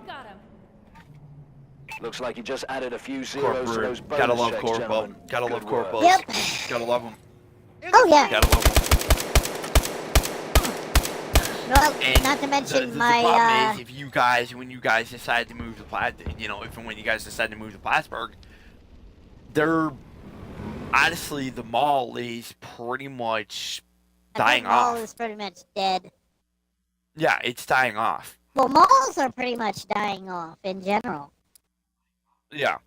Got him. Looks like you just added a few zeros to those Corporate. bonus Gotta love checks, Corpo. gentlemen. Gotta Good love work. Corpos. Yep. Gotta love them. Oh yeah. Gotta love them. Well, And not to mention the my. problem is, if you guys, when you guys decide to move to if and when you guys decide to move to Plattsburgh, they're honestly the mall is pretty much dying mall off. is pretty much dead. Yeah, it's dying off. Well, malls are pretty much dying off in general. Yeah,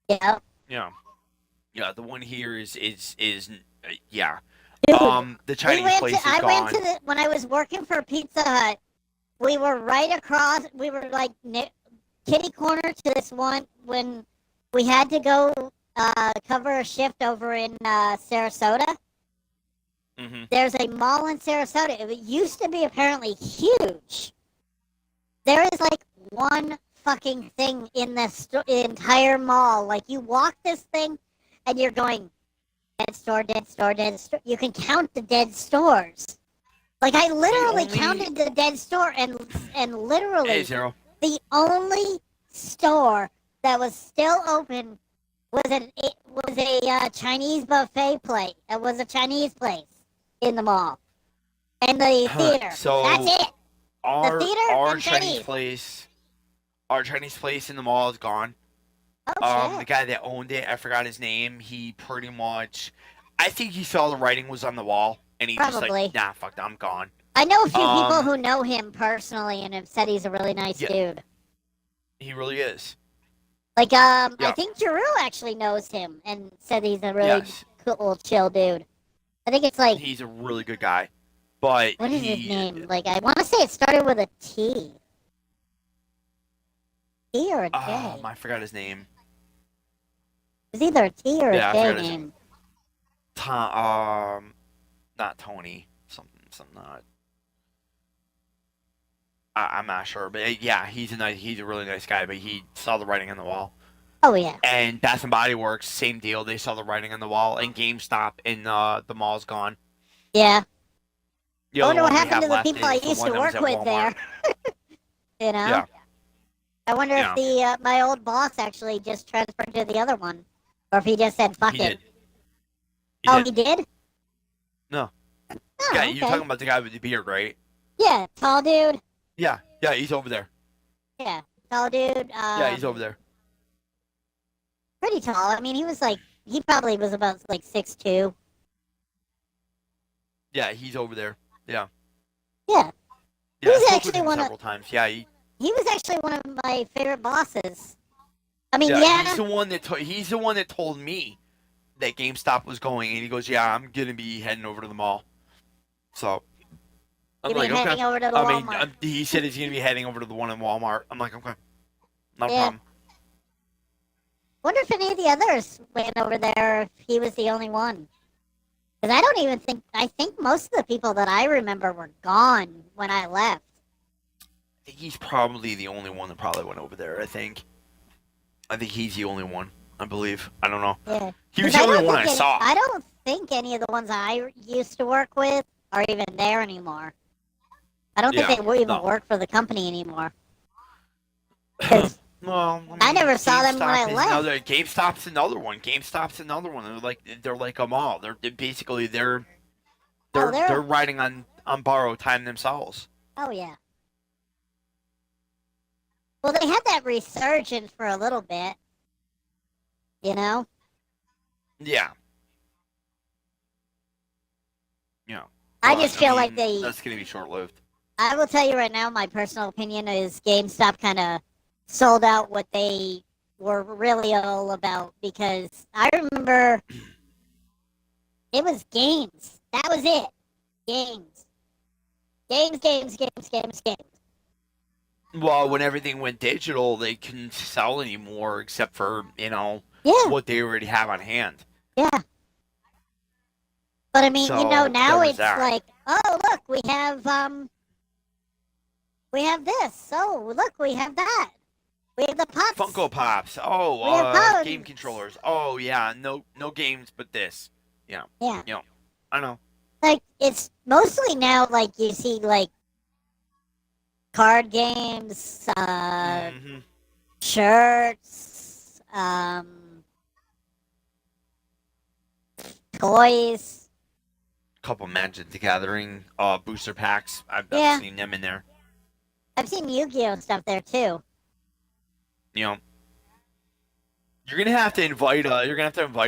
Yeah. yeah. The one here is yeah. Dude, The Chinese place is I gone. went to when I was working for Pizza Hut. We were right across. We were like kitty corner to this one when we had to go cover a shift over in Sarasota. Mm-hmm. There's a mall in Sarasota. It used to be apparently huge. There is like one fucking thing in the entire mall. Like you walk this thing, and you're going dead store, dead store, dead store. You can count the dead stores. Like I literally counted the dead store, and literally Hey, Zero. the only store that was still open was a Chinese buffet place. It was a Chinese place in the mall, and the theater. So That's it. Our theater our and Chinese Chinese. place, our Chinese place in the mall is gone. Oh The shit. guy that owned it, I forgot his name. He pretty much, I think he saw the writing was on the wall, and he just Probably. like, nah, fuck, that, I'm gone. I know a few people Um, who know him personally and have said he's a really nice Yeah. dude. He really is. Like I Yeah. think Giroux actually knows him and said he's a really Yes, cool, chill dude. I think it's like he's a really good guy, but what is he, his name? Like I want to say it started with a T. T or a J? I forgot his name. It's either a T or Yeah, I a J forgot his name. Not Tony. Something not. I'm not sure, but yeah, he's a really nice guy. But he saw the writing on the wall. Oh yeah. And Bath and Body Works, same deal. They saw the writing on the wall. And GameStop in the mall's gone. Yeah. The I only wonder what one we happened have to the left people I is the used one to that was work at with there. Walmart. You know? Yeah. I wonder Yeah. if the my old boss actually just transferred to the other one, or if he just said fuck He it. did. He did? No. Oh, Yeah, okay. you're talking about the guy with the beard, right? Yeah, tall dude. Yeah, he's over there. Yeah, tall dude. Yeah, he's over there. Pretty tall. I mean, he probably was about like 6'2". Yeah, he's over there. Yeah. Yeah, Yeah, He's I spoke with actually him one of- several times. Yeah, he was actually one of my favorite bosses. I mean, he's the one that told me that GameStop was going, and he goes, "Yeah, I'm gonna be heading over to the mall." So I'm you like, mean okay. heading over to the I mean, Walmart. he said he's gonna be heading over to the one in Walmart. I'm like, okay, not a Yeah. problem. Wonder if any of the others went over there, if he was the only one. Because I don't even think, I think most of the people that I remember were gone when I left. I think he's probably the only one that probably went over there. I think he's the only one. I believe. I don't know. Yeah. He was 'Cause the only don't one I think saw. I don't think any of the ones I used to work with are even there anymore. I don't Yeah, think they even no. work for the company anymore. 'Cause Well, I never saw them when I GameStop is left. GameStop's another one. GameStop's another one. They're like a mall. They're basically they're riding on borrowed time themselves. Oh yeah. Well, they had that resurgence for a little bit. You know? Yeah. Yeah. I But, just feel like mean, that's gonna be short lived. I will tell you right now, my personal opinion is GameStop kind of sold out what they were really all about, because I remember it was games. That was it. Games. Games. Well, when everything went digital, they couldn't sell anymore except for, Yeah, what they already have on hand. yeah. But I mean, So, now there was it's that. like, oh look, we have this. Oh look, we have that. We have the pops. Funko Pops. We Oh, have pods. game controllers. Oh, yeah, no games but this. Yeah. Yeah. I know. Like, it's mostly now, like, you see, like, card games, Mm-hmm. shirts, toys. Couple Magic the Gathering booster packs. I've Yeah. seen them in there. I've seen Yu-Gi-Oh! Stuff there, too. You're gonna have to invite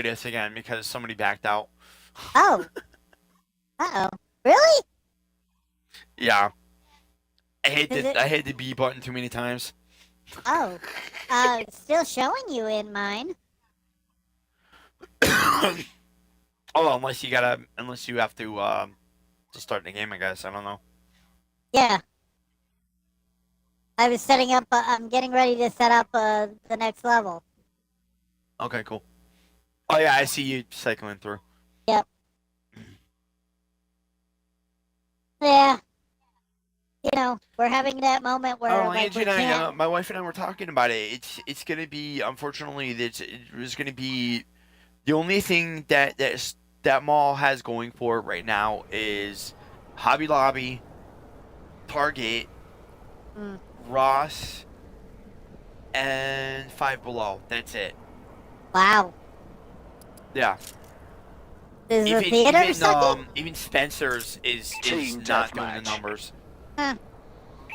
us again because somebody backed out. Oh. Uh-oh. Really? Yeah. I Is it- hit the B button too many times. Oh. It's still showing you in mine. Oh, unless you have to start the game, I guess. I don't know. Yeah. I was setting up, I'm getting ready to set up, the next level. Okay, cool. Oh yeah, I see you cycling through. Yep. Yeah. We're having that moment where, Oh, like, Angie we and I, can't... my wife and I were talking about it. It's gonna be, unfortunately, it was gonna be the only thing that mall has going for it right now is Hobby Lobby, Target, Ross, and Five Below. That's it. Wow. Yeah. Is the theater sucking? Even Spencer's is Team not doing deathmatch. the numbers. Huh.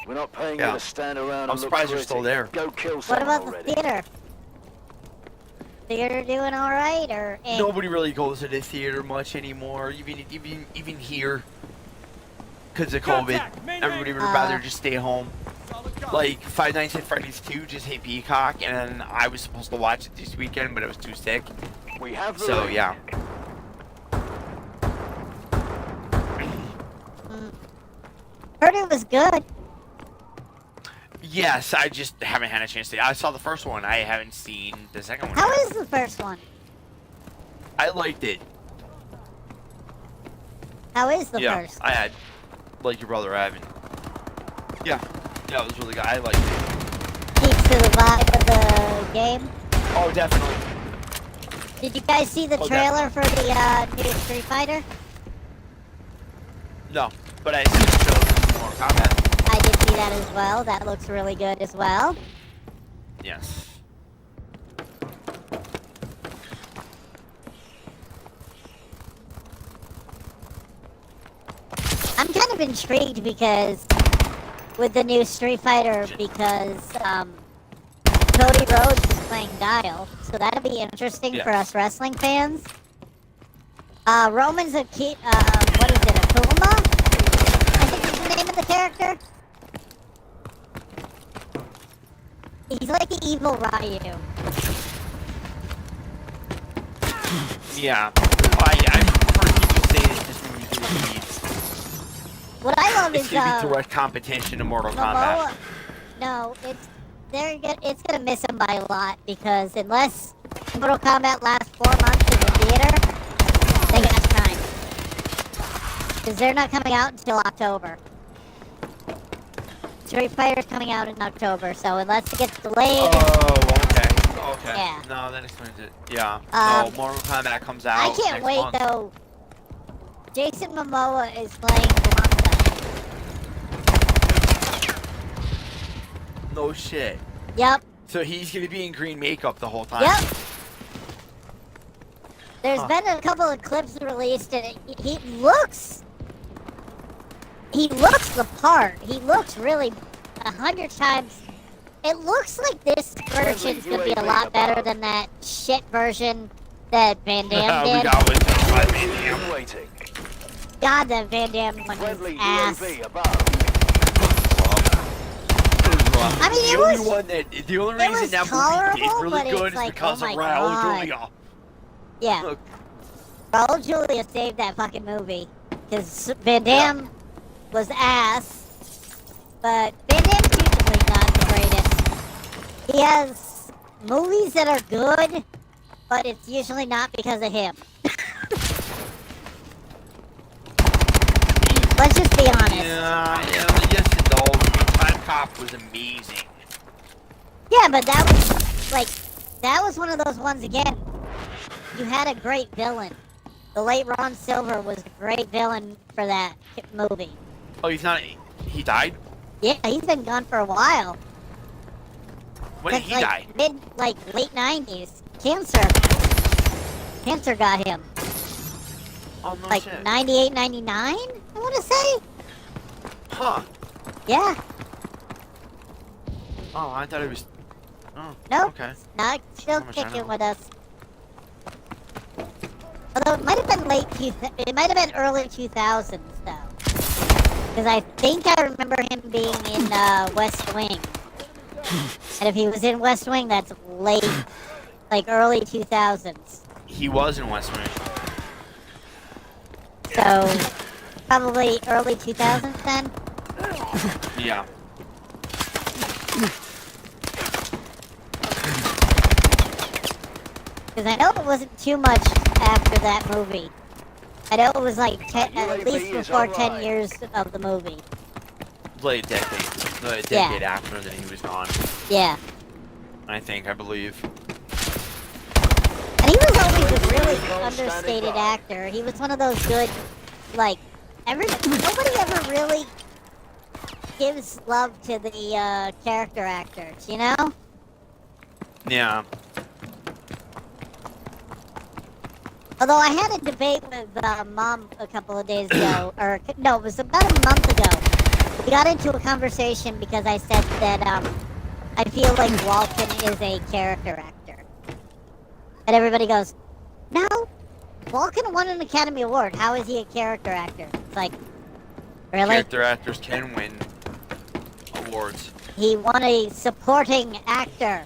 We're not paying Yeah. you to stand around I'm and look surprised they're pretty. still there. Go kill What someone about already. the theater? Theater doing all right, or Nobody really goes to the theater much anymore. Even here, because of COVID, everybody would rather just stay home. Like Five Nights at Freddy's 2 just hit Peacock, and I was supposed to watch it this weekend, but I was too sick. We have the So lead. yeah. heard it was good. Yes, I just haven't had a chance to. I saw the first one. I haven't seen the second one. How yet. is the first one? I liked it. How is the Yeah, first? I had, like your brother, I haven't. Yeah, it was really good. I liked it. Keeps to the vibe of the game. Oh, definitely. Did you guys see the Oh, trailer for the new Street Fighter? No, but I see the show for Mortal Kombat. I did see that as well. That looks really good as well. Yes. I'm kind of intrigued because with the new Street Fighter, because Cody Rhodes is playing Guile, so that'll be interesting for Yes. us wrestling fans. Roman's what is it, Akuma? I think is the name of the character. He's like the evil Ryu. Yeah. I've heard people say that this movie's gonna be, What I love it's is gonna be direct competition to Mortal Momoa. Kombat. No, it's gonna miss him by a lot because unless Mortal Kombat lasts 4 months in the theater, they got time. Because they're not coming out until October. Street Fighter's coming out in October, so unless it gets delayed, Oh, okay. Yeah. No, that explains it. Yeah. Um, no, Mortal Kombat comes out I can't next wait month. though. Jason Momoa is playing Blanca. No shit. Yep, So he's gonna be in green makeup the whole time. yep. There's Huh. been a couple of clips released, and he looks the part. He looks really 100 times. It looks like this version's gonna be a lot better than that shit version that Van Damme we did. got with Van Damme. Waiting. God, that Van Damme one was Friendly ass. UAV above. I mean, it the only was- one that the only it reason was that movie tolerable, did really but it's good is like, because oh of my Raul God. Julia. Yeah, Look, Raul Julia saved that fucking movie because Van Damme was ass, but Van Damme's usually not He has movies that are good, but it's usually not because of him. Let's just be honest. Yeah, yes and no. I mean, Time Cop was amazing. Yeah, but that was one of those ones again. You had a great villain. The late Ron Silver was a great villain for that movie. Oh, he's not. He died? Yeah, he's been gone for a while. When did he die? Late 90s. Cancer got him. Oh, no Like shit. 98, 99, I want to say. Huh. Yeah. Oh, I thought it was. Oh, Nope. okay. Not still How much I kicking know. with us. Although it might have been it might have been early 2000s though. Because I think I remember him being in West Wing. And if he was in West Wing, that's late, like early 2000s. He was in West Wing. So, probably early 2000s then? Yeah. Because I know it wasn't too much after that movie. I know it was like at least before 10 years of the movie. Late decade. The decade after that he was gone. Yeah. I believe. And he was always a really understated actor. He was one of those good, like, nobody ever really gives love to the character actors, you know? Yeah. Although I had a debate with Mom a couple of days ago, or no, it was about a month ago. We got into a conversation because I said that I feel like Walken is a character actor. And everybody goes, no, Walken won an Academy Award. How is he a character actor? It's like, really? Character actors can win awards. He won a supporting actor.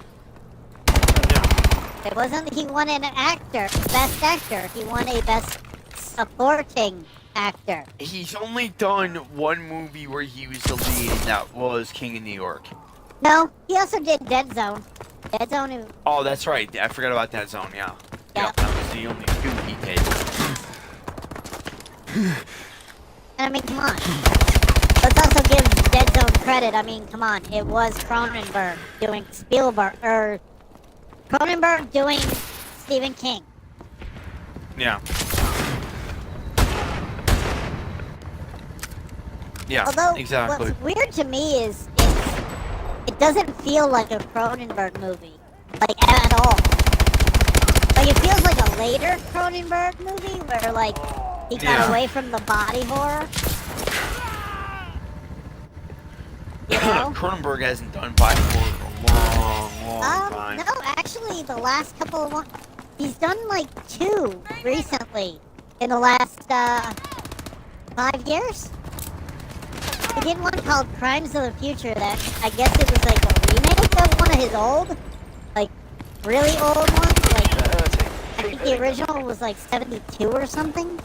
Yeah. It wasn't he won an actor, best actor. He won a best supporting actor. He's only done one movie where he was the lead, and that was King of New York. No, he also did Dead Zone. Dead Zone is... Oh, that's right. I forgot about that zone, yeah. Yeah. Yep, that was the only two he did. I mean, come on. Let's also give Dead Zone credit. I mean, come on. It was Cronenberg doing Cronenberg doing Stephen King. Yeah. Yeah, Although, exactly. what's weird to me is it doesn't feel like a Cronenberg movie. Like, at all. Like, it feels like a later Cronenberg movie where, like, he got away from the body horror. You know? Cronenberg hasn't done body horror for a long time. No, actually, the last couple of ones, he's done, like, 2 recently in the last, 5 years. He did one called Crimes of the Future that, I guess it was, like, a remake of one of his old, like, really old ones. Like, I think the original was, like, 72 or something.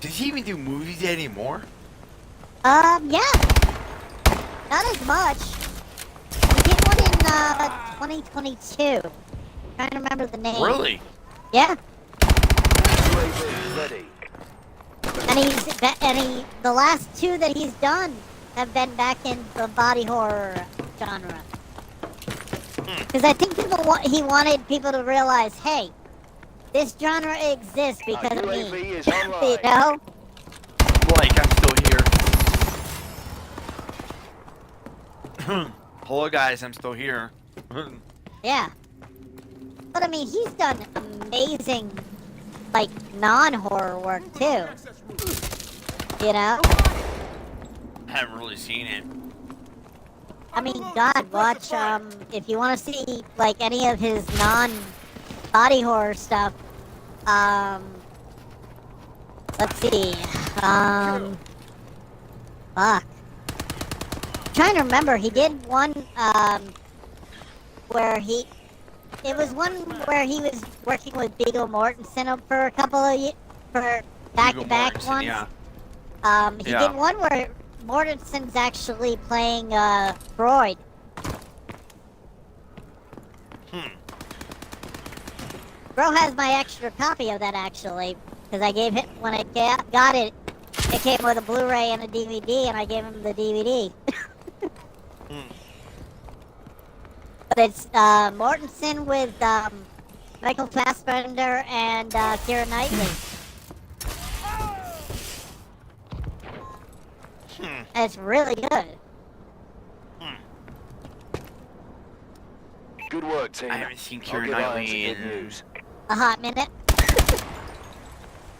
Does he even do movies anymore? Yeah. Not as much. He did one in, 2022. Trying to remember the name. Really? Yeah. UAV ready. And the last 2 that he's done have been back in the body horror genre. Because I think he wanted people to realize, hey, this genre exists because of me. UAV is online. You know? Like, I'm still here. Hello, guys, I'm still here. Yeah. But I mean, he's done amazing, like, non-horror work too. You know? Haven't really seen it. I mean, God, watch, if you want to see, like, any of his non-body horror stuff, let's see, fuck. I'm trying to remember, he did one, where it was one where he was working with Viggo Mortensen for a couple of for back-to-back ones. Yeah. He did one Mortensen's actually playing Freud. Bro has my extra copy of that actually, because I gave him when I got it. It came with a Blu-ray and a DVD, and I gave him the DVD. But it's Mortensen with Michael Fassbender and Keira Knightley. It's really good. Good work, team. I haven't seen I'll Keira give Irons Knightley the good in... news. A hot minute.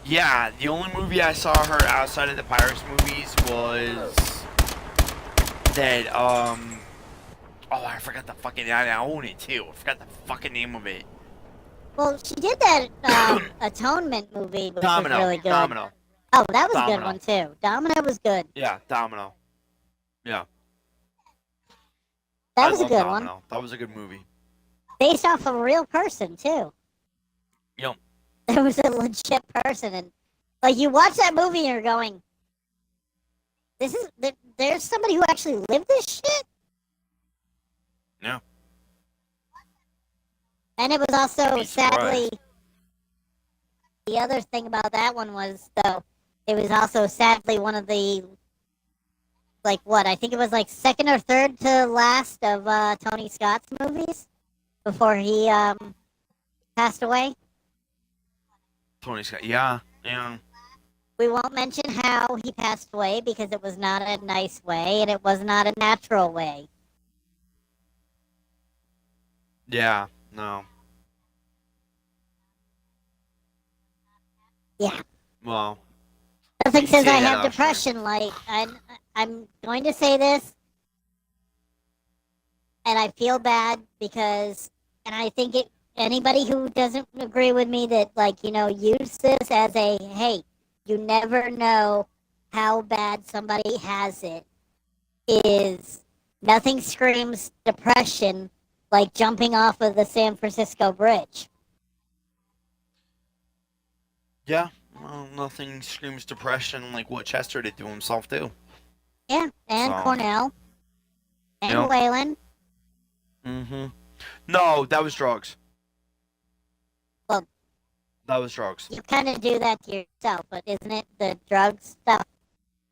Yeah, the only movie I saw her outside of the Pirates movies was that, oh, I forgot the fucking, I own it too. I forgot the fucking name of it. Well, she did that Atonement movie, which Domino. was really good. Domino. Oh, that was a good Domino. one too. Domino was good. Yeah, Domino. Yeah. That I was a love good Domino. one. That was a good movie. Based off of a real person too. Yep. It was a legit person, and like you watch that movie and you're going, there's somebody who actually lived this shit. Yeah. And it was also Be sadly, surprised. the other thing about that one was though, it was also sadly one of the, like what, I think it was like second or third to last of Tony Scott's movies before he passed away. Tony Scott. Yeah. Yeah. We won't mention how he passed away because it was not a nice way and it was not a natural way. Yeah. No. Yeah. Well. Nothing You says say I that, have I'll depression. Like I'm going to say this, and I feel bad because, and I think it. Anybody who doesn't agree with me that use this as a hey, you never know how bad somebody has it. Is nothing screams depression like jumping off of the San Francisco Bridge. Yeah. Well, nothing screams depression like what Chester did to himself too. Yeah, and So, Cornell, and yep. Waylon. Mm-hmm. No, that was drugs. Well, that was drugs. You kind of do that to yourself, but isn't it the drugs stuff?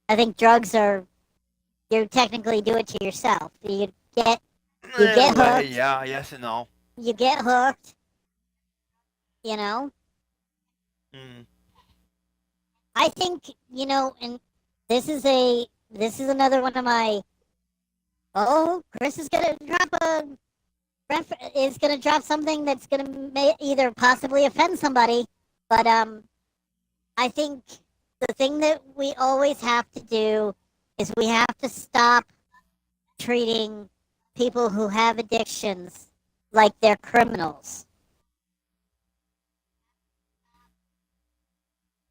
I think drugs are, you technically do it to yourself. You get hooked. Yeah, yes and no. You get hooked. You know? Mm. I think, and this is another one of my, Chris is going to drop something that's going to either possibly offend somebody, but I think the thing that we always have to do is we have to stop treating people who have addictions like they're criminals.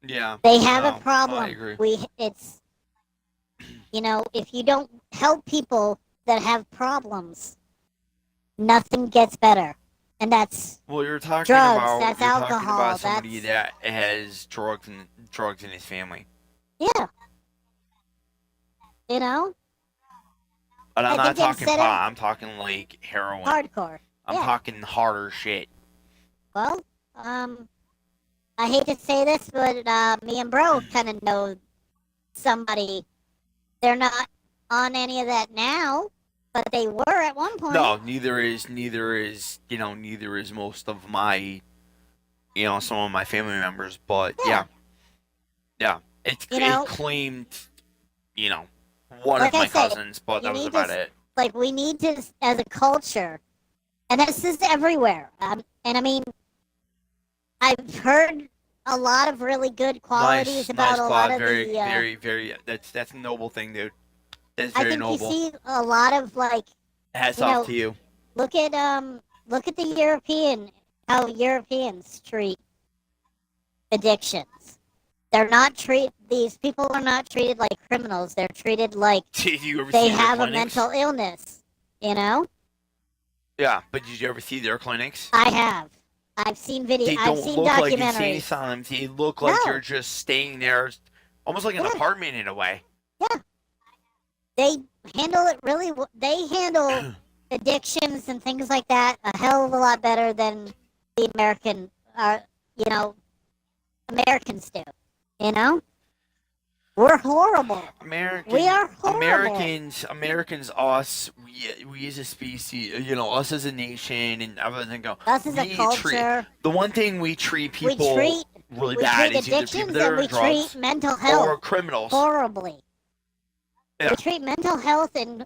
Yeah. They have a problem. I agree. If you don't help people that have problems, nothing gets better. And that's you're talking drugs, about that's you're alcohol, talking about somebody that has drugs in his family. Yeah. And I'm not talking pot. I'm talking like heroin. Hardcore. I'm talking harder shit. Well, I hate to say this, but me and Bro kind of know somebody. They're not on any of that now, but they were at one point. No, neither is most of my, some of my family members. But yeah, it claimed, one of my cousins, but that was about it. Like we need to, as a culture, and this is everywhere. And I mean, I've heard a lot of really good qualities about a lot of very, the. Very, very. That's a noble thing, dude. That's very noble. I think you see a lot of Hats off to you. Look at the how Europeans treat addictions. These people are not treated like criminals. They're treated like they have a mental illness. Yeah, but did you ever see their clinics? I have. I've seen videos. I've seen documentaries. Like insane asylums. They look like you're just staying there, almost like an apartment in a way. Yeah. they handle it really. They handle addictions and things like that a hell of a lot better than the you know, Americans do. You know, we're horrible. We are horrible. Americans, us, we as a species, us as a nation, and everything go. Us as a culture. The one thing we treat people really we bad treat is either addictions people that and are we drugs treat mental health or criminals. horribly. Yeah. We treat mental health and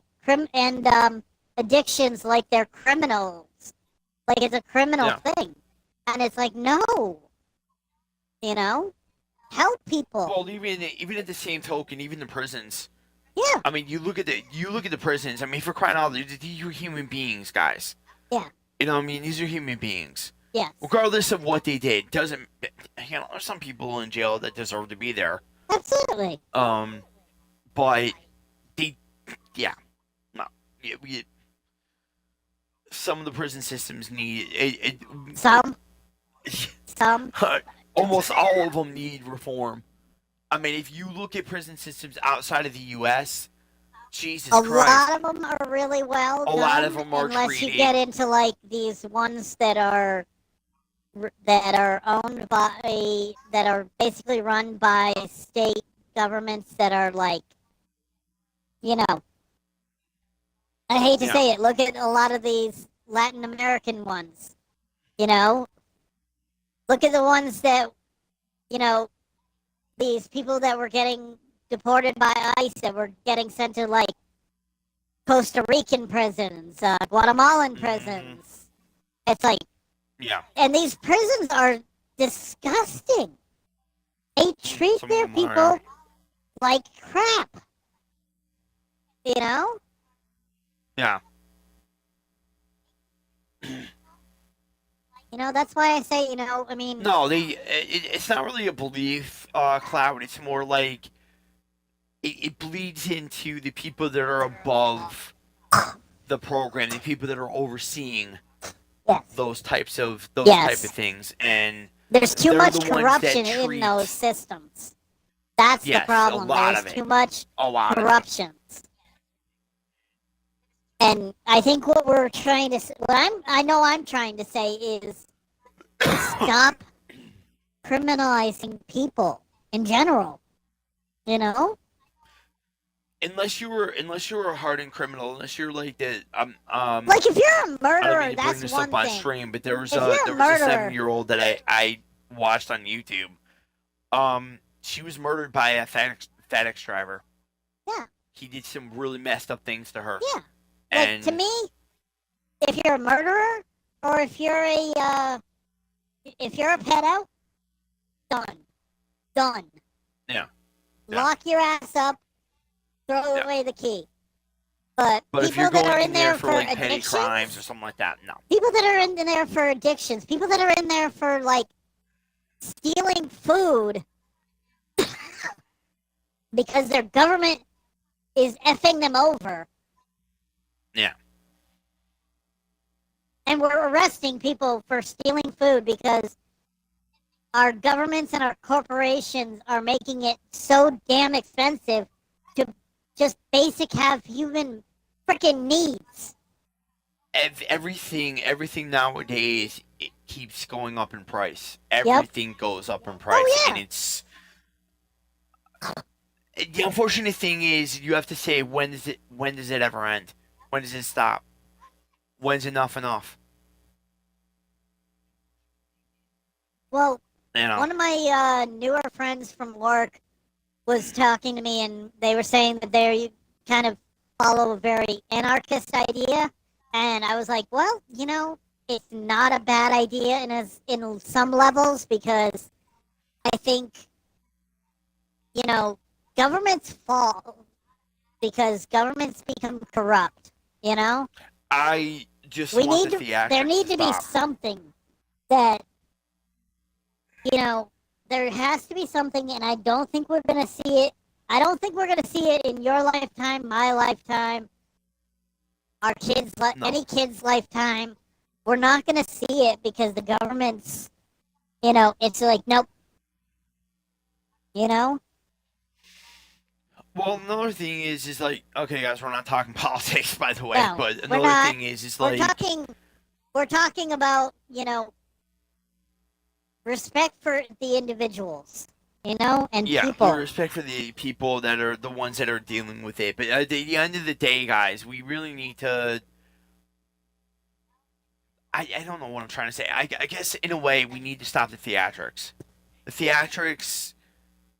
addictions like they're criminals, like it's a criminal thing, and it's like no, help people. Well, even at the same token, even the prisons. Yeah. I mean, you look at the prisons. I mean, for crying out loud, these are human beings, guys. Yeah. You know what I mean? These are human beings. Yes. Regardless of what they did, there's some people in jail that deserve to be there. Absolutely. But some of the prison systems need some. Almost all of them need reform. I mean, if you look at prison systems outside of the U.S., Jesus Christ. A lot of them are really well done. A lot of them are unless treated. You get into like these ones that are owned by that are basically run by state governments that are like, I hate to say it. Look at a lot of these Latin American ones. Look at the ones that, these people that were getting deported by ICE that were getting sent to like Costa Rican prisons, Guatemalan prisons. It's like, and these prisons are disgusting. They treat their people like crap. Yeah. That's why I say, I mean. No, it's not really a belief, Cloud. It's more like it bleeds into the people that are above the program, the people that are overseeing those types of things, and there's too much corruption in those systems. That's the problem. There's too much corruption. And I think what we're trying to, I'm trying to say is stop criminalizing people in general. Unless you were a hardened criminal, unless you're like that. Like if you're a murderer, I don't mean to bring this up on stream, but there was a 7-year-old that I watched on YouTube. She was murdered by a FedEx driver. Yeah. He did some really messed up things to her. Yeah. Like, to me, if you're a murderer or if you're a pedo, done. Yeah. Lock your ass up, throw away the key. But if people you're that are going in there for like petty addictions, crimes or something like that, no. People that are in there for addictions, people that are in there for like stealing food because their government is effing them over. Yeah. And we're arresting people for stealing food because our governments and our corporations are making it so damn expensive to just have human freaking needs. Everything nowadays, it keeps going up in price. Everything goes up in price, and it's the unfortunate thing is you have to say when does it ever end? When does it stop? When's enough? Well, one of my newer friends from work was talking to me, and they were saying that they kind of follow a very anarchist idea, and I was like, well, it's not a bad idea in some levels because I think, governments fall because governments become corrupt. I just want the theatrics there need to be something that, there has to be something, and I don't think we're going to see it. I don't think we're going to see it in your lifetime, my lifetime, our kids, any kid's lifetime. We're not going to see it because the government's, it's like, nope. Well, another thing is like, okay, guys, we're not talking politics, by the way, No, but we're another not. thing is We're like, talking about, respect for the individuals, and yeah, people. respect for the people that are the ones that are dealing with it. But at the end of the day, guys, we really need to. I don't know what I'm trying to say. I guess in a way, we need to stop the theatrics. The theatrics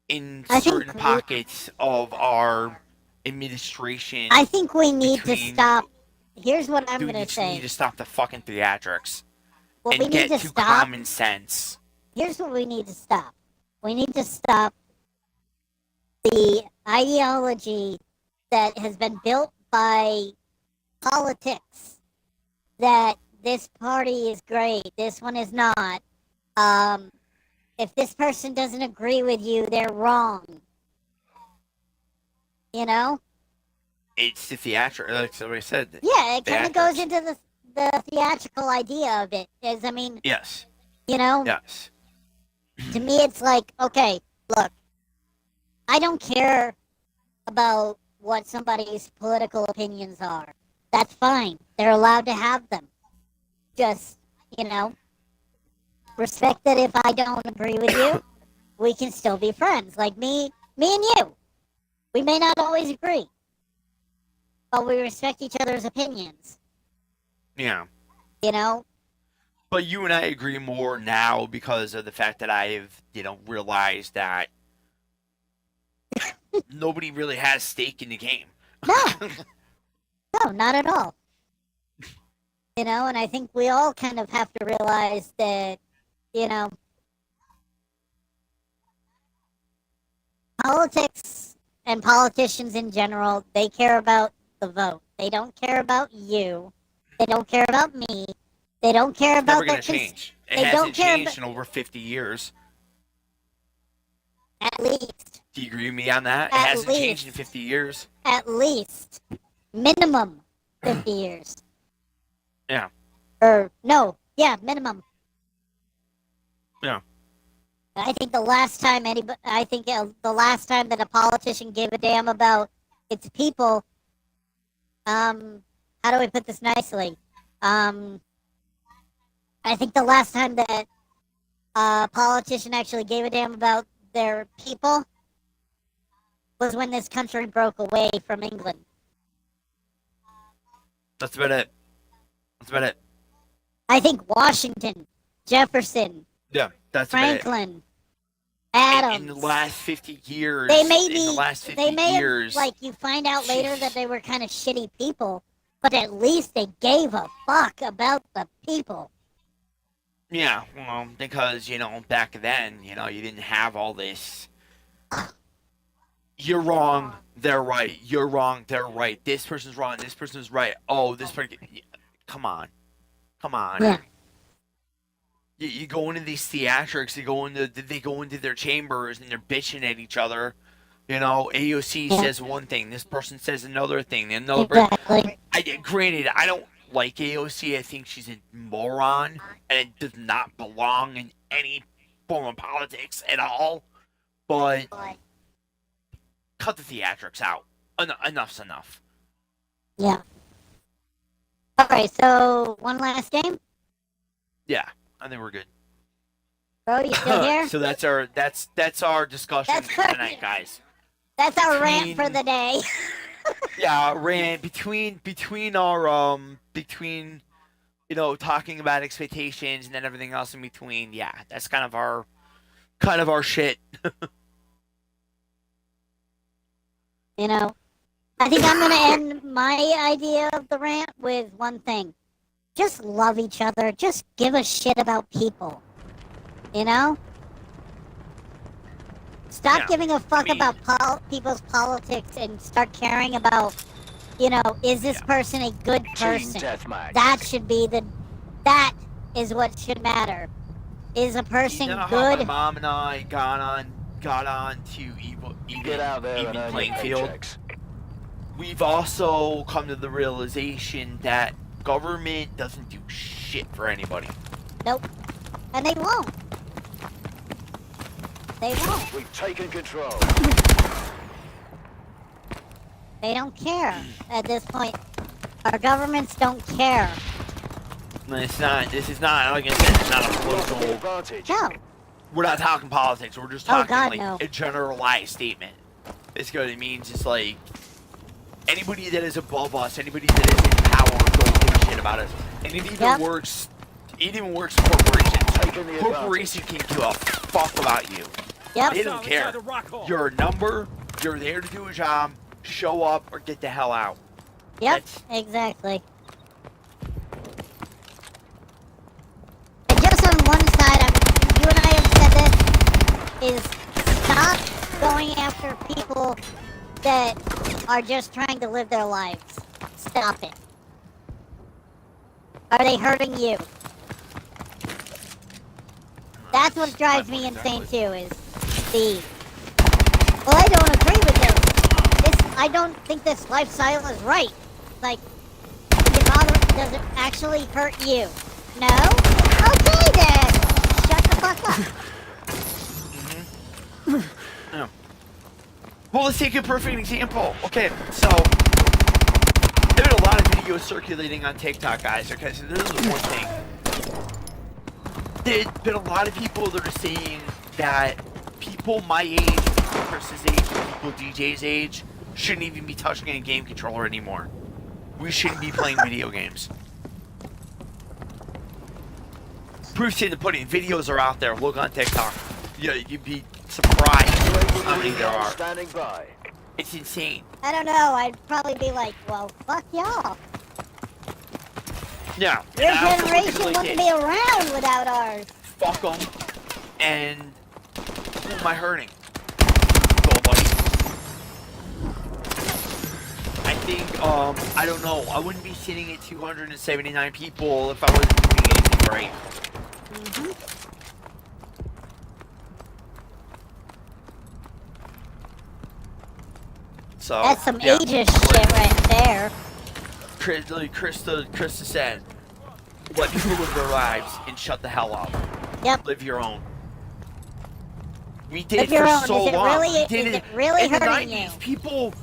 in I think certain pockets of our administration. I think we need to between- stop. Here's what I'm Dude, gonna you just say. need to stop the fucking theatrics What we and need get to to stop. common sense. Here's what we need to stop. We need to stop the ideology that has been built by politics that this party is great, this one is not. If this person doesn't agree with you, they're wrong. It's the theatric, like somebody said. Yeah, it kind of theatrics. goes into the theatrical idea of it. Yes. Yes. Yes. To me, it's like, okay, look, I don't care about what somebody's political opinions are. That's fine. They're allowed to have them. Just, respect that if I don't agree with you, we can still be friends. Like me and you. We may not always agree, but we respect each other's opinions. Yeah. You know? But you and I agree more now because of the fact that I've, realized that nobody really has stake in the game. No. No, not at all. And I think we all kind of have to realize that, politics and politicians in general, they care about the vote. They don't care about you. They don't care about me. They don't care It's never about going to change. It they hasn't don't care changed in over 50 years. At least. Do you agree with me on that? It At hasn't changed least. in 50 years. At least. Minimum 50 years. Yeah. Minimum. Yeah. I think the last time the last time that a politician gave a damn about its people, how do I put this nicely? I think the last time that a politician actually gave a damn about their people was when this country broke away from England. That's about it. I think Washington, Jefferson, Yeah, that's Franklin, about it. Adams. In the last 50 years, They may years, have, you find out later that they were kind of shitty people, but at least they gave a fuck about the people. Yeah, well, because, back then, you didn't have all this. You're wrong, they're right. You're wrong, they're right. This person's wrong, this person's right. Oh, this person. Come on. Yeah. You go into these theatrics, they go into their chambers and they're bitching at each other. AOC says one thing, this person says another thing, Exactly. Granted, I don't like AOC. I think she's a moron and does not belong in any form of politics at all. But cut the theatrics out. Enough's enough. Yeah. Alright, so one last game? Yeah, I think we're good. Bro, you still here? So that's our discussion That's for tonight, guys. That's our rant for the day. Yeah, ran between our talking about expectations and then everything else in between. Yeah, that's kind of our shit. I think I'm gonna end my idea of the rant with one thing. Just love each other. Just give a shit about people. Stop giving a fuck about people's politics and start caring about, is this person a good person? That should be that is what should matter. Is a person How good? my mom and I got on to Get out there and even earn playing your field. paychecks. We've also come to the realization that government doesn't do shit for anybody. Nope. And they won't. They won't. We've taken control. They don't care at this point. Our governments don't care. It's not. This is not. Like I said, it's not a Lost the political. advantage. No. We're not talking politics. We're just Oh, talking God, like no. a generalized statement. Basically, what it means is like anybody that is above us, anybody that is in power, don't give a shit about us. And it even Yep. works. It even works for corporations. Taking the Corporation can give a fuck about you. Yep. They don't care. You're a number. You're there to do a job. Show up or get the hell out. Yep. That's- Exactly. And just on one side, you and I have said this, is stop going after people that are just trying to live their lives. Stop it. Are they hurting you? That's what drives me insane too, is the, well, I don't agree with this. I don't think this lifestyle is right. Like, your father doesn't actually hurt you. No? Okay then! Shut the fuck up. Yeah. Well, let's take a perfect example. Okay, so there's a lot of videos circulating on TikTok, guys. Okay, so this is one thing. There's been a lot of people that are saying that people my age, people Chris's age, people DJ's age, shouldn't even be touching a game controller anymore. We shouldn't be playing video games. Proof's in the pudding. Videos are out there. Look on TikTok. Yeah, you'd be surprised how many there are. Standing by. It's insane. I don't know, I'd probably be like, well, fuck y'all. Yeah. Your and I also look at it generation like wouldn't this. be around without ours. Fuck them. And who am I hurting? Nobody. I think, I don't know. I wouldn't be sitting at 279 people if I wasn't doing anything right. So, That's some yeah. ageist shit right there. Krista said, let people live their lives and shut the hell up. Yep. Live your own. We did Live it your for own. so Is it long. really- We did is it really in the hurting 90s. you? People,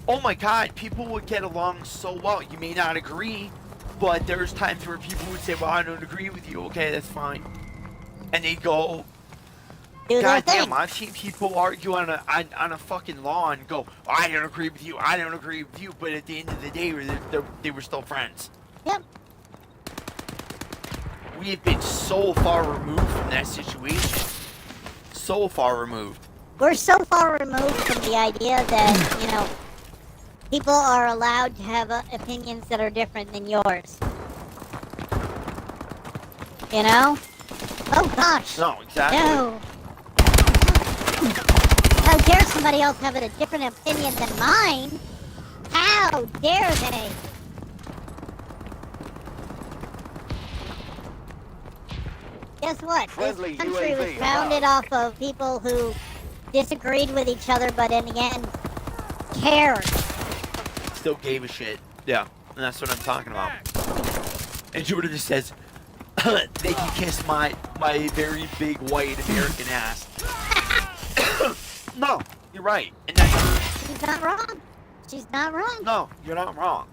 oh my God, people would get along so well. You may not agree, but there's times where people would say, well, I don't agree with you. Okay, that's fine. And they'd go, Do their God thing. damn, I've seen people argue on a fucking lawn and go, oh, I don't agree with you, I don't agree with you, but at the end of the day, they were still friends. Yep. We have been so far removed from that situation. So far removed. We're so far removed from the idea that, you know, people are allowed to have opinions that are different than yours. You know? Oh gosh. No, exactly. No. How dare somebody else have a different opinion than mine? How dare they? Guess what? Friendly This country was UAV founded off of people who disagreed with each other, but in the end, cared. Still gave a shit. Yeah, and that's what I'm talking about. And Jordan just says, they can kiss my very big white American ass. No, you're right. And that's, She's not wrong. She's not wrong. no, you're not wrong.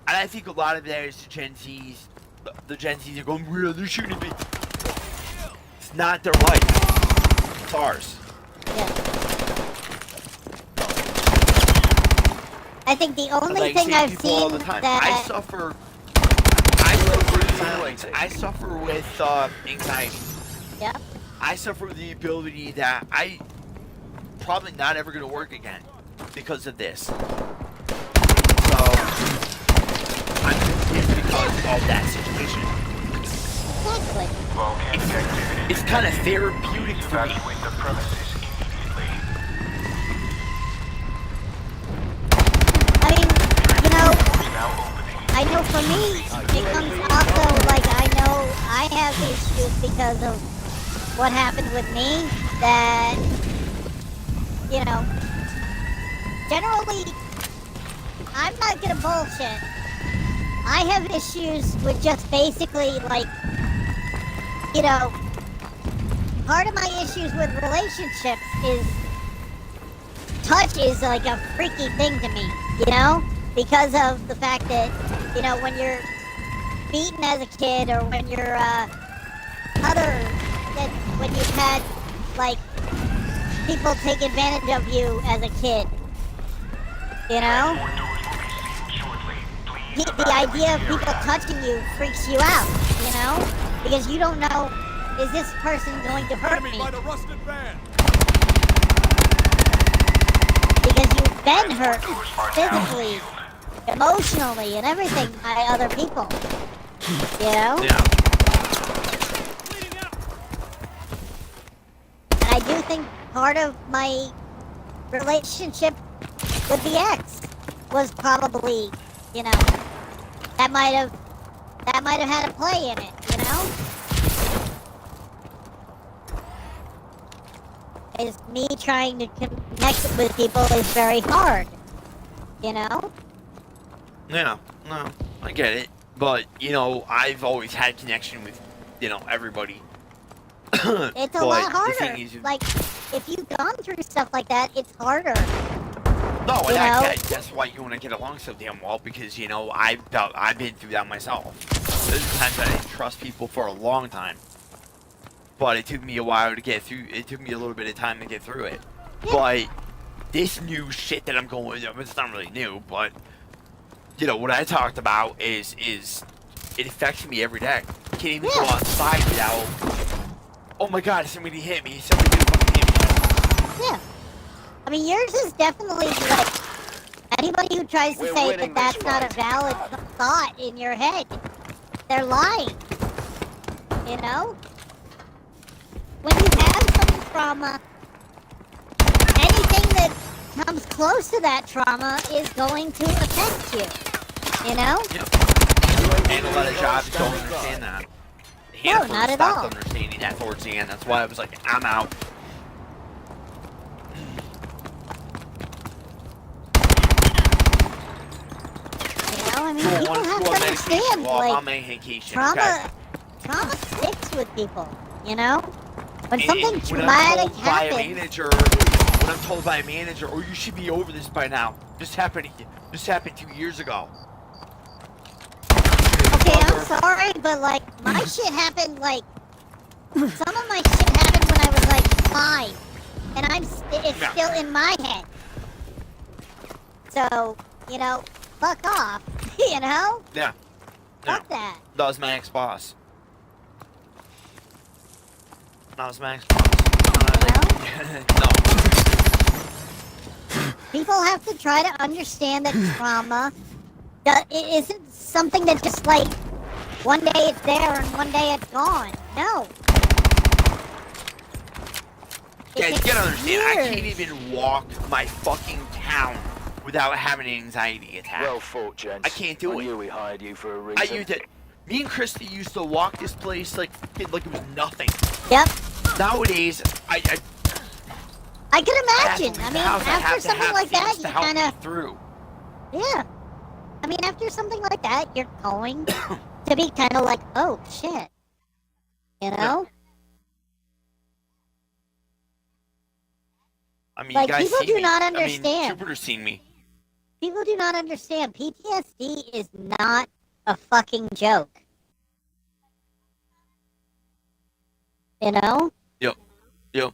And I think a lot of that is the Gen Zs. The Gen Zs are going, well, there shouldn't be. It's not their life. It's ours. Yeah. I think the only Like, thing see I've people all seen the time. that I suffer with anxiety. Yep. I suffer with the ability that I probably not ever going to work again because of this. So I'm confused because of that situation. Exactly. Volcanic activity. It's kind of therapeutic for me. Evacuate the premises immediately. I mean, you know, Now opening. I know for me, it comes also like I know I have issues because of what happened with me that, you know, generally, I'm not gonna bullshit. I have issues with just basically like, you know, part of my issues with relationships is touch is like a freaky thing to me. You know? Because of the fact that, you know, when you're beaten as a kid or when you're, when you've had, like, people take advantage of you as a kid. You know? More doors will be seen shortly. Please The idea of evacuate the people area. touching you freaks you out, you know? Because you don't know, is this person going to hurt Enemy me? by the rusted van. Because you've been hurt Doors are now physically, sealed. emotionally, and everything by other people. You know? Yeah. Bleeding out. And I do think part of my relationship with the ex was probably, you know, that might have had a play in it, you know? Is me trying to connect with people is very hard, you know? Yeah. No, I get it. But, you know, I've always had connection with, you know, everybody. It's a But lot the harder. thing is, Like, if you've gone through stuff like that, it's harder. no, and you I know? get that's why you want to get along so damn well, because, you know, I've been through that myself. There's times I didn't trust people for a long time. But it took me a while to get through. It took me a little bit of time to get through it. Yeah. But this new shit that I'm going, it's not really new, but you know what I talked about is it affects me every day. I can't even go Yeah. outside without. Oh my God! Somebody hit me! Somebody did fucking hit me! Yeah. I mean, yours is definitely like anybody who tries to We're say winning that this that's not a fight. valid thought in your head, they're lying. You know? When you have some trauma, anything that comes close to that trauma is going to affect you. You know? And a lot of jobs don't understand that. No, Hannaford not at stopped all. understanding that towards the end. That's why I was like, I'm out. You know? I mean, Go people on, have go to on medication. understand, Well, I'm like, on medication. trauma sticks with people, you know? When And something when traumatic I'm told by a happens, manager, when I'm told by a manager, oh, you should be over this by now. This happened 2 years ago. okay, I'm sorry, but like my shit happened like some of my shit happened when I was like 5, and it's Yeah. still in my head. So you know, fuck off. You know, Yeah. fuck that. That was my ex-boss. That was my ex-boss. No. People have to try to understand that trauma it isn't something that just like one day it's there and one day it's gone. No. Guys, you takes gotta understand, I can't years. even walk my fucking town without having an anxiety attack. Well fought, gents. I can't do I it. knew we hired you for a I reason. used it. Me and Christy used to walk this place like it was nothing. Yep. Nowadays, I can have to imagine. leave I the mean, house. I after have to something have like that, things you to help kind me of, through. yeah. I mean, after something like that, you're going to be kind of like, oh shit, you know? I mean, Like, you guys people see do me. not I mean, understand. Jupiter's seen me. People do not understand. PTSD is not a fucking joke. You know? Yep.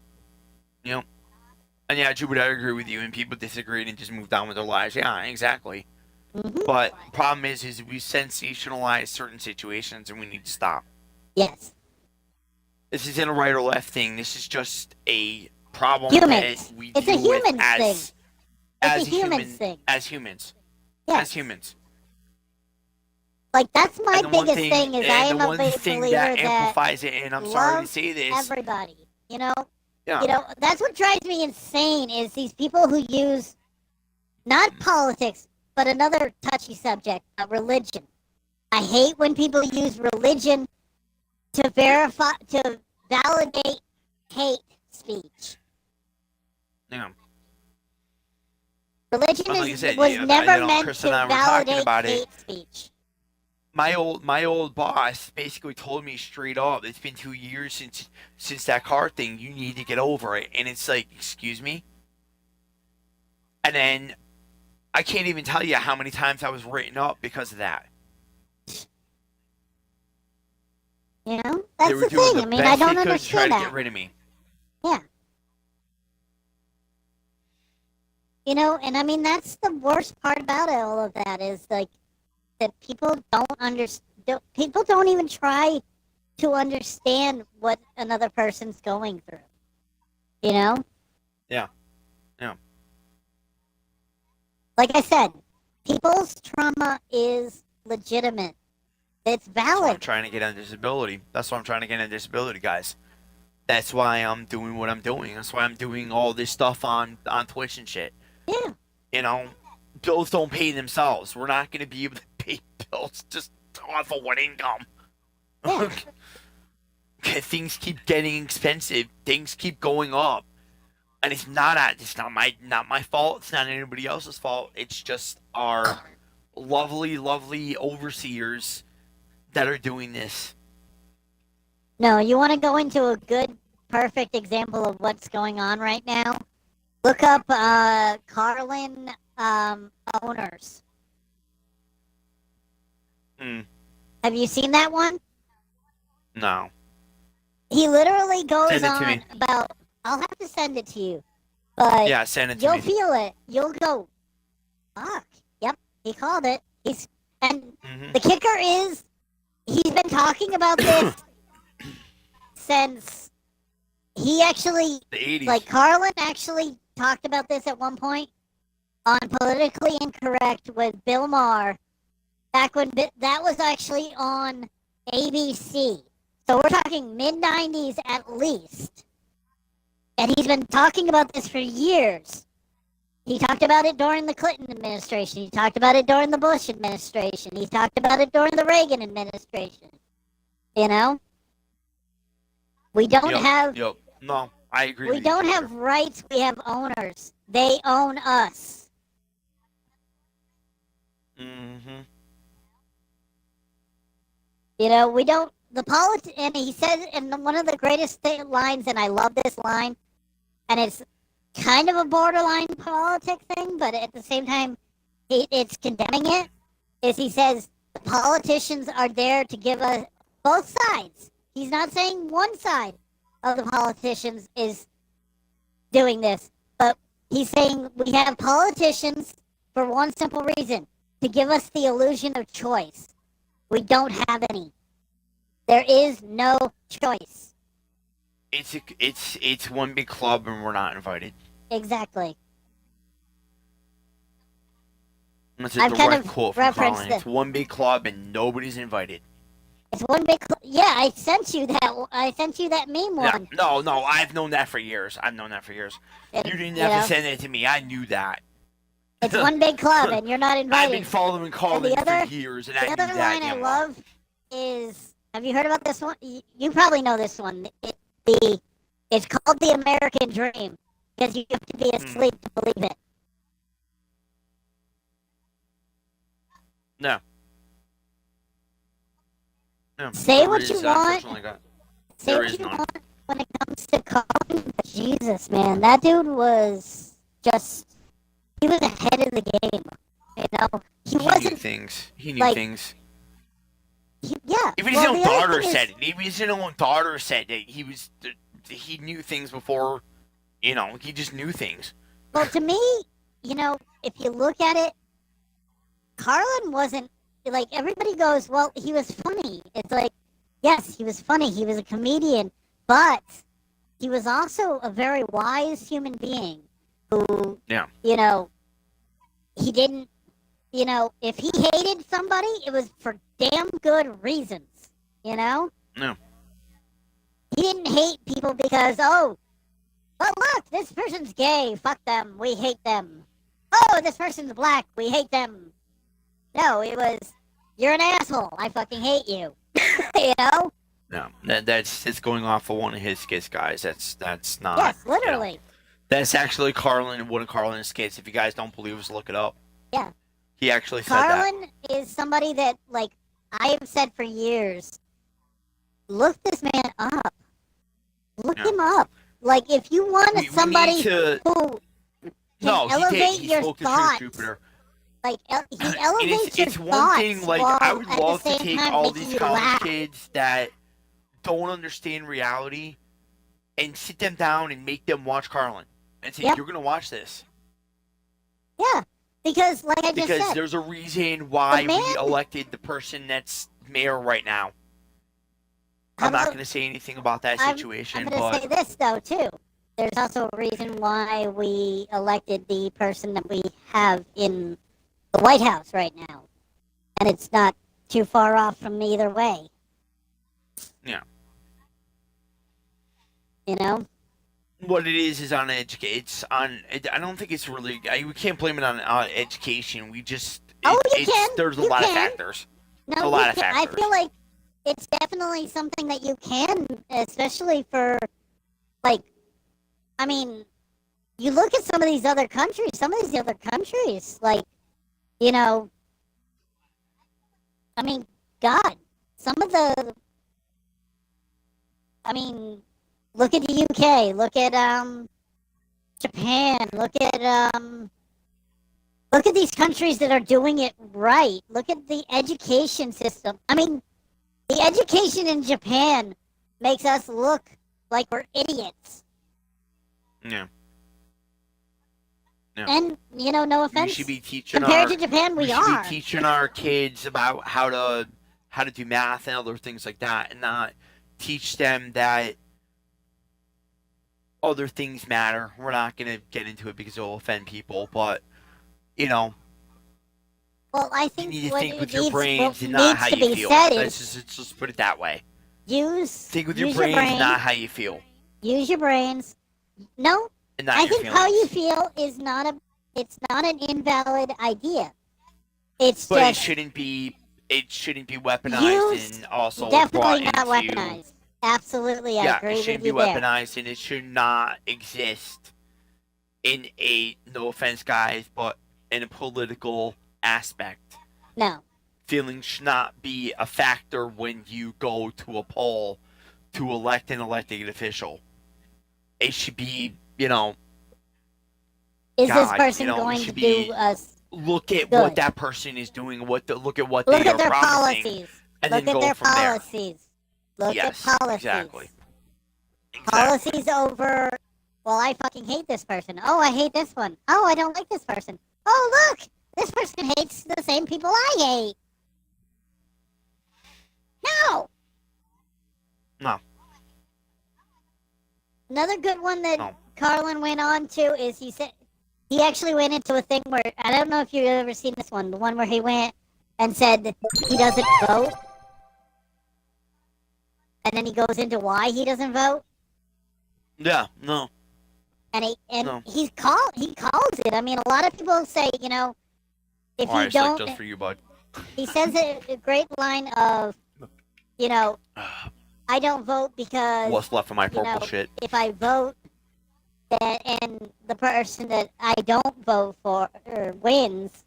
And yeah, Jupiter, I agree with you. And people disagreed and just moved on with their lives. Yeah, exactly. Mm-hmm. But problem is we sensationalize certain situations, and we need to stop. Yes. This isn't a right or left thing. This is just a problem Humans. that we It's a deal with human as thing. It's a human thing. As humans. Yes. As humans. Like, that's my And the one biggest thing is I am the a one big thing believer that that amplifies it, and I'm sorry to love say this. everybody, you know? Yeah. You know, that's what drives me insane is these people who use not politics, but another touchy subject, religion. I hate when people use religion to validate hate speech. Yeah. Religion But like I said, was yeah, never meant Chris to and I were talking validate about it. hate speech. My old boss basically told me straight up, it's been 2 years since that car thing. You need to get over it. And it's like, excuse me. And then I can't even tell you how many times I was written up because of that. You know, They that's were the doing thing. the I mean, I best don't they could to try understand to that. get rid of me. Yeah. You know, and I mean, that's the worst part about all of that is like that people don't understand. People don't even try to understand what another person's going through. You know? Yeah. Yeah. Like I said, people's trauma is legitimate. It's That's why I'm valid. trying to get on disability. That's why I'm trying to get on disability, guys. That's why I'm doing what I'm doing. That's why I'm doing all this stuff on Twitch and shit. Yeah. You know, bills don't pay themselves. We're not going to be able to pay bills just off of one income. Yeah. Things keep getting expensive. Things keep going up, and it's not my fault. It's not anybody else's fault. It's just our lovely overseers that are doing this. No, you want to go into a good, perfect example of what's going on right now? Look up Carlin owners. Mm, Have you seen that one? no. He literally goes Send it to on me. about. I'll have to send it to you, but Yeah, send it to you'll me. feel it. You'll go, fuck. Yep, he called it. And Mhm. the kicker is, he's been talking about this since he actually, The 80s. like, Carlin actually talked about this at one point on Politically Incorrect with Bill Maher, back when that was actually on ABC. So we're talking mid-90s at least. And he's been talking about this for years. He talked about it during the Clinton administration. He talked about it during the Bush administration. He talked about it during the Reagan administration. You know? We don't have Yep. No, I agree we with you. don't Peter. have rights, we have owners. They own us. Mhm. You know, we don't and he says, and one of the greatest lines, and I love this line, and it's kind of a borderline politic thing, but at the same time, it's condemning it, is he says, the politicians are there to give us both sides. He's not saying one side of the politicians is doing this, but he's saying we have politicians for one simple reason, to give us the illusion of choice. We don't have any. There is no choice. It's one big club and we're not invited. Exactly. That's a I've kind direct of quote from referenced Colin. it. It's one big club and nobody's invited. It's one big. Yeah, I sent you that. I sent you that meme Yeah, one. no, I've known that for years. You didn't you have know? to send it to me. I knew that. It's one big club, and you're not I've invited. been following Colin other- for years, and The I knew other that. line I damn love is, have you heard about this one? You probably know this one. It's called the American Dream, because you have to be asleep to believe it. No. No. Say there what is, you want. unfortunately, God. Say There what is you none. want when it comes to Colin, but Jesus, man, that dude was just, he was ahead of the game. You know, he He knew wasn't, things. He knew like- things. yeah. Even well, his the own other daughter thing is- said it. Even his own daughter said that he knew things before, he just knew things. Well, to me, you know, if you look at it, Carlin wasn't, like, everybody goes, well, he was funny. It's like, yes, he was funny. He was a comedian, but he was also a very wise human being who, Yeah. you know, he didn't, you know, if he hated somebody, it was for damn good reasons, you know? No. He didn't hate people because, oh, but look, this person's gay, fuck them, we hate them. Oh, this person's black, we hate them. No, it was, you're an asshole, I fucking hate you. You know? No. That's going off of one of his skits, guys. That's not. Yes, literally. That's actually one of Carlin's skits. If you guys don't believe us, look it up. Yeah. He actually said that. Carlin is somebody that, like, I have said for years, look this man up. Look Yeah. him up. Like, if you want We somebody need to. who can No, he elevate did. He your spoke the thoughts. truth, Jupiter. Like he elevates your it's one thoughts thing. Like while I would at the love to same take time all making these you college laugh. kids that don't understand reality and sit them down and make them watch Carlin and say, Yep. "You're gonna watch this." Yeah, because like I just Because said, there's a reason why man- we elected the person that's mayor right now. How I'm not about- going to say anything about that I'm situation, going to but say this though too. There's also a reason why we elected the person that we have in the White House right now, and it's not too far off from either way. yeah, You know. what it is on education. It's on. I don't think it's really. We can't blame it on education. We just. Oh, you it's, can. There's a You lot of can. factors. No, A lot you of can. I factors. feel like it's definitely something that you can, especially for, like, I mean, you look at some of these other countries. Some of these other countries, like, you know, I mean, God, some of the, I mean, look at the UK. Look at Japan. Look at these countries that are doing it right. Look at the education system. I mean, the education in Japan makes us look like we're idiots. Yeah. Yeah. And, you know, no We offense. should be teaching Compared our. to Japan, we should are. be teaching our kids about how to do math and other things like that, and not teach them that other things matter. We're not gonna get into it because it'll offend people, but you know, Well, I you think need to what think it with your needs, brains what and not needs how to you be feel. said Let's is just put it that way. Think with your use brains, your brain, not how you feel, use your brains. No, and not I your think feelings. how you feel is it's not an invalid idea. It's But it just shouldn't be. It shouldn't be weaponized used, and also definitely brought not into. weaponized. Absolutely, I Yeah, agree it with shouldn't you be there. weaponized, and it should not exist in a, no offense, guys, but in a political aspect. No. Feelings should not be a factor when you go to a poll to elect an elected official. It should be, Is God, this person it going to should do be us look at good? what that person is doing, look at what Look they at are their promising, policies. and Look then at go their from there. policies. Look Yes, at policies. exactly. Policies over, well, I fucking hate this person. Oh, I hate this one. Oh, I don't like this person. Oh, look! This person hates the same people I hate. No! No. Another good one that No. Carlin went on to is he actually went into a thing where, I don't know if you've ever seen this one, the one where he went and said that he doesn't vote. And then he goes into why he doesn't vote. Yeah, no. And No. he calls it. I mean, a lot of people say, if All you right, it's like don't, just for you, bud. he says a great line of, I don't vote because What's left of my purple shit? if I vote and the person that I don't vote for wins,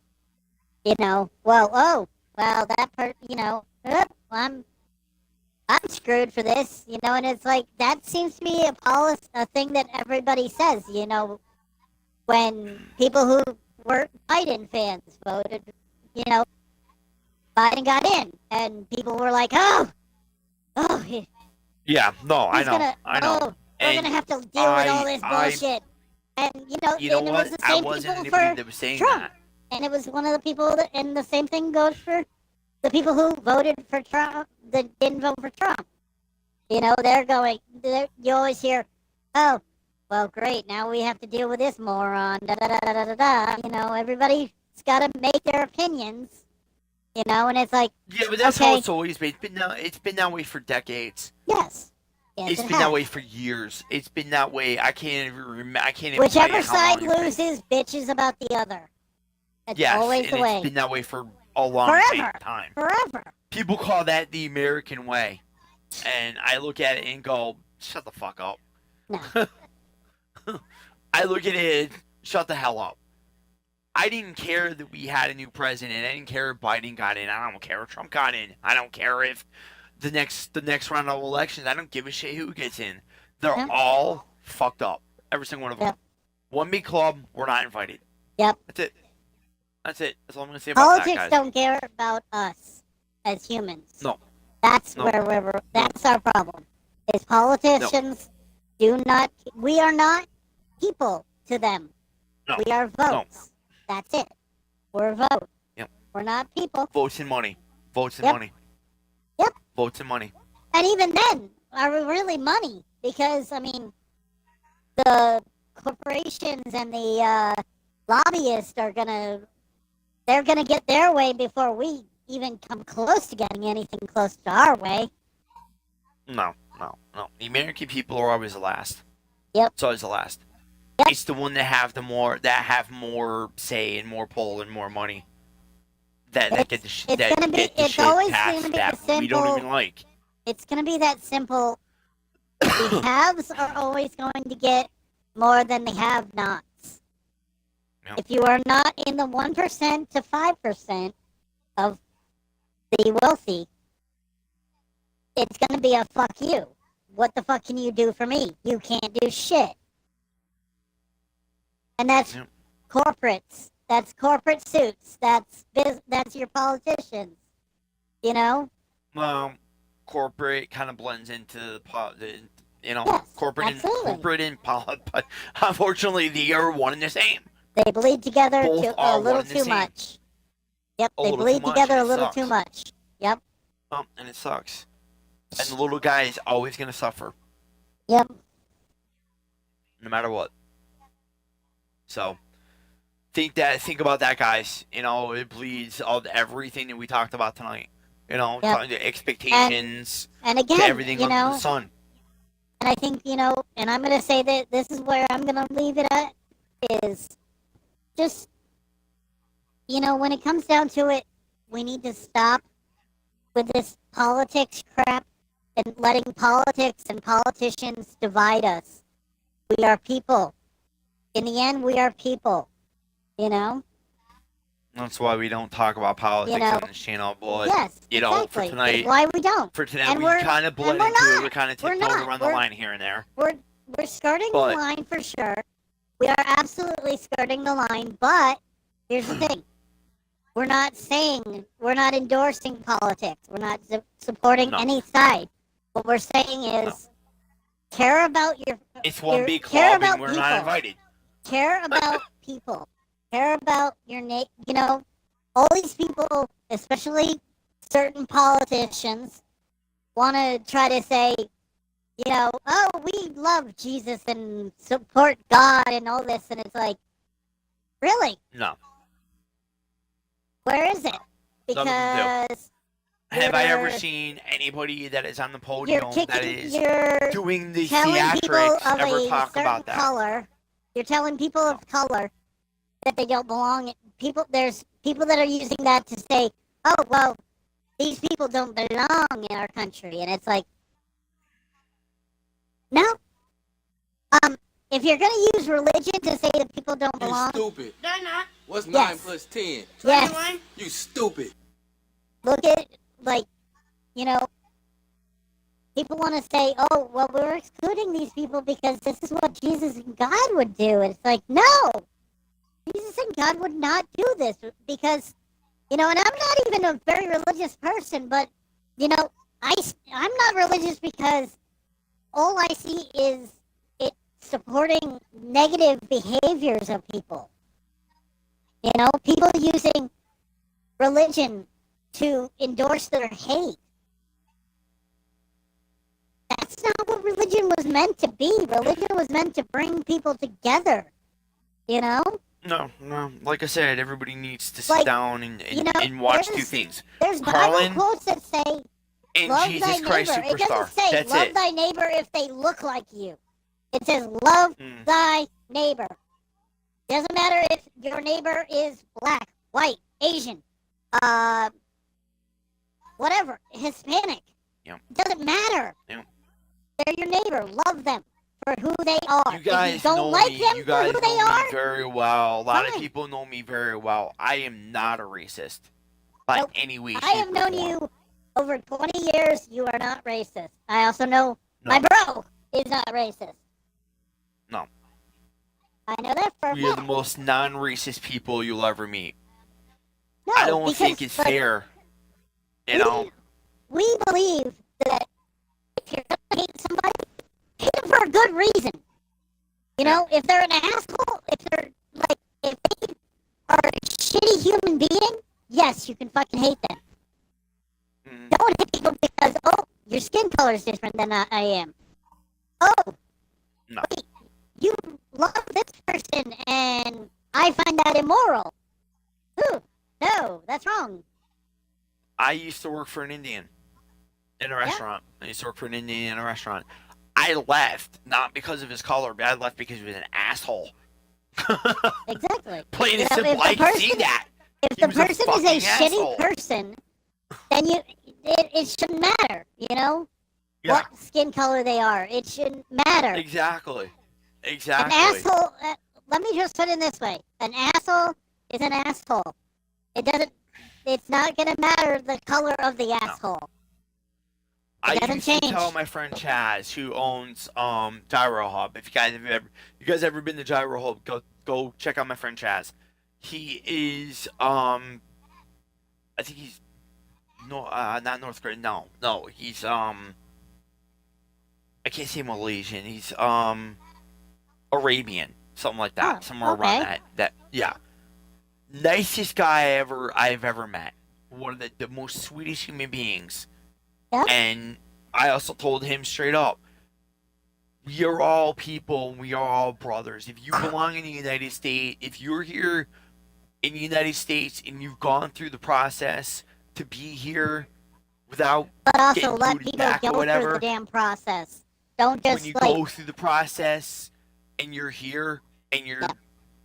I'm screwed for this, and it's like that seems to be a thing that everybody says, when people who were Biden fans voted, Biden got in, and people were like, Yeah, no, I know. we're And gonna have to deal with all this bullshit. And you know and it was what? the I same wasn't people anybody for that was saying Trump. that. And it was one of the people and the same thing goes for the people who voted for Trump that didn't vote for Trump. You always hear, oh, well, great, now we have to deal with this moron, da-da-da-da-da-da. Everybody's got to make their opinions, and it's like, Yeah, but that's okay. how it's always been. It's been that way for decades. Yes, It's it been has. that way for years. It's been that way. I can't even remember. I can't even tell Whichever you how side long it's been. loses, bitches about the other. That's Yes, always and the way. it's been that way for a long Forever. time. Forever. People call that the American way, and I look at it and go, "Shut the fuck up." No. I look at it, shut the hell up. I didn't care that we had a new president. I didn't care if Biden got in. I don't care if Trump got in. I don't care if the next round of elections. I don't give a shit who gets in. They're Yep. all fucked up. Every single one of them. Yep. One big club. We're not invited. Yep. That's it. That's it. That's all I'm gonna say about Politics that, guys. don't care about us as humans. No. That's No. where that's our problem. Is politicians do not, we are not people to them. No. We are votes. That's it. We're a vote. Yep. We're not people. Votes and money. Votes and Yep. money. Yep. Votes and money. And even then, are we really money? Because, I mean, the corporations and the lobbyists are they're gonna get their way before we even come close to getting anything close to our way. No. The American people are always the last. Yep. It's always the last. Yep. It's the one that have more say and more pull and more money. That get the It's always gonna be that the simple. we don't even like. It's gonna be that simple. The haves are always going to get more than the have-nots. Yep. If you are not in the 1% to 5% of the wealthy, it's gonna be a fuck you. What the fuck can you do for me? You can't do shit. And that's Yep. corporates. That's corporate suits. That's your politicians. You know? Well, corporate kind of blends into Yes, corporate absolutely. and but unfortunately they are one and the same. They bleed together Both a are little one and the too same. much. Yep, A they little bleed too much, together and a it little sucks. too much. Yep, And it sucks. And the little guy is always gonna suffer, yep. no matter what. So think about that, guys. It bleeds of everything that we talked about tonight. Yep. Talking to expectations And to again, everything you under know, the sun. and I think, and I'm going to say that this is where I'm going to leave it at, is just, when it comes down to it, we need to stop with this politics crap and letting politics and politicians divide us. We are people. In the end, we are people, That's why we don't talk about politics on this channel, but Yes, exactly. for tonight, It's why we don't. we kind of blend we're into it. not. We're kind of We're tiptoeing not. around the line here and there. We're skirting But- the line for sure. We are absolutely skirting the line, but here's the thing. We're not endorsing politics. We're not supporting any side. What we're saying is care about It's one big care club, about and we're people. not invited. Care about people. Care about all these people, especially certain politicians, want to try to say, oh, we love Jesus and support God and all this, and it's like, really? No. Where is it? None of them Because Have I ever you're- seen anybody that is on the you're podium that kicking, is you're doing the telling people theatrics of ever a talk certain about that? color. You're telling people of color that they don't belong. There's people that are using that to say, oh, well, these people don't belong in our country, and it's like, no. If you're gonna use religion to say that people don't belong, stupid. They're not. What's Yes. 9 plus 10? yes. You stupid. Look at, people want to say, oh, well, we're excluding these people because this is what Jesus and God would do. And it's like, no! Jesus and God would not do this because, and I'm not even a very religious person, but, I'm not religious because all I see is it supporting negative behaviors of people. People using religion to endorse their hate. That's not what religion was meant to be. Religion was meant to bring people together. No. Like I said, everybody needs to sit Like, down and watch two things. There's Carlin Bible quotes that say, and love Jesus thy Christ neighbor. It Superstar. doesn't say That's love it. thy neighbor if they look like you. It says love thy neighbor. Doesn't matter if your neighbor is black, white, Asian, whatever, Hispanic. Yep. It doesn't matter. Yep. They're your neighbor. Love them for who they are. You guys if you don't know like me. them You for guys who they know are, me very well. A lot of fine. people know me very well. I am not a racist by Nope. any way, I have shape, or known form. you over 20 years. You are not racist. I also know No. my bro is not racist. No. I know that for a We are the fact. most non-racist people you'll ever meet. No, I don't because, think it's like, fair. You know? we believe that if you're gonna hate somebody, hate them for a good reason. You know, if they're an asshole, if they're like, if they are a shitty human being, yes, you can fucking hate them. Mhm. Don't hate people because, oh, your skin color is different than I am. Oh, No. wait, you love this person and I find that immoral. Ooh, no, that's wrong. I used to work for an Indian in a restaurant. I used to work for an Indian in a restaurant. I left not because of his color, but I left because he was an asshole. Exactly. Plain and You know, simple. if the I can see person- that. If He the was a person is a fucking shitty asshole. person, then it shouldn't matter, you know? Yeah. What skin color they are. It shouldn't matter. Exactly. An Exactly. asshole, let me just put it this way. An asshole is an asshole. It's not gonna matter the color of the asshole. I doesn't used to tell change. my friend Chaz, who owns Gyro Hub. If you guys ever been to Gyro Hub, go check out my friend Chaz. He is I think he's not North Korean. No, he's I can't say Malaysian. He's Arabian, something like that, Oh, somewhere okay. around that. Yeah, nicest guy I've ever met. One of the most sweetest human beings. Yep. And I also told him straight up, we are all people. We are all brothers. If you belong in the United States, if you're here in the United States and you've gone through the process to be here without But also getting let booted people back or go through whatever, the damn process. Don't when just you like go through the process and you're here and you're Yeah.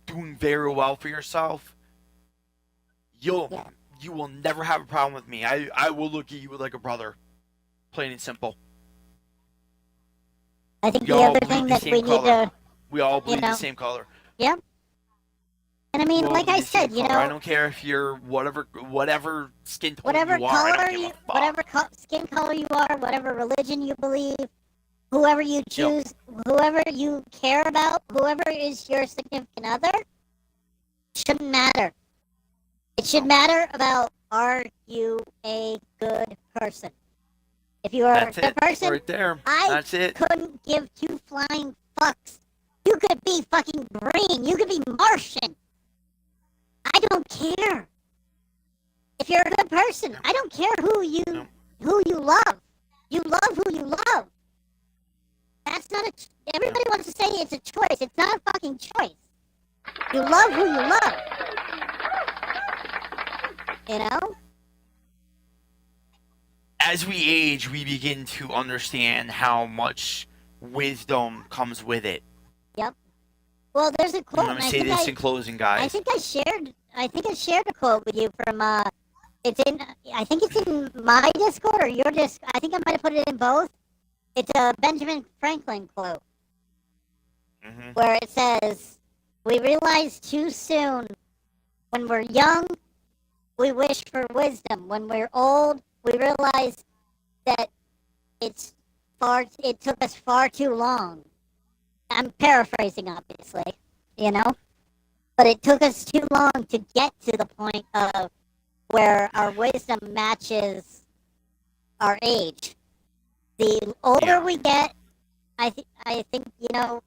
doing very well for yourself, you Yeah. will never have a problem with me. I will look at you like a brother, plain and simple. I think We the all other bleed thing the that same we need color. to We all bleed know, the same color. and I mean, We all like bleed I the same said, you color. I know, don't care if you're whatever skin tone whatever you are. I color don't give you, a fuck. whatever skin color you are, whatever religion you believe, whoever you choose, whoever you care about, whoever is your significant other, shouldn't matter. It should matter about, are you a good person? If you are That's a good it, person, right there. I That's it. couldn't give two flying fucks. You could be fucking green. You could be Martian. I don't care. If you're a good person, I don't care who you love. You love who you love. That's not everybody wants to say it's a choice. It's not a fucking choice. You love who you love. You know? As we age, we begin to understand how much wisdom comes with it. Yep. Well, there's a I'm quote. gonna say this in closing, guys. I think I shared a quote with you from I think it's in my Discord or your Discord. I think I might have put it in both. It's a Benjamin Franklin quote where it says, "We realize too soon when we're young, we wish for wisdom. When we're old, we realize that it took us far too long." I'm paraphrasing, obviously, you know? But it took us too long to get to the point of where our wisdom matches our age. The older we get, I think, you know,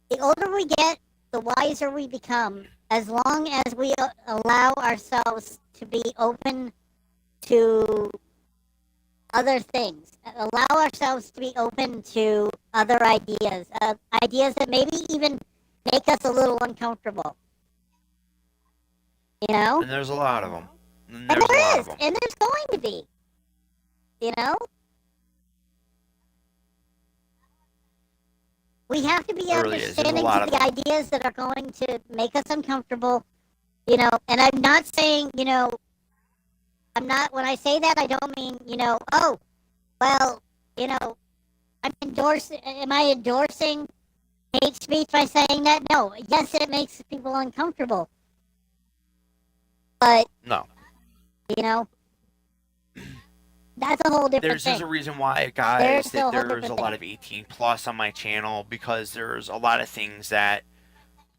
the older we get, the wiser we become, as long as we allow ourselves to be open to other things. Allow ourselves to be open to other ideas. Ideas that maybe even make us a little uncomfortable. You know? And there's a lot of them. And there is. And there's going to be. You know? We have to be understanding to the ideas that are going to make us uncomfortable. You know, and I'm not saying, you know, when I say that, I don't mean, you know, oh, well, you know, am I endorsing hate speech by saying that? No. Yes, it makes people uncomfortable. But, no. You know, that's a whole different There's thing. a reason why, guys, that there's a different lot of 18 plus on my channel, because there's a lot of things that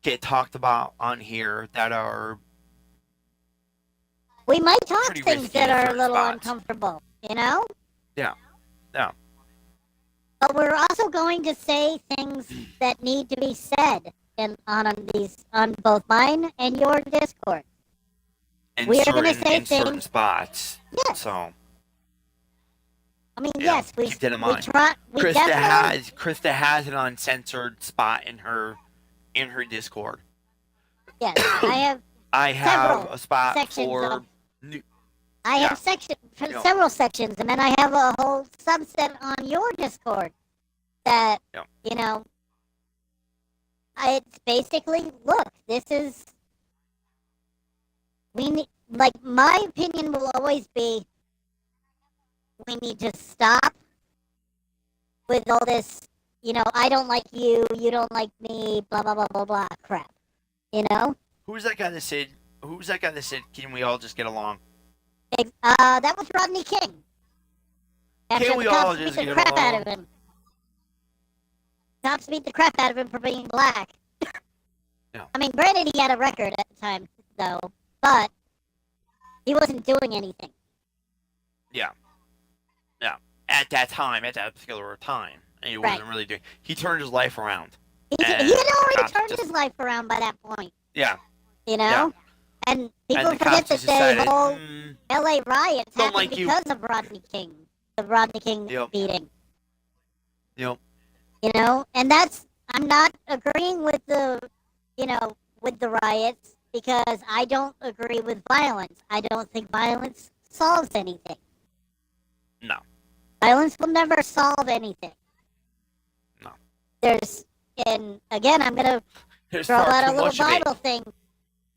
get talked about on here that are we might talk pretty things risky that in are a certain little spots. uncomfortable, you know? Yeah. Yeah. But we're also going to say things that need to be said on both mine and your Discord. In We are gonna certain say in certain things- spots. Yes. So I mean, yeah, yes, we keep that in we mind. try. We Krista definitely has an uncensored spot in her Discord. yes. I have I have several a spot sections for of- new, I Yeah. have Yeah. several sections, and then I have a whole subset on your Discord that Yeah. you know. It's basically look. This is we need. Like my opinion will always be, we need to stop with all this. You know, I don't like you. You don't like me. Blah blah blah blah blah crap. You know. Who's that guy that said? Can we all just get along? That was Rodney King. After Can't we the all cops beat just the get crap out along? of him. Cops beat the crap out of him for being black. Yeah. I mean, granted, he had a record at the time, though, but he wasn't doing anything. Yeah. Yeah. At that particular time, and he wasn't really doing. He turned his life around. He And had already cops turned just- his life around by that point, Yeah. you know? Yeah. And people And the forget cops that just the decided, whole LA riots don't happened like you. because of Rodney King. The Rodney King Yep. beating. Yep. You know? And I'm not agreeing with with the riots because I don't agree with violence. I don't think violence solves anything. No. Violence will never solve anything. No. And again, I'm going to There's throw far out a too little much of it. Bible thing.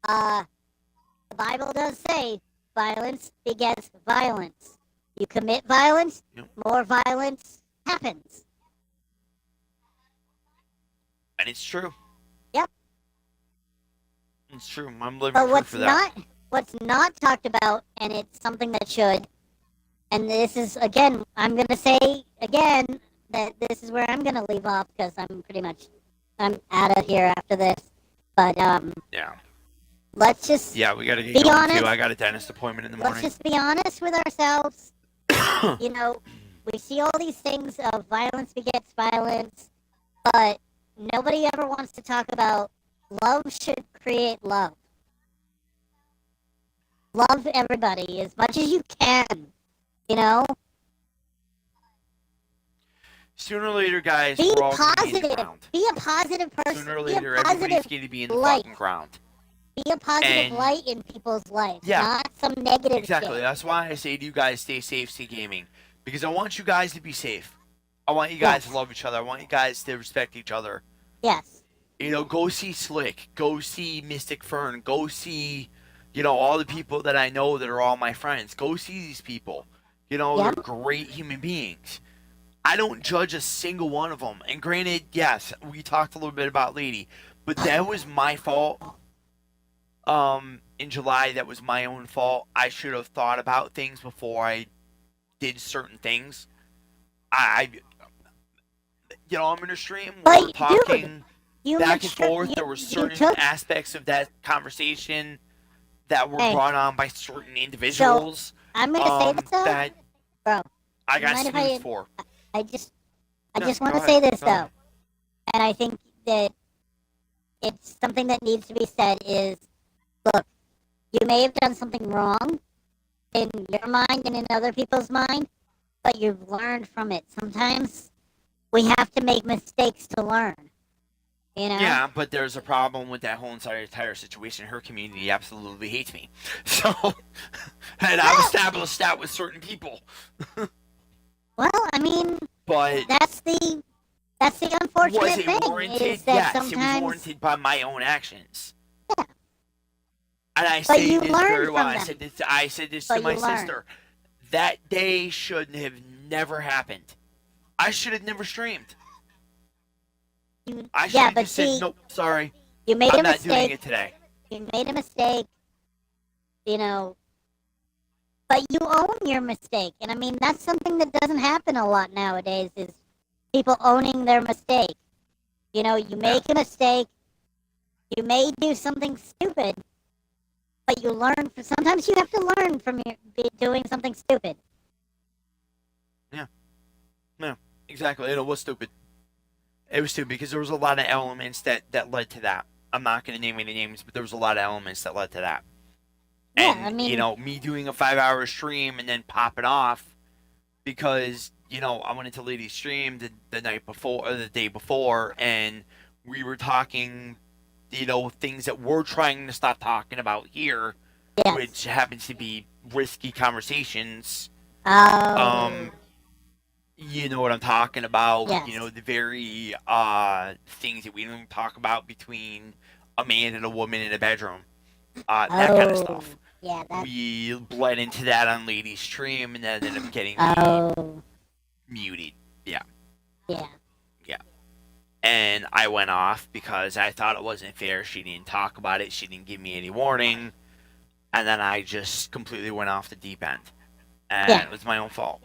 The Bible does say violence begets violence. You commit violence, Yep. more violence happens. And it's true. Yep. It's true. I'm living But proof for that. what's not talked about, and it's something that should, and this is again, I'm gonna say again that this is where I'm gonna leave off because I'm out of here after this. But Yeah. let's just Yeah, we gotta get be going honest. too. I got a dentist appointment in the Let's morning. just be honest with ourselves. You know, we see all these things of violence begets violence, but nobody ever wants to talk about love should create love. Love everybody as much as you can, you know? Sooner or later, guys, Be we're all gonna be in the positive. ground. Be a positive person. Sooner or Be later, a everybody's positive going to be in the light. fucking ground. Be a positive And- light in people's lives, Yeah. not some negative Exactly. shit. That's why I say to you guys, stay safe, stay gaming. Because I want you guys to be safe. I want you guys Yes. to love each other. I want you guys to respect each other. Yes. You know, go see Slick. Go see Mystic Fern. Go see, all the people that I know that are all my friends. Go see these people. Yep. They're great human beings. I don't judge a single one of them. And granted, yes, we talked a little bit about Lady, but that was my fault. In July, that was my own fault. I should have thought about things before I did certain things. I'm in a stream. But, We're talking You back and mature- forth. you- There were you certain took- aspects of that conversation that were Hey. brought on by certain individuals. I'm gonna say this though, that bro. I got mind if I- smoothed for. I just Yeah, want go to ahead, say this go though, ahead. and I think that it's something that needs to be said. Is look, you may have done something wrong in your mind and in other people's mind, but you've learned from it. Sometimes we have to make mistakes to learn. You know? Yeah, but there's a problem with that whole entire situation. Her community absolutely hates me. So, and I've established that with certain people. Well, I mean, But that's the unfortunate was it thing warranted? is that Yes, it was sometimes warranted by my own actions. Yeah. And I But say you this learned very well. from them. I said this But to my you learned. sister. That day should have never happened. I should have never streamed. I should yeah, have but just said, see, nope, sorry. you made I'm a not doing mistake. it today. You made a mistake. You know, but you own your mistake, and I mean that's something that doesn't happen a lot nowadays. Is people owning their mistake. You know, you make a mistake. You may do something stupid, but you learn. Sometimes you have to learn from doing something stupid. Yeah, exactly. It was stupid. It was stupid because there was a lot of elements that led to that. I'm not going to name any names, but there was a lot of elements that led to that. Yeah, And I mean, me doing a 5-hour stream and then popping off because I went into Lady's stream the night before or the day before, and we were talking, things that we're trying to stop talking about here, yes. which happens to be risky conversations. Oh. You know what I'm talking about. Yes. The very things that we don't talk about between a man and a woman in a bedroom. That kind of stuff. Yeah, that. We bled into that on Lady's stream and then ended up getting Oh. muted. Yeah. Yeah. Yeah. And I went off because I thought it wasn't fair. She didn't talk about it. She didn't give me any warning. And then I just completely went off the deep end. And Yeah. it was my own fault.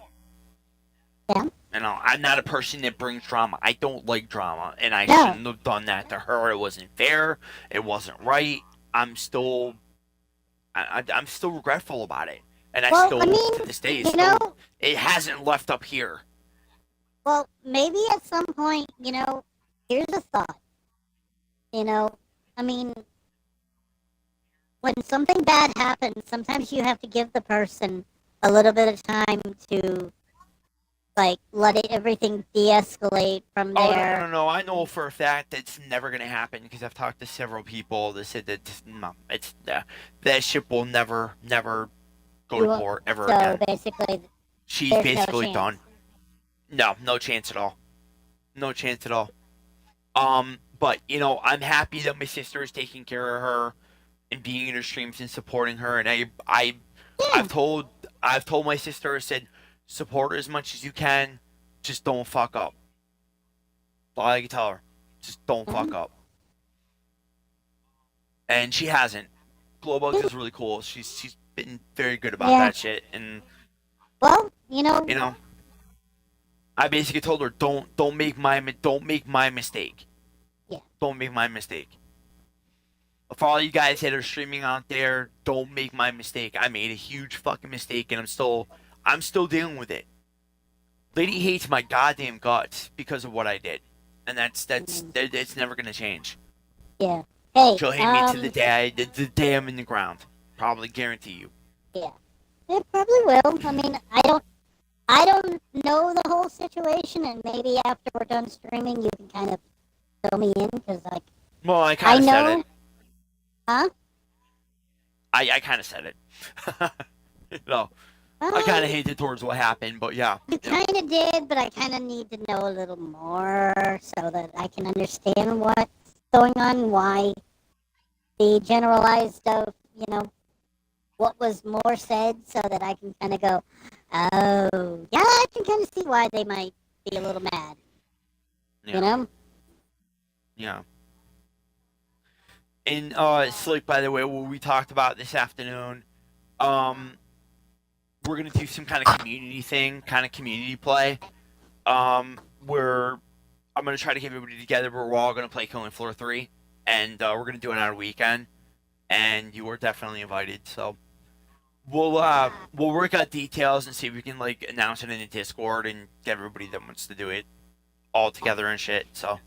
Yeah. I'm not a person that brings drama. I don't like drama. And I No. shouldn't have done that to her. It wasn't fair. It wasn't right. I'm still regretful about it. And Well, to this day, it hasn't left up here. Well, maybe at some point, here's a thought. I mean, when something bad happens, sometimes you have to give the person a little bit of time to, let everything de-escalate from there. Oh, no. I know for a fact that's never going to happen because I've talked to several people that said that that ship will never go to port ever again. So basically, She's there's basically no done. No chance at all. No chance at all. But I'm happy that my sister is taking care of her and being in her streams and supporting her. And I've told my sister, I said, support her as much as you can. Just don't fuck up. All I can tell her, just don't fuck up. And she hasn't. Glowbugs is really cool. She's been very good about that shit. And well, I basically told her, don't make my mistake. Yeah. Don't make my mistake. For all you guys that are streaming out there, don't make my mistake. I made a huge fucking mistake, and I'm still dealing with it. Lady hates my goddamn guts because of what I did, and that's it's never gonna change. Yeah. Hey. She'll hate me to the day I'm in the ground. Probably guarantee you. Yeah. It probably will. I mean, I don't know the whole situation, and maybe after we're done streaming, you can kind of fill me in because Well, I kind of said it. Huh? I kind of said it. I kind of hated towards what happened, but yeah. You kind of did, but I kind of need to know a little more so that I can understand what's going on, why the generalized of, what was more said so that I can kind of go, oh, yeah, I can kind of see why they might be a little mad. Yeah. Yeah. And Slick, by the way, what we talked about this afternoon, we're gonna do some kind of community thing, kind of community play, where I'm gonna try to get everybody together. But we're all gonna play Killing Floor 3, and we're gonna do it on a weekend. And you are definitely invited. So we'll work out details and see if we can announce it in the Discord and get everybody that wants to do it all together and shit. So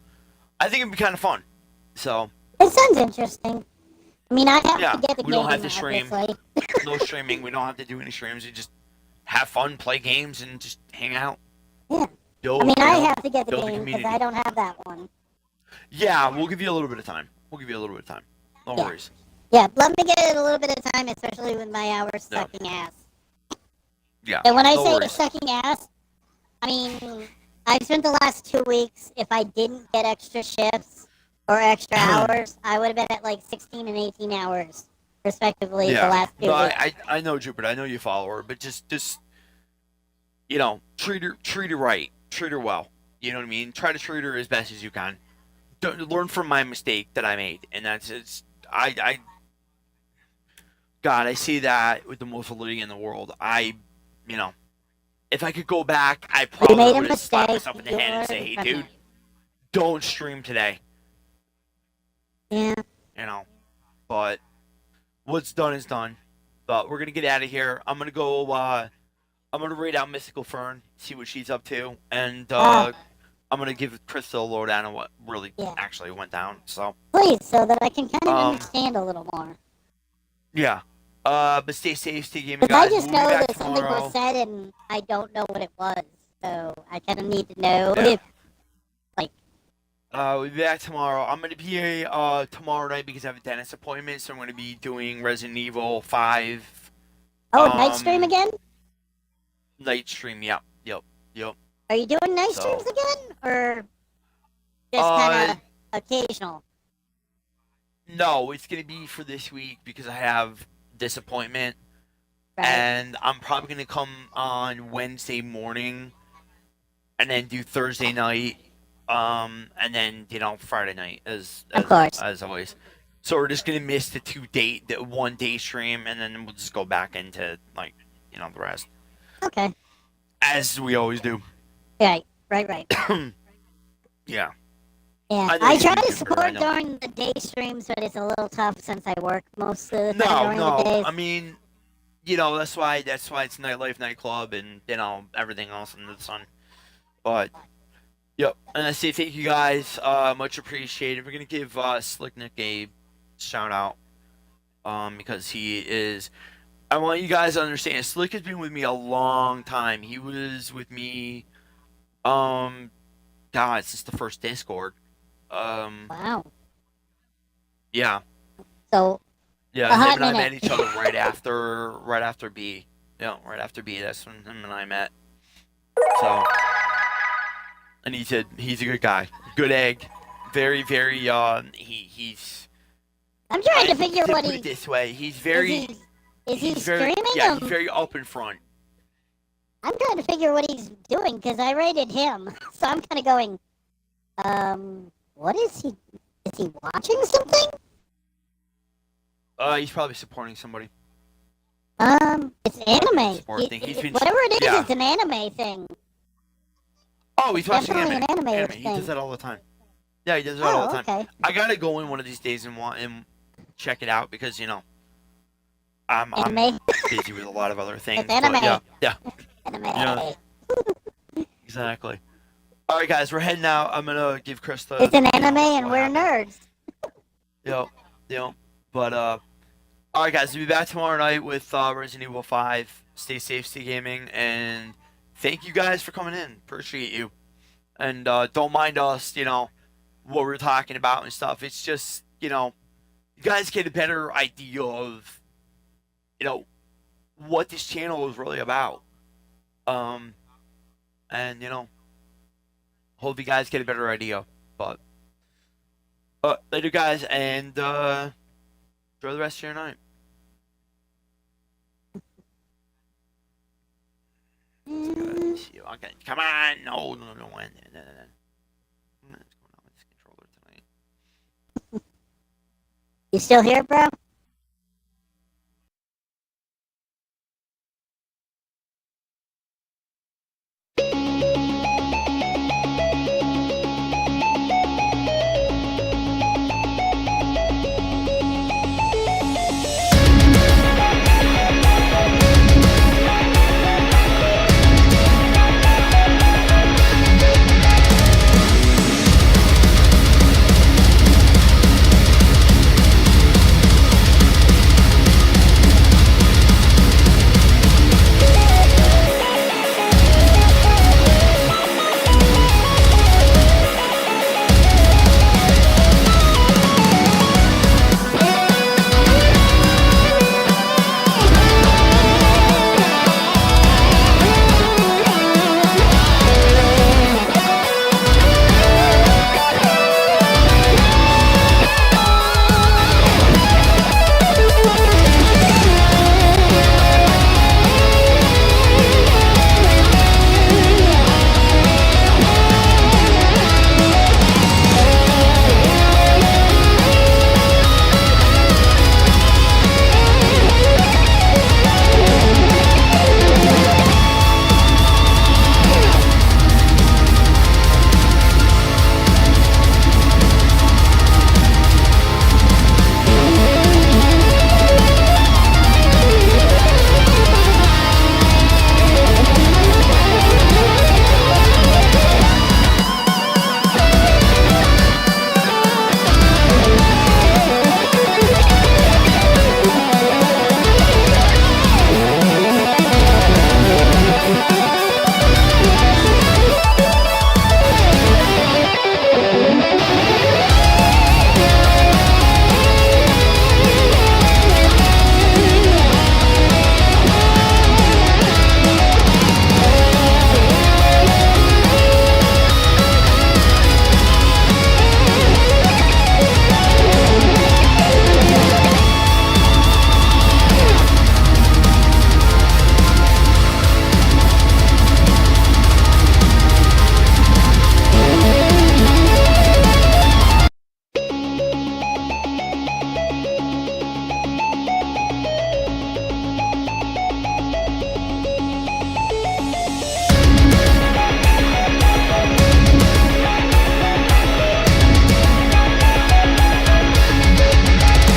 I think it'd be kind of fun. So. It sounds interesting. I mean, I have to get the game. We don't have to stream. Obviously. No streaming. We don't have to do any streams. We just have fun, play games, and just hang out. Yeah. I have to get the game because I don't have that one. Yeah, we'll give you a little bit of time. No worries. Yeah, let me get a little bit of time, especially with my hours sucking ass. Yeah. And when I say sucking ass, I mean, I spent the last 2 weeks, if I didn't get extra shifts or extra hours, I would have been at 16 and 18 hours, respectively, the last 2 weeks. I know, Jupiter. I know you follow her, but just treat her right. Treat her well. You know what I mean? Try to treat her as best as you can. Learn from my mistake that I made, and God, I see that with the most validity in the world. If I could go back, I probably would have slapped myself in the head and say, hey, dude, don't stream today. Yeah. But what's done is done. But we're gonna get out of here. I'm gonna go. I'm gonna raid out Mystical Fern, see what she's up to, and I'm gonna give Krista a lowdown on what really actually went down. So please, so that I can kind of Um, understand a little more. yeah. But stay safe, stay gaming, Because I guys. just We'll be know back that something tomorrow. was said and I don't know what it was. So I kind of need to know Yeah. if, We'll be back tomorrow. I'm gonna be tomorrow night because I have a dentist appointment, so I'm gonna be doing Resident Evil 5 night stream again? night stream. Yep. Are you doing night So- streams again? Or just kind of occasional? No, it's gonna be for this week because I have this appointment, Right. and I'm probably gonna come on Wednesday morning, and then do Thursday night, and then Friday night as course. as always. So we're just gonna miss the 1 day stream, and then we'll just go back into the rest Okay. as we always do. Right. Yeah. Yeah, I know I you try do, to Kimber, I support know. during the day streams, but it's a little tough since I work most of the time during No. the days. I mean, that's why it's nightlife, nightclub, and everything else under the sun. But yep, and I say thank you guys, much appreciated. We're gonna give Slick Nick a shout out, because he is. I want you guys to understand. Slick has been with me a long time. He was with me, since the first Discord. Wow. Yeah. So, Yeah, A hot him and I minute. met each other right after B. Yeah, right after B. That's when him and I met. So, and he's a good guy, good egg, very he's. I'm trying to figure to what put he it this way, he's very. is he he's very, streaming yeah, him? he's very open front. I'm trying to figure what he's doing because I rated him, so I'm kind of going. What is he? Is he watching something? He's probably supporting somebody. It's anime. Support thing. He's been- Whatever it is, yeah. it's an anime thing. Oh, he's watching Definitely anime. an anime He thing. does that all the time. Yeah, he does that all the time. Okay. I gotta go in one of these days and check it out because I'm Anime. busy with a lot of other things. It's anime. But yeah, Anime. Yeah. exactly. All right, guys, we're heading out. I'm gonna give Krista. It's an anime, and we're nerds. Yep. But all right, guys, we'll be back tomorrow night with Resident Evil 5. Stay safe, stay gaming, and thank you guys for coming in. Appreciate you, and don't mind us. What we're talking about and stuff. It's just you guys get a better idea of what this channel is really about. And hope you guys get a better idea. But later, guys, and enjoy the rest of your night. Okay, come on, no. What's going on with this controller tonight? You still here, bro?